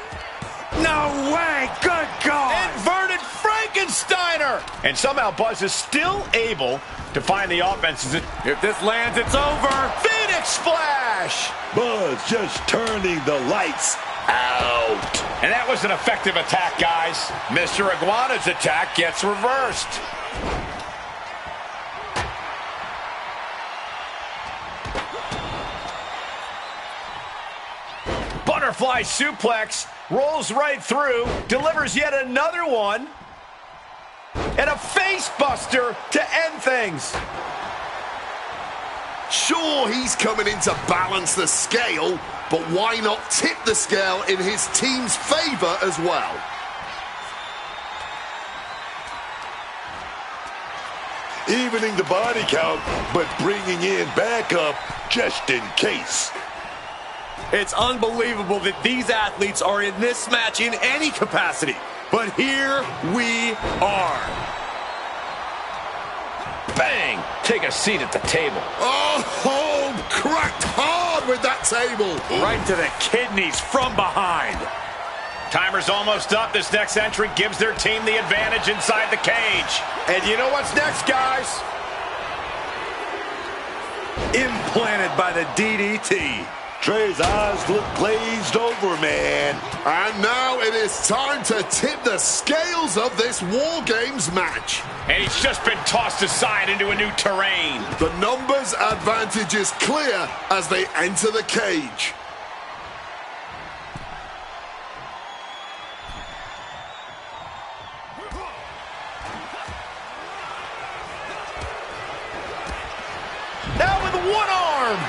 No way. Good God. Inverted Frankensteiner. And somehow Buzz is still able to find the offenses. If this lands, it's over. Phoenix Splash. Buzz just turning the lights out. And that was an effective attack, guys. Mr. Iguana's attack gets reversed. Butterfly suplex, rolls right through, delivers yet another one, and a face buster to end things. Sure, he's coming in to balance the scale, but why not tip the scale in his team's favor as well? Evening the body count, but bringing in backup just in case. It's unbelievable that these athletes are in this match in any capacity. But here we are. Bang! Take a seat at the table. Oh, cracked hard with that table. Right to the kidneys from behind. Timer's almost up. This next entrant gives their team the advantage inside the cage. And you know what's next, guys? Implanted by the DDT. Trey's eyes look glazed over, man. And now it is time to tip the scales of this War Games match. And he's just been tossed aside into a new terrain. The numbers advantage is clear as they enter the cage. Now with one arm.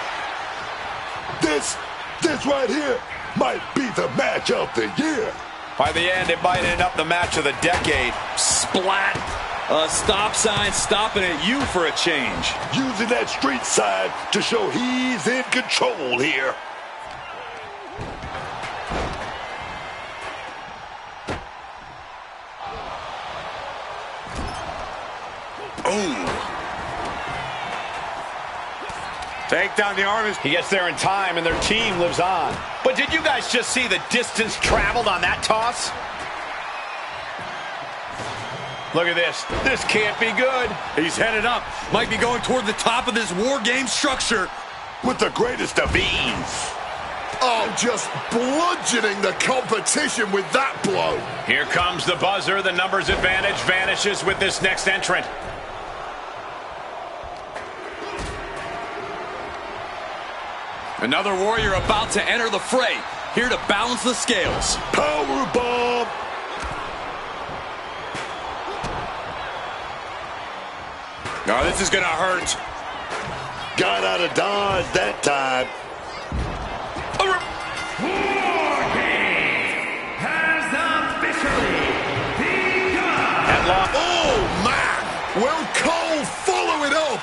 This right here might be the match of the year. By the end, it might end up the match of the decade. Splat. A stop sign stopping at you for a change. Using that street side to show he's in control here. Oh. Take down the arm. He gets there in time, and their team lives on. But did you guys just see the distance traveled on that toss? Look at this. This can't be good. He's headed up. Might be going toward the top of this War Game structure. With the greatest of ease. Oh, just bludgeoning the competition with that blow. Here comes the buzzer. The numbers advantage vanishes with this next entrant. Another warrior about to enter the fray. Here to balance the scales. Powerbomb. Oh, this is going to hurt. Got out of dodge that time. War Games has officially begun. Oh, man! Will Cole follow it up?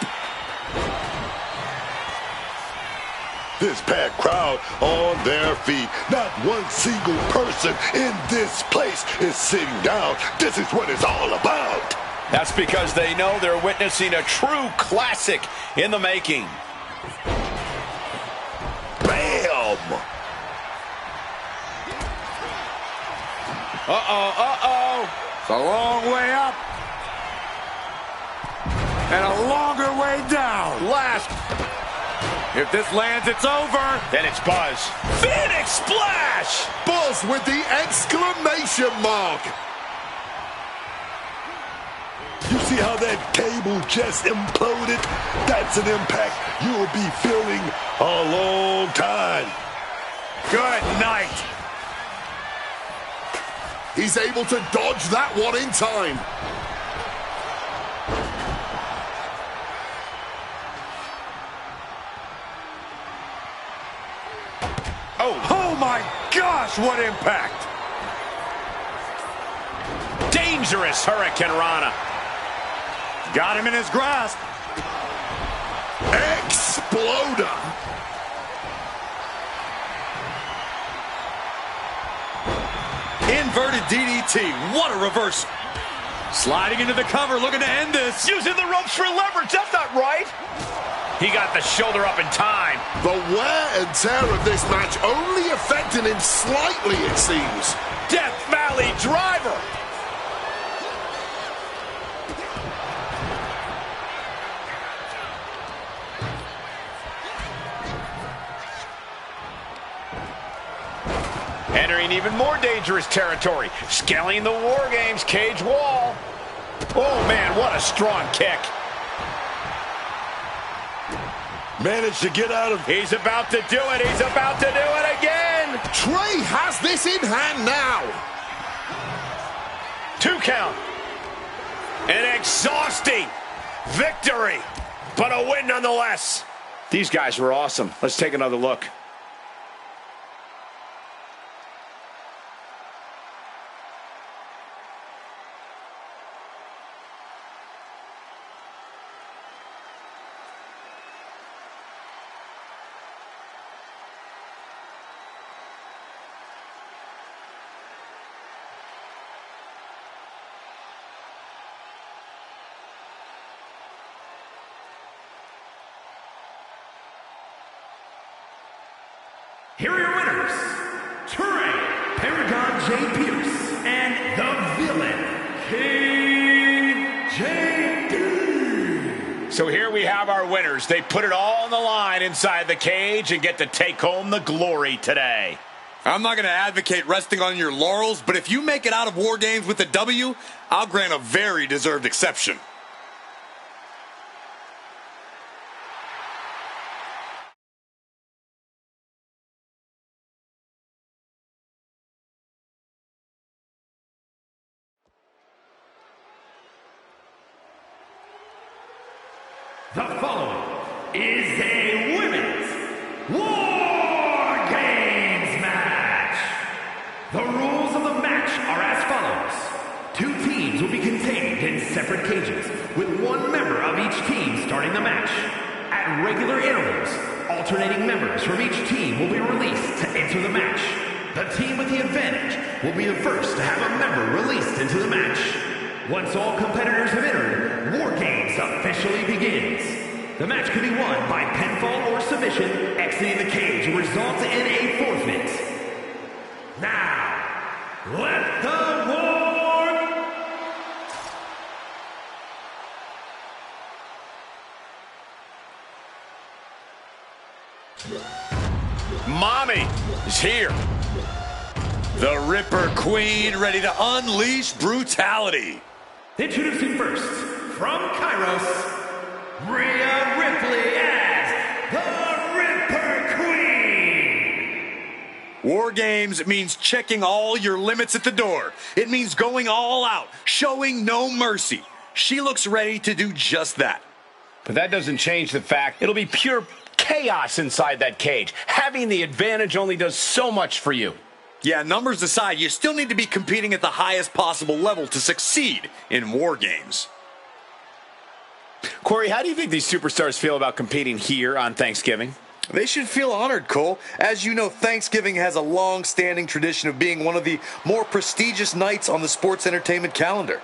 This packed crowd on their feet. Not one single person in this place is sitting down. This is what it's all about. That's because they know they're witnessing a true classic in the making. Bam! It's a long way up. And a longer way down. Last. If this lands, it's over. Then it's Buzz. Phoenix Splash! Buzz with the exclamation mark. You see how that cable just imploded? That's an impact you'll be feeling a long time. Good night. He's able to dodge that one in time. Oh my gosh, what impact! Dangerous Hurricane Rana. Got him in his grasp. Exploder. Inverted DDT. What a reverse. Sliding into the cover, looking to end this. Using the ropes for leverage. That's not right. He got the shoulder up in time. The wear and tear of this match only affecting him slightly, it seems. Death Valley Driver. Entering even more dangerous territory. Scaling the War Games cage wall. Oh, man, what a strong kick. Managed to get out of... He's about to do it. He's about to do it again. Trey has this in hand now. 2 count. An exhausting victory, but a win nonetheless. These guys were awesome. Let's take another look. Here are your winners, Trey Paragon J. Pierce and the villain, KJD. So here we have our winners. They put it all on the line inside the cage and get to take home the glory today. I'm not going to advocate resting on your laurels, but if you make it out of War Games with a W, I'll grant a very deserved exception. The following is a women's War Games match. The rules of the match are as follows. 2 teams will be contained in separate cages, with 1 member of each team starting the match. At regular intervals, alternating members from each team will be released to enter the match. The team with the advantage will be the first to have a member released into the match. Once all competitors have entered, War Games officially begins. The match can be won by pinfall or submission. Exiting the cage results in a forfeit. Now, let the war... Mommy is here. The Ripper Queen ready to unleash brutality. Introducing first, from Kairos, Rhea Ripley as the Ripper Queen. War Games means checking all your limits at the door. It means going all out, showing no mercy. She looks ready to do just that. But that doesn't change the fact it'll be pure chaos inside that cage. Having the advantage only does so much for you. Yeah, numbers aside, you still need to be competing at the highest possible level to succeed in War Games. Corey, how do you think these superstars feel about competing here on Thanksgiving? They should feel honored, Cole. As you know, Thanksgiving has a long-standing tradition of being one of the more prestigious nights on the sports entertainment calendar.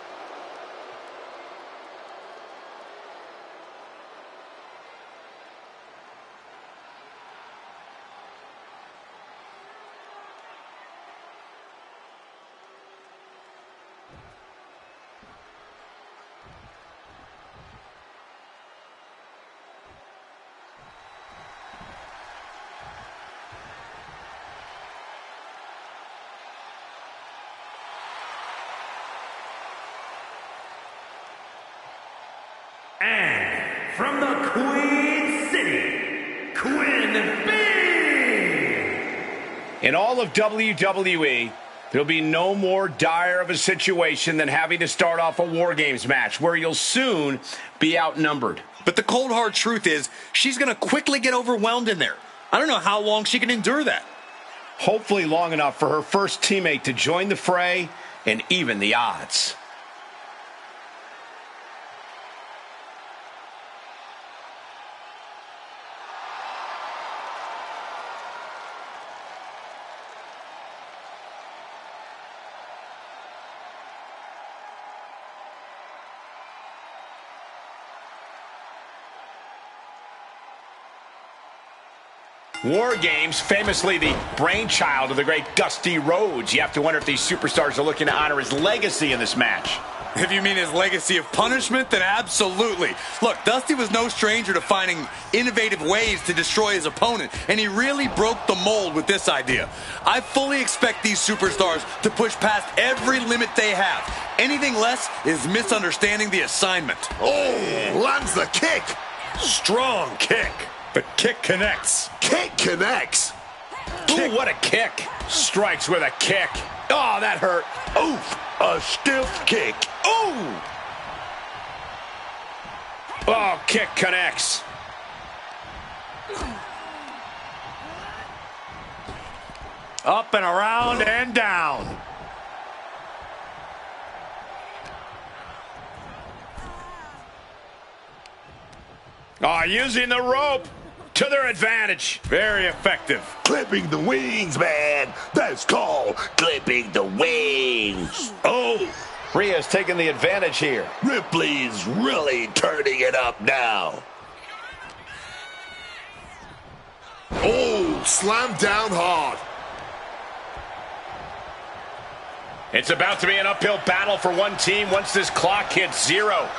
And from the Queen City, Quinn B. In all of WWE, there'll be no more dire of a situation than having to start off a War Games match where you'll soon be outnumbered. But the cold hard truth is, she's going to quickly get overwhelmed in there. I don't know how long she can endure that. Hopefully long enough for her first teammate to join the fray and even the odds. War Games, famously the brainchild of the great Dusty Rhodes. You have to wonder if these superstars are looking to honor his legacy in this match. If you mean his legacy of punishment, then absolutely. Look, Dusty was no stranger to finding innovative ways to destroy his opponent, and he really broke the mold with this idea. I fully expect these superstars to push past every limit they have. Anything less is misunderstanding the assignment. Oh, lands the kick. Strong kick. The kick connects. Kick connects. Ooh, what a kick. Strikes with a kick. Oh, that hurt. Oof, a stiff kick. Ooh. Oh, kick connects. Up and around and down. Oh, using the rope to their advantage. Very effective. Clipping the wings, man. That's called clipping the wings. Oh, Rhea's taking the advantage here. Ripley's really turning it up now. Oh, slammed down hard. It's about to be an uphill battle for one team once this clock hits 0.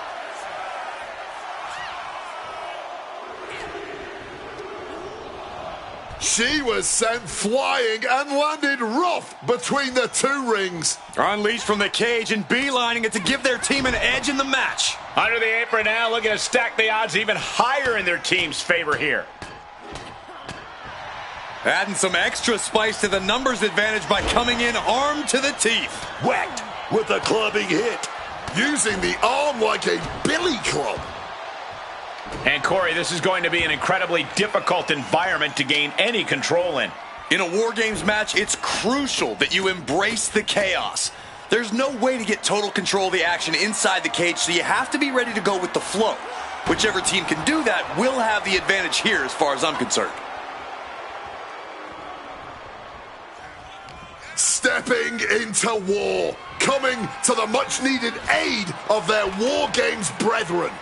She was sent flying and landed rough between the two rings. Unleashed from the cage and beelining it to give their team an edge in the match. Under the apron now, looking to stack the odds even higher in their team's favor here. Adding some extra spice to the numbers advantage by coming in armed to the teeth. Whacked with a clubbing hit. Using the arm like a billy club. And Corey, this is going to be an incredibly difficult environment to gain any control in. In a War Games match, it's crucial that you embrace the chaos. There's no way to get total control of the action inside the cage, so you have to be ready to go with the flow. Whichever team can do that will have the advantage here as far as I'm concerned. Stepping into war, coming to the much-needed aid of their War Games brethren.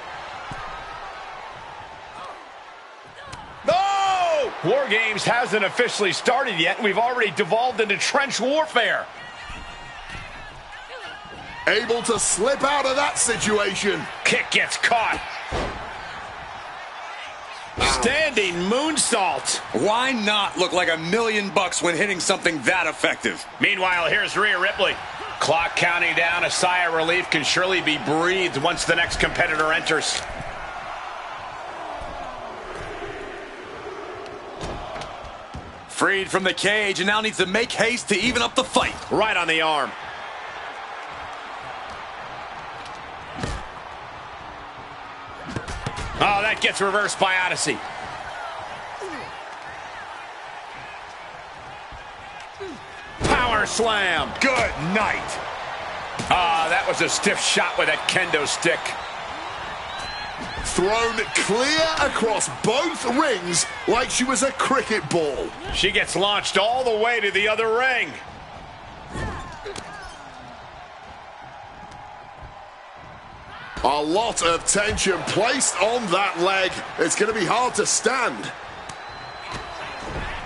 No! War Games hasn't officially started yet, and we've already devolved into trench warfare. Able to slip out of that situation. Kick gets caught. Standing moonsault. Why not look like $1,000,000 when hitting something that effective? Meanwhile, here's Rhea Ripley. Clock counting down. A sigh of relief can surely be breathed once the next competitor enters. Freed from the cage and now needs to make haste to even up the fight. Right on the arm. Oh, that gets reversed by Odyssey. Power slam. Good night. Ah, that was a stiff shot with that kendo stick. Thrown clear across both rings like she was a cricket ball. She gets launched all the way to the other ring. A lot of tension placed on that leg. It's going to be hard to stand.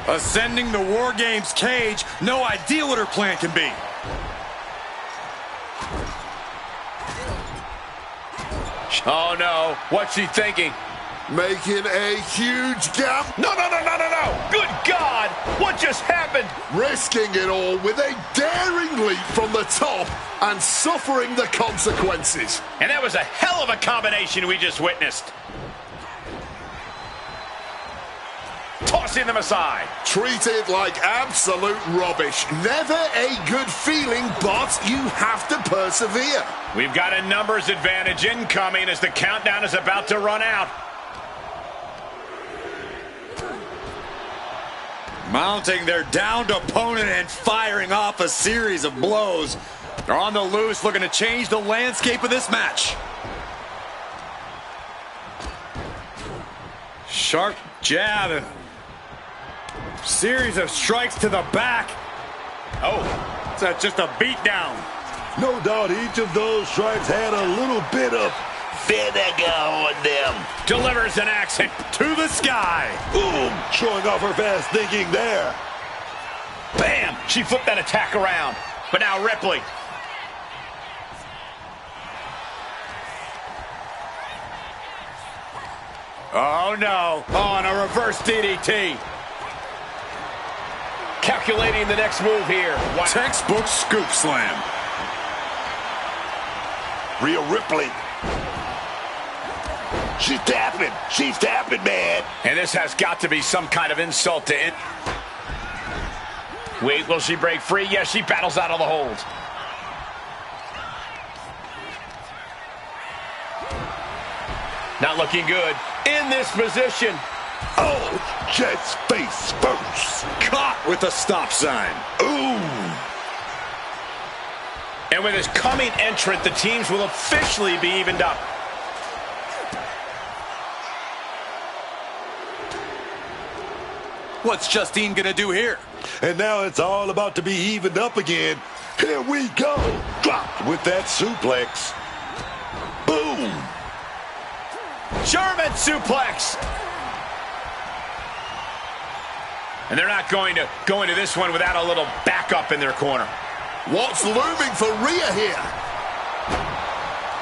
Ascending the War Games cage, no idea what her plan can be. Oh no, what's she thinking? Making a huge gap. No. Good God, what just happened? Risking it all with a daring leap from the top and suffering the consequences. And that was a hell of a combination we just witnessed. Tossing them aside. Treated like absolute rubbish. Never a good feeling, but you have to persevere. We've got a numbers advantage incoming as the countdown is about to run out. Mounting their downed opponent and firing off a series of blows. They're on the loose, looking to change the landscape of this match. Sharp jab. Series of strikes to the back. Oh, that's just a beatdown. No doubt each of those strikes had a little bit of vinegar on them. Delivers an axe hit To the sky. Boom! Showing off her fast thinking there. Bam! She flipped that attack around. But now Ripley. Oh no. On a reverse DDT. Calculating the next move here. Wow. Textbook scoop slam. Rhea Ripley. She's tapping. She's tapping, man. And this has got to be some kind of insult to it. Wait, will she break free? Yes, she battles out of the hold. Not looking good. In this position. Oh, chest face first. Caught with a stop sign. Ooh. And with his coming entrant, the teams will officially be evened up. What's Justine gonna do here? And now it's all about to be evened up again. Here we go. Dropped with that suplex. Boom. German suplex. And they're not going to go into this one without a little backup in their corner. What's looming for Rhea here?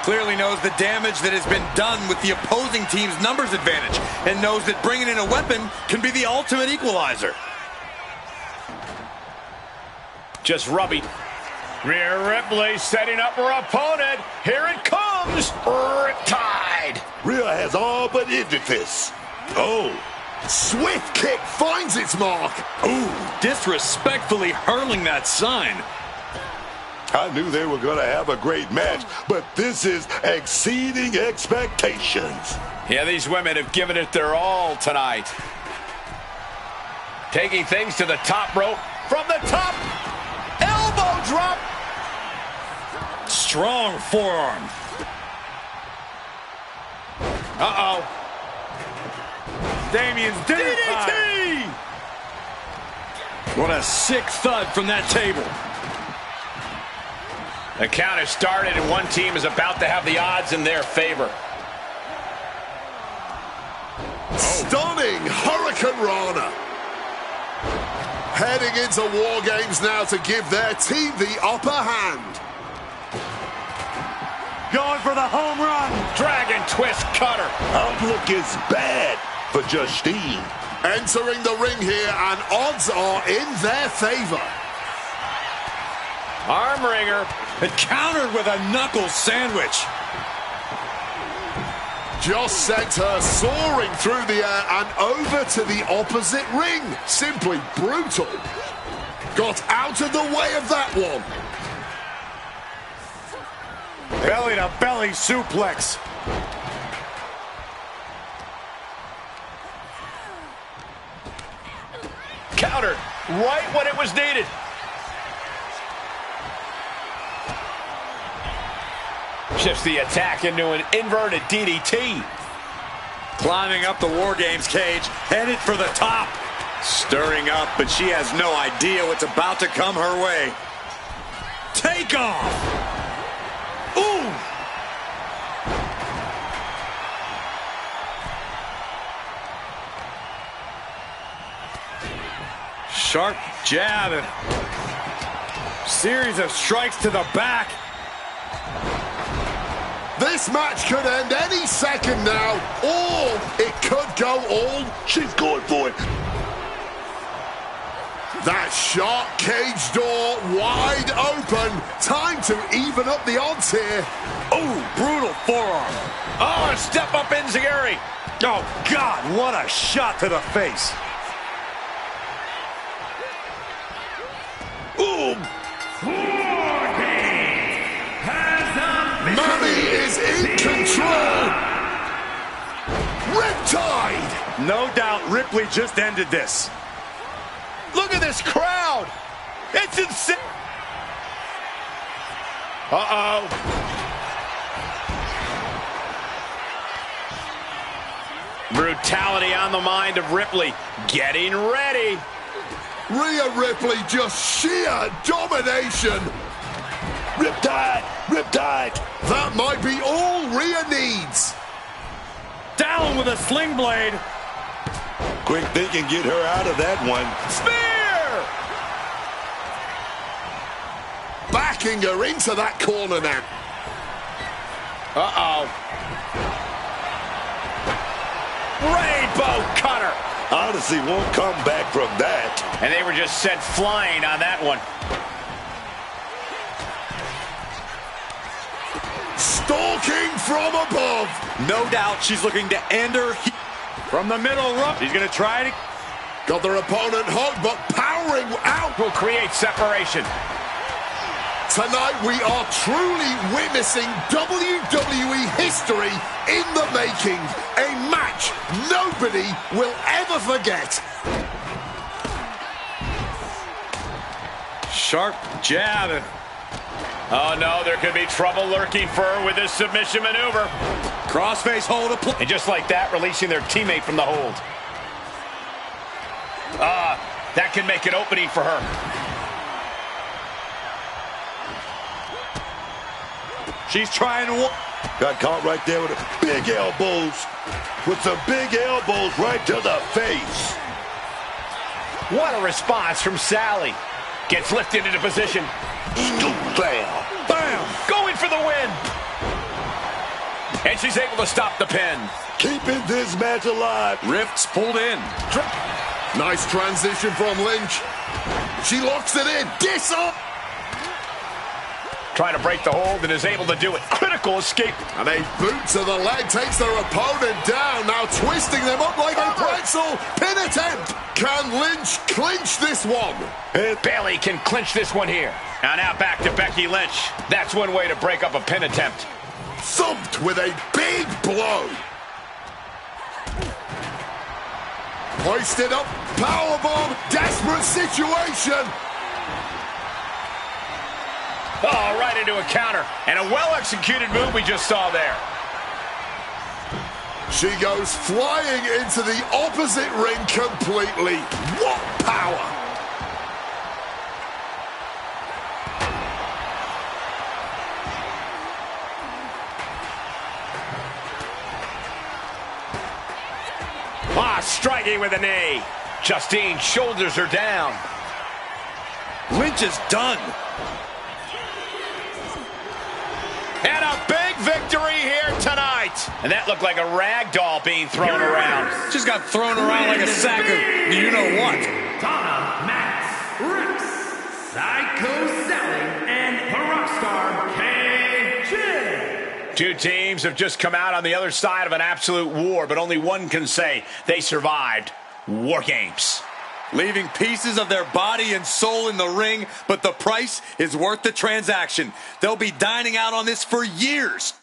Clearly knows the damage that has been done with the opposing team's numbers advantage and knows that bringing in a weapon can be the ultimate equalizer. Just rubbing. Rhea Ripley setting up her opponent. Here it comes. Riptide. Rhea has all but ended this. Oh. Swift kick finds its mark. Ooh, disrespectfully hurling that sign. I knew they were going to have a great match, but this is exceeding expectations. Yeah, these women have given it their all tonight. Taking things to the top rope. From the top. Elbow drop. Strong forearm. Uh-oh. Damien's DDT! What a sick thud from that table. The count has started and one team is about to have the odds in their favor. Stunning Hurricane Rana. Heading into War Games now to give their team the upper hand. Going for the home run. Dragon twist cutter. Outlook is bad for Justine. Entering the ring here, and odds are in their favor. Arm wringer. And countered with a knuckle sandwich. Just sent her soaring through the air and over to the opposite ring. Simply brutal. Got out of the way of that one. Belly to belly suplex. countered right when it was needed. Shifts the attack into an inverted DDT. Climbing up the War Games cage, headed for the top. Stirring up, but she has no idea what's about to come her way. Take off! Ooh! Sharp jab and series of strikes to the back. This match could end any second now, or it could go all. She's going for it. That sharp cage door wide open. Time to even up the odds here. Oh, brutal forearm. Oh, a step up enziguri. Oh, God, what a shot to the face. Boom! Manny is in control. Riptide. No doubt Ripley just ended this. Look at this crowd. It's insane. Uh-oh. Brutality on the mind of Ripley. Getting ready. Rhea Ripley, just sheer domination. Riptide! Riptide! That might be all Rhea needs. Down with a sling blade. Quick thinking, get her out of that one. Spear! Backing her into that corner now. Uh-oh. Rainbow cutter. Odyssey won't come back from that. And they were just sent flying on that one. Stalking from above. No doubt she's looking to end her from the middle rope. She's going to try to... Got their opponent hugged, but powering out. Will create separation. Tonight we are truly witnessing WWE history in the making. A match nobody will ever forget. Sharp jab. Oh no, there could be trouble lurking for her with this submission maneuver. Crossface hold. And just like that, releasing their teammate from the hold. That can make an opening for her. She's trying to... Got caught right there with big elbows. With some big elbows right to the face. What a response from Sally. Gets lifted into position. Scoop slam. Bam! Going for the win. And she's able to stop the pin. Keeping this match alive. Rifts pulled in. Nice transition from Lynch. She locks it in. Disarm. Trying to break the hold and is able to do it. Critical escape. And a boot to the leg takes their opponent down. Now twisting them up like a pretzel. Pin attempt. Can Lynch clinch this one? And Bayley can clinch this one here. Now back to Becky Lynch. That's one way to break up a pin attempt. Thumped with a big blow. Hoisted up. Powerbomb. Desperate situation. Oh, right into a counter. And a well-executed move we just saw there. She goes flying into the opposite ring completely. What power! Striking with a knee. Justine shoulders her down. Lynch is done. And a big victory here tonight. And that looked like a rag doll being thrown around. Just got thrown around like a sack of you-know-what. Donna, Max, Rex, Psycho Sally, and the Rockstar KJ. Two teams have just come out on the other side of an absolute war, but only one can say they survived War Games. Leaving pieces of their body and soul in the ring, but the price is worth the transaction. They'll be dining out on this for years.